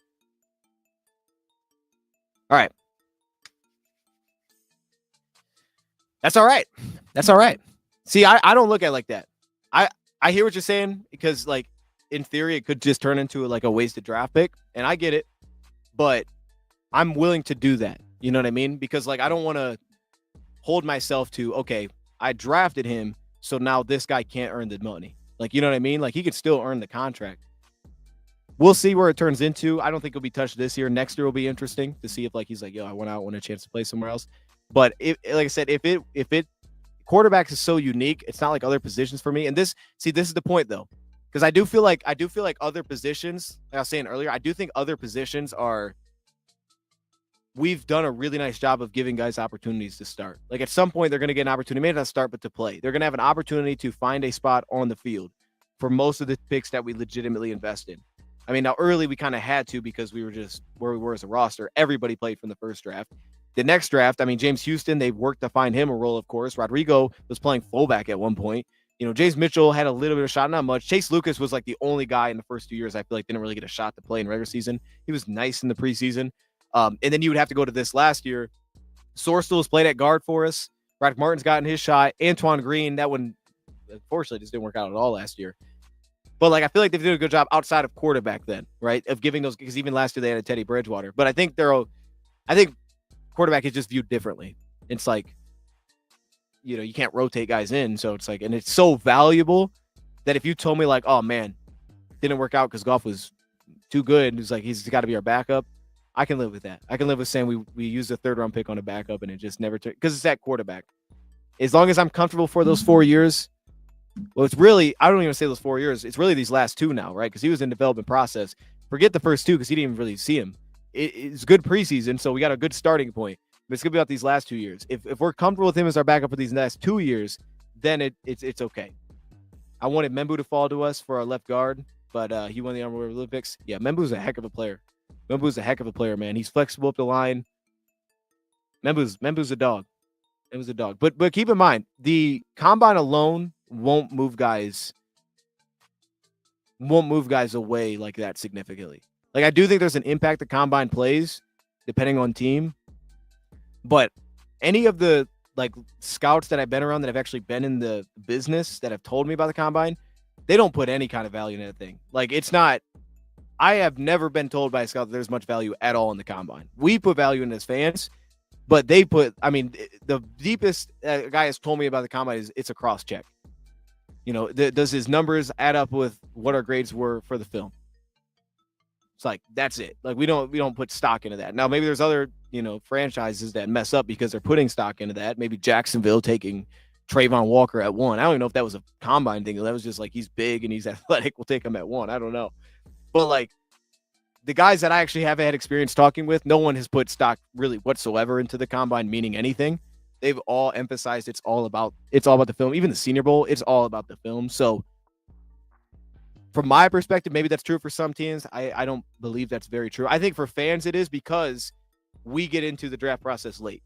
All right. That's all right. That's all right. See, I don't look at it like that. I hear what you're saying, because like in theory it could just turn into like a wasted draft pick, and I get it, but I'm willing to do that. You know what I mean? Because like I don't want to hold myself to, okay, I drafted him, so now this guy can't earn the money. Like, you know what I mean? Like he could still earn the contract. We'll see where it turns into. I don't think he'll be touched this year. Next year will be interesting to see if like he's like, yo, I want a chance to play somewhere else. But if, like I said, if it quarterbacks is so unique, it's not like other positions for me. And this is the point though, because I do feel like other positions, like I was saying earlier, I do think other positions we've done a really nice job of giving guys opportunities to start. Like at some point, they're going to get an opportunity, maybe not start, but to play. They're going to have an opportunity to find a spot on the field for most of the picks that we legitimately invest in. I mean, now early we kind of had to, because we were just where we were as a roster. Everybody played from the first draft. The next draft, I mean, James Houston, they worked to find him a role, of course. Rodrigo was playing fullback at one point. You know, James Mitchell had a little bit of a shot, not much. Chase Lucas was like the only guy in the first 2 years I feel like didn't really get a shot to play in regular season. He was nice in the preseason. And then you would have to go to this last year. Sorstel has played at guard for us. Broderick Martin's gotten his shot. Antoine Green, that one, unfortunately, just didn't work out at all last year. But, like, I feel like they've done a good job outside of quarterback then, right, of giving those, because even last year they had a Teddy Bridgewater. But I think quarterback is just viewed differently. It's like, you know, you can't rotate guys in. So it's like, and it's so valuable that if you told me, like, oh, man, didn't work out because Goff was too good, and it's like, he's got to be our backup, I can live with that. I can live with saying we used a 3rd-round pick on a backup and it just never turned, because it's that quarterback. As long as I'm comfortable for those 4 years, well, it's really, I don't even say those 4 years. It's really these last 2 now, right? Because he was in development process. Forget the first 2 because he didn't even really see him. It's good preseason, so we got a good starting point. But it's going to be about these last 2 years. If we're comfortable with him as our backup for these next 2 years, then it's okay. I wanted Membu to fall to us for our left guard, but he won the Armor Olympics. Yeah, Membu's a heck of a player. Membu's a heck of a player, man. He's flexible up the line. Membu's a dog. It was a dog. But keep in mind, the combine alone won't move guys away like that significantly. Like, I do think there's an impact the combine plays depending on team. But any of the like scouts that I've been around that have actually been in the business that have told me about the combine, they don't put any kind of value in that thing. Like, it's not, I have never been told by a scout that there's much value at all in the combine. We put value in as fans, but they put, I mean, the deepest guy has told me about the combine is it's a cross check. You know, does his numbers add up with what our grades were for the film? It's like, that's it. Like, we don't put stock into that. Now, maybe there's other, you know, franchises that mess up because they're putting stock into that. Maybe Jacksonville taking Trayvon Walker at 1. I don't even know if that was a combine thing. That was just like, he's big and he's athletic, we'll take him at 1. I don't know. But like, the guys that I actually have had experience talking with, no one has put stock really whatsoever into the combine, meaning anything. They've all emphasized it's all about the film. Even the Senior Bowl, it's all about the film. So from my perspective, maybe that's true for some teams. I don't believe that's very true. I think for fans it is because we get into the draft process late.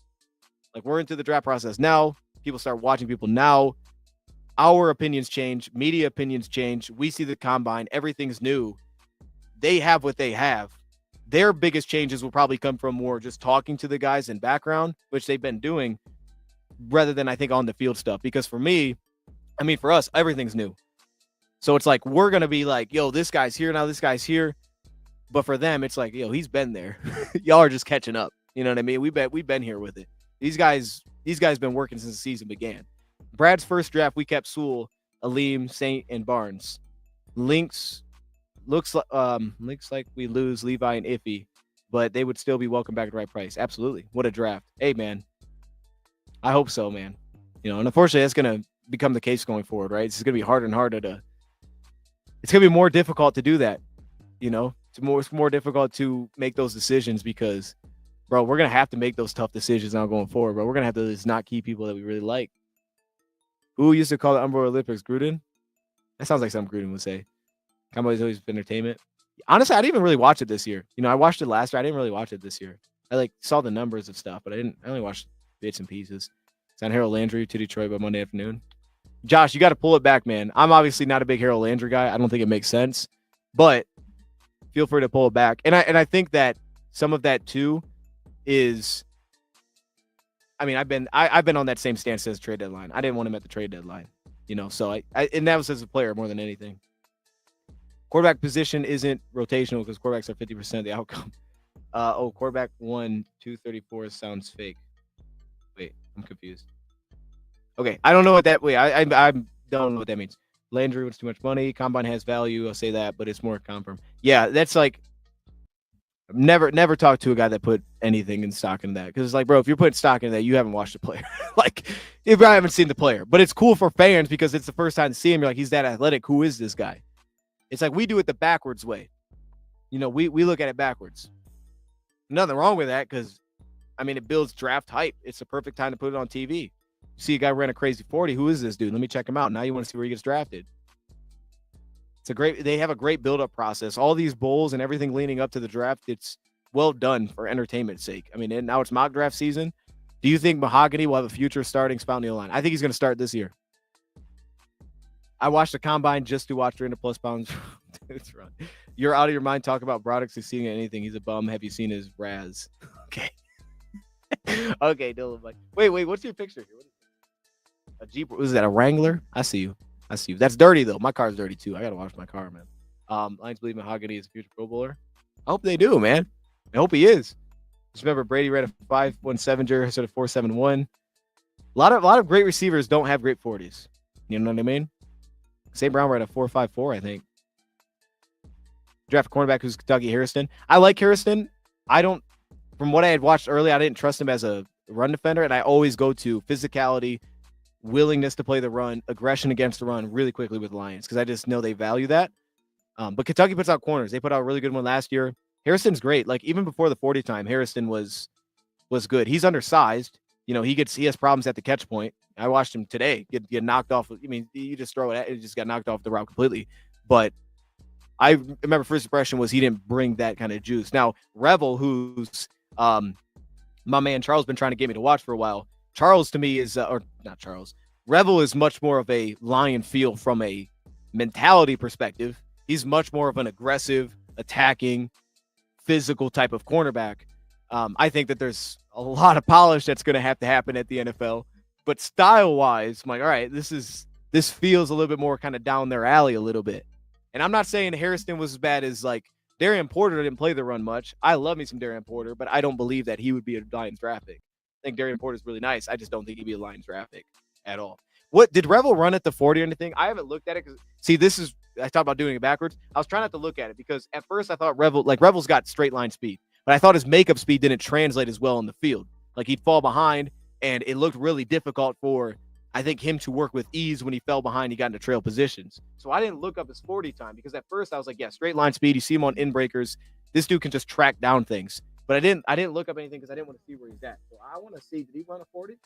Like, we're into the draft process now. People start watching people now. Our opinions change. Media opinions change. We see the combine. Everything's new. They have what they have. Their biggest changes will probably come from more just talking to the guys in background, which they've been doing, rather than, I think, on the field stuff. Because for me, I mean, for us, everything's new. So it's like, we're going to be like, yo, this guy's here now, this guy's here. But for them, it's like, yo, he's been there. Y'all are just catching up. You know what I mean? We've been here with it. These guys been working since the season began. Brad's first draft, we kept Sewell, Aleem, Saint, and Barnes. Looks like we lose Levi and Iffy, but they would still be welcome back at the right price. Absolutely. What a draft. Hey, man. I hope so, man. You know, and unfortunately, that's going to become the case going forward, right? It's going to be harder and harder it's going to be more difficult to do that. You know, it's more difficult to make those decisions because, bro, we're going to have to make those tough decisions now going forward, bro. We're going to have to just not keep people that we really like. Who used to call the Umbrella Olympics? Gruden? That sounds like something Gruden would say. Cowboys always been entertainment. Honestly, I didn't even really watch it this year. You know, I watched it last year. I didn't really watch it this year. I like saw the numbers of stuff, but I only watched bits and pieces. Sent Harold Landry to Detroit by Monday afternoon. Josh, you got to pull it back, man. I'm obviously not a big Harold Landry guy. I don't think it makes sense, but feel free to pull it back. And I think that some of that too is, I mean, I've been on that same stance as trade deadline. I didn't want him at the trade deadline, you know. So I and that was as a player more than anything. Quarterback position isn't rotational because quarterbacks are 50% of the outcome. Quarterback 1, 234 sounds fake. Wait, I'm confused. Okay, I don't know what that. Wait, I don't know what that means. Landry wants too much money. Combine has value. I'll say that, but it's more confirmed. Yeah, that's like, I've never talked to a guy that put anything in stock in that, because it's like, bro, if you're putting stock in that, you haven't watched the player. Like, if I haven't seen the player, but it's cool for fans because it's the first time to see him. You're like, he's that athletic. Who is this guy? It's like we do it the backwards way. You know, we look at it backwards. Nothing wrong with that because, I mean, it builds draft hype. It's the perfect time to put it on TV. You see a guy ran a crazy 40. Who is this dude? Let me check him out. Now you want to see where he gets drafted. They have a great build-up process. All these bowls and everything leading up to the draft, it's well done for entertainment's sake. I mean, and now it's mock draft season. Do you think Mahogany will have a future starting spot on the line? I think he's going to start this year. I watched the combine just to watch 300 plus pounds. You're out of your mind talking about Broderick succeeding at anything. He's a bum. Have you seen his Raz? Okay. Okay, Dylan. Wait, what's your picture here? What is it? A Jeep? Was that a Wrangler? I see you. That's dirty though. My car's dirty too. I gotta wash my car, man. Lions believe Mahogany is a future Pro Bowler. I hope they do, man. I hope he is. Just remember, Brady ran a 5.17 instead of 4.71. A lot of great receivers don't have great 40s. You know what I mean? St. Brown ran a 4.54, I think. Draft a cornerback who's Kentucky Harrison. I like Harrison. From what I had watched early, I didn't trust him as a run defender, and I always go to physicality, willingness to play the run, aggression against the run really quickly with the Lions because I just know they value that. But Kentucky puts out corners. They put out a really good one last year. Harrison's great. Like even before the 40 time, Harrison was good. He's undersized. He has problems at the catch point. I watched him today get knocked off. I mean, you just throw it just got knocked off the route completely. But I remember first impression was he didn't bring that kind of juice. Now, Revel, who's my man Charles been trying to get me to watch for a while. Charles to me is, or not Charles, Revel is much more of a Lion feel from a mentality perspective. He's much more of an aggressive, attacking, physical type of cornerback. I think that there's a lot of polish that's going to have to happen at the NFL. But style-wise, I'm like, all right, this feels a little bit more kind of down their alley a little bit. And I'm not saying Harrison was as bad as like Darian Porter didn't play the run much. I love me some Darian Porter, but I don't believe that he would be a Lions draft pick. I think Darian Porter is really nice. I just don't think he'd be a Lions draft pick at all. What did Revel run at the 40 or anything? I haven't looked at it because I talked about doing it backwards. I was trying not to look at it because at first I thought Revel's got straight line speed, but I thought his makeup speed didn't translate as well in the field. Like he'd fall behind and it looked really difficult for I think him to work with ease when he fell behind, he got into trail positions. So I didn't look up his 40 time because at first I was like, yeah, straight line speed. You see him on in breakers. This dude can just track down things. But I didn't look up anything because I didn't want to see where he's at. So I want to see, did he run a 40?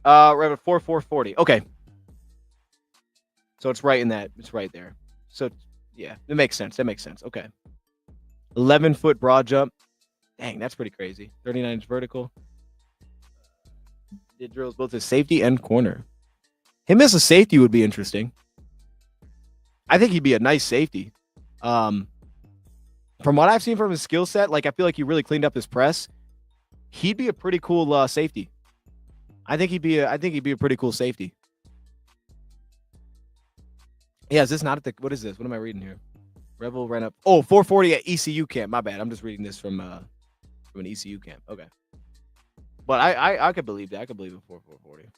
Right at 4.40. Okay. So it's right in that. It's right there. So yeah, it makes sense. That makes sense. Okay. 11-foot broad jump. Dang, that's pretty crazy. 39-inch vertical. Did drills both as safety and corner. Him as a safety would be interesting. I think he'd be a nice safety. From what I've seen from his skill set, like I feel like he really cleaned up his press. He'd be a pretty cool safety. I think he'd be a pretty cool safety. Yeah, is this not at the what is this? What am I reading here? Revel ran up. Oh, 440 at ECU camp. My bad. I'm just reading this from an ECU camp. Okay. But I could believe that. I could believe it 440.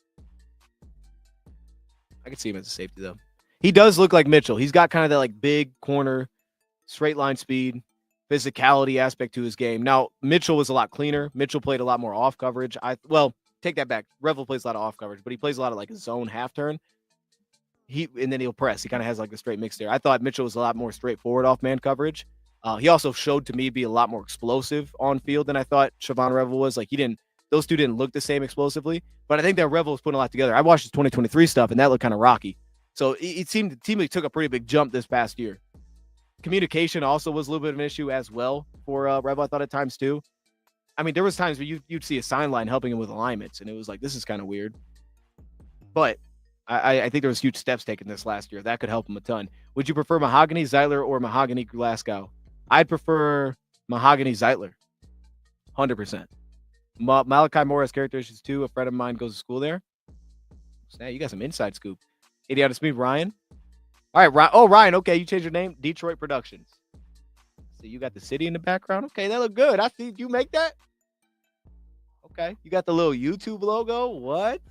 I could see him as a safety though. He does look like Mitchell. He's got kind of that like big corner, straight line speed, physicality aspect to his game. Now, Mitchell was a lot cleaner. Mitchell played a lot more off coverage. Take that back. Revel plays a lot of off coverage, but he plays a lot of like zone half turn. And then he'll press. He kind of has like the straight mix there. I thought Mitchell was a lot more straightforward off man coverage. He also showed to me be a lot more explosive on field than I thought Siobhan Revel was. Like those two didn't look the same explosively, but I think that Revel was putting a lot together. I watched his 2023 stuff and that looked kind of rocky. So it seemed the team took a pretty big jump this past year. Communication also was a little bit of an issue as well for Revel, I thought at times too. I mean, there was times where you'd see a sign line helping him with alignments, and it was like, this is kind of weird. But I think there was huge steps taken this last year. That could help him a ton. Would you prefer Mahogany Zeitler or Mahogany Glasgow? I'd prefer Mahogany Zeitler. 100%. Malachi Moore has characteristics too. A friend of mine goes to school there. So now you got some inside scoop. Idiotic Speed, Ryan. All right, Ryan. Oh, Ryan. Okay, you changed your name. Detroit Productions. So you got the city in the background. Okay, that look good. I see. You make that? Okay. You got the little YouTube logo. What?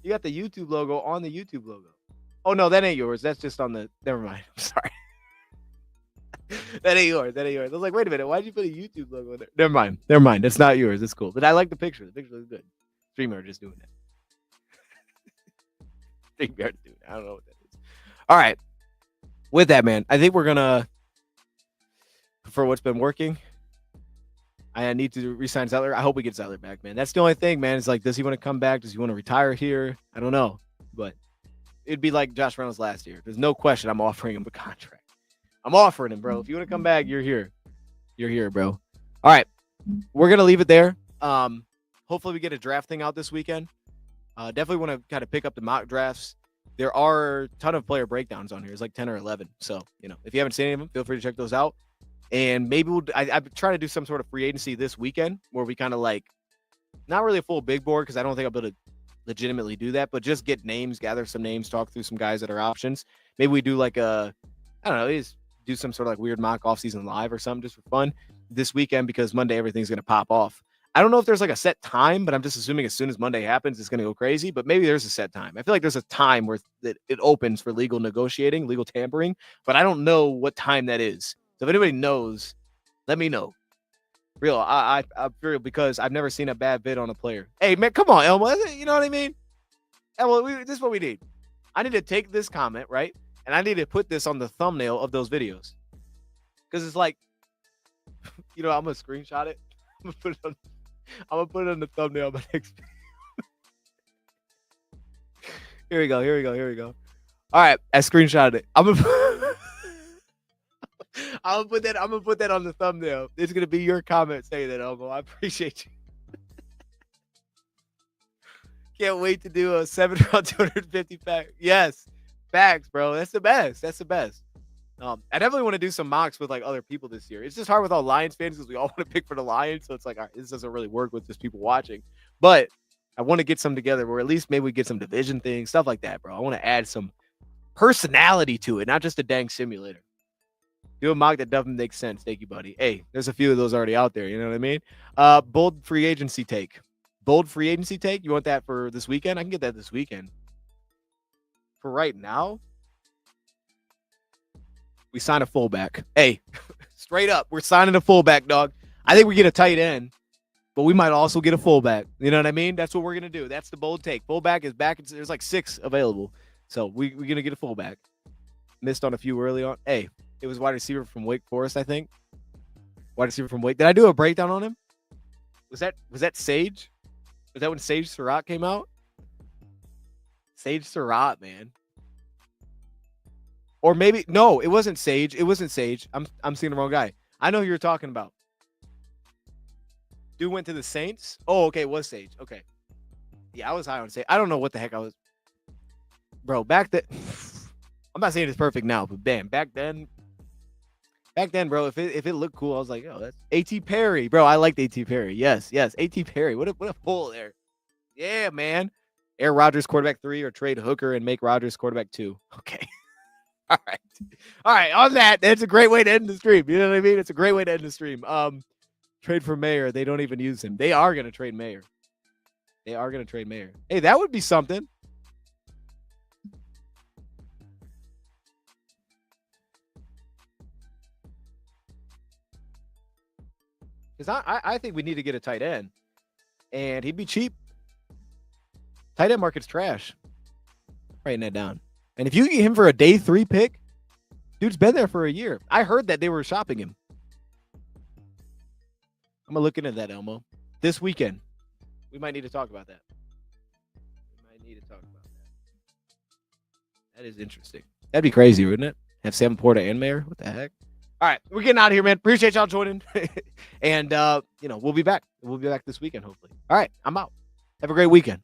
You got the YouTube logo on the YouTube logo. Oh, no, that ain't yours. That's just on the... Never mind. I'm sorry. That ain't yours. I was like, wait a minute. Why'd you put a YouTube logo there? Never mind. That's not yours. It's cool. But I like the picture. The picture looks good. StreamYard just doing that. StreamYard doing that. I don't know what that is. All right. With that, man, I think we're going to... For what's been working, I need to re-sign Zeitler. I hope we get Zeitler back, man. That's the only thing, man. It's like, does he want to come back? Does he want to retire here? I don't know. But it'd be like Josh Reynolds last year. There's no question I'm offering him a contract. I'm offering him, bro. If you want to come back, you're here. You're here, bro. All right. We're going to leave it there. Hopefully we get a draft thing out this weekend. Definitely want to kind of pick up the mock drafts. There are a ton of player breakdowns on here. It's like 10 or 11. So, if you haven't seen any of them, feel free to check those out. And maybe I try to do some sort of free agency this weekend where we kind of like, not really a full big board because I don't think I'll be able to legitimately do that, but just get names, gather some names, talk through some guys that are options. Maybe we do like I don't know, just do some sort of like weird mock offseason live or something just for fun this weekend because Monday everything's going to pop off. I don't know if there's like a set time, but I'm just assuming as soon as Monday happens, it's going to go crazy. But maybe there's a set time. I feel like there's a time where it opens for legal negotiating, legal tampering, but I don't know what time that is. So if anybody knows, let me know. Real. I'm real because I've never seen a bad bid on a player. Hey, man, come on, Elmo. You know what I mean? Elmo, this is what we need. I need to take this comment, right? And I need to put this on the thumbnail of those videos. Because it's like, I'm going to screenshot it. I'm going to put it on the thumbnail of my next video. Here we go. All right, I screenshotted it. I'm gonna put that on the thumbnail. It's gonna be your comment saying that, Elmo. I appreciate you. Can't wait to do a 7-round 250 pack. Yes, facts, bro. That's the best. I definitely want to do some mocks with like other people this year. It's just hard with all Lions fans because we all want to pick for the Lions. So it's like, all right, this doesn't really work with just people watching. But I want to get some together where at least maybe we get some division things, stuff like that, bro. I want to add some personality to it, not just a dang simulator. Do a mock that doesn't make sense. Thank you, buddy. Hey, there's a few of those already out there. You know what I mean? Bold free agency take. You want that for this weekend? I can get that this weekend. For right now, we sign a fullback. Hey, straight up, we're signing a fullback, dog. I think we get a tight end, but we might also get a fullback. You know what I mean? That's what we're going to do. That's the bold take. Fullback is back. There's like 6 available. So we're going to get a fullback. Missed on a few early on. Hey, it was wide receiver from Wake Forest, I think. Wide receiver from Wake. Did I do a breakdown on him? Was that Sage? Was that when Sage Surratt came out? Sage Surratt, man. Or maybe no, it wasn't Sage. I'm seeing the wrong guy. I know who you're talking about. Dude went to the Saints. Oh, okay, it was Sage. Okay. Yeah, I was high on Sage. I don't know what the heck I was. Bro, back then, I'm not saying it's perfect now, but damn, back then, bro, if it looked cool, I was like, oh, that's A.T. Perry, bro. I liked A.T. Perry. Yes, A.T. Perry. What a pull there. Yeah, man. Aaron Rodgers quarterback 3 or trade Hooker and make Rodgers quarterback 2. Okay. All right. On that, that's a great way to end the stream. You know what I mean? It's a great way to end the stream. Trade for Mayer. They don't even use him. They are gonna trade Mayer. Hey, that would be something. Because I think we need to get a tight end. And he'd be cheap. Tight end market's trash. Writing that down. And if you get him for a day 3 pick, dude's been there for a year. I heard that they were shopping him. I'm going to look into that, Elmo. This weekend. We might need to talk about that. That is interesting. That'd be crazy, wouldn't it? Have Sam Porter and Mayer? What the heck? All right, we're getting out of here, man. Appreciate y'all joining. And, we'll be back. We'll be back this weekend, hopefully. All right, I'm out. Have a great weekend.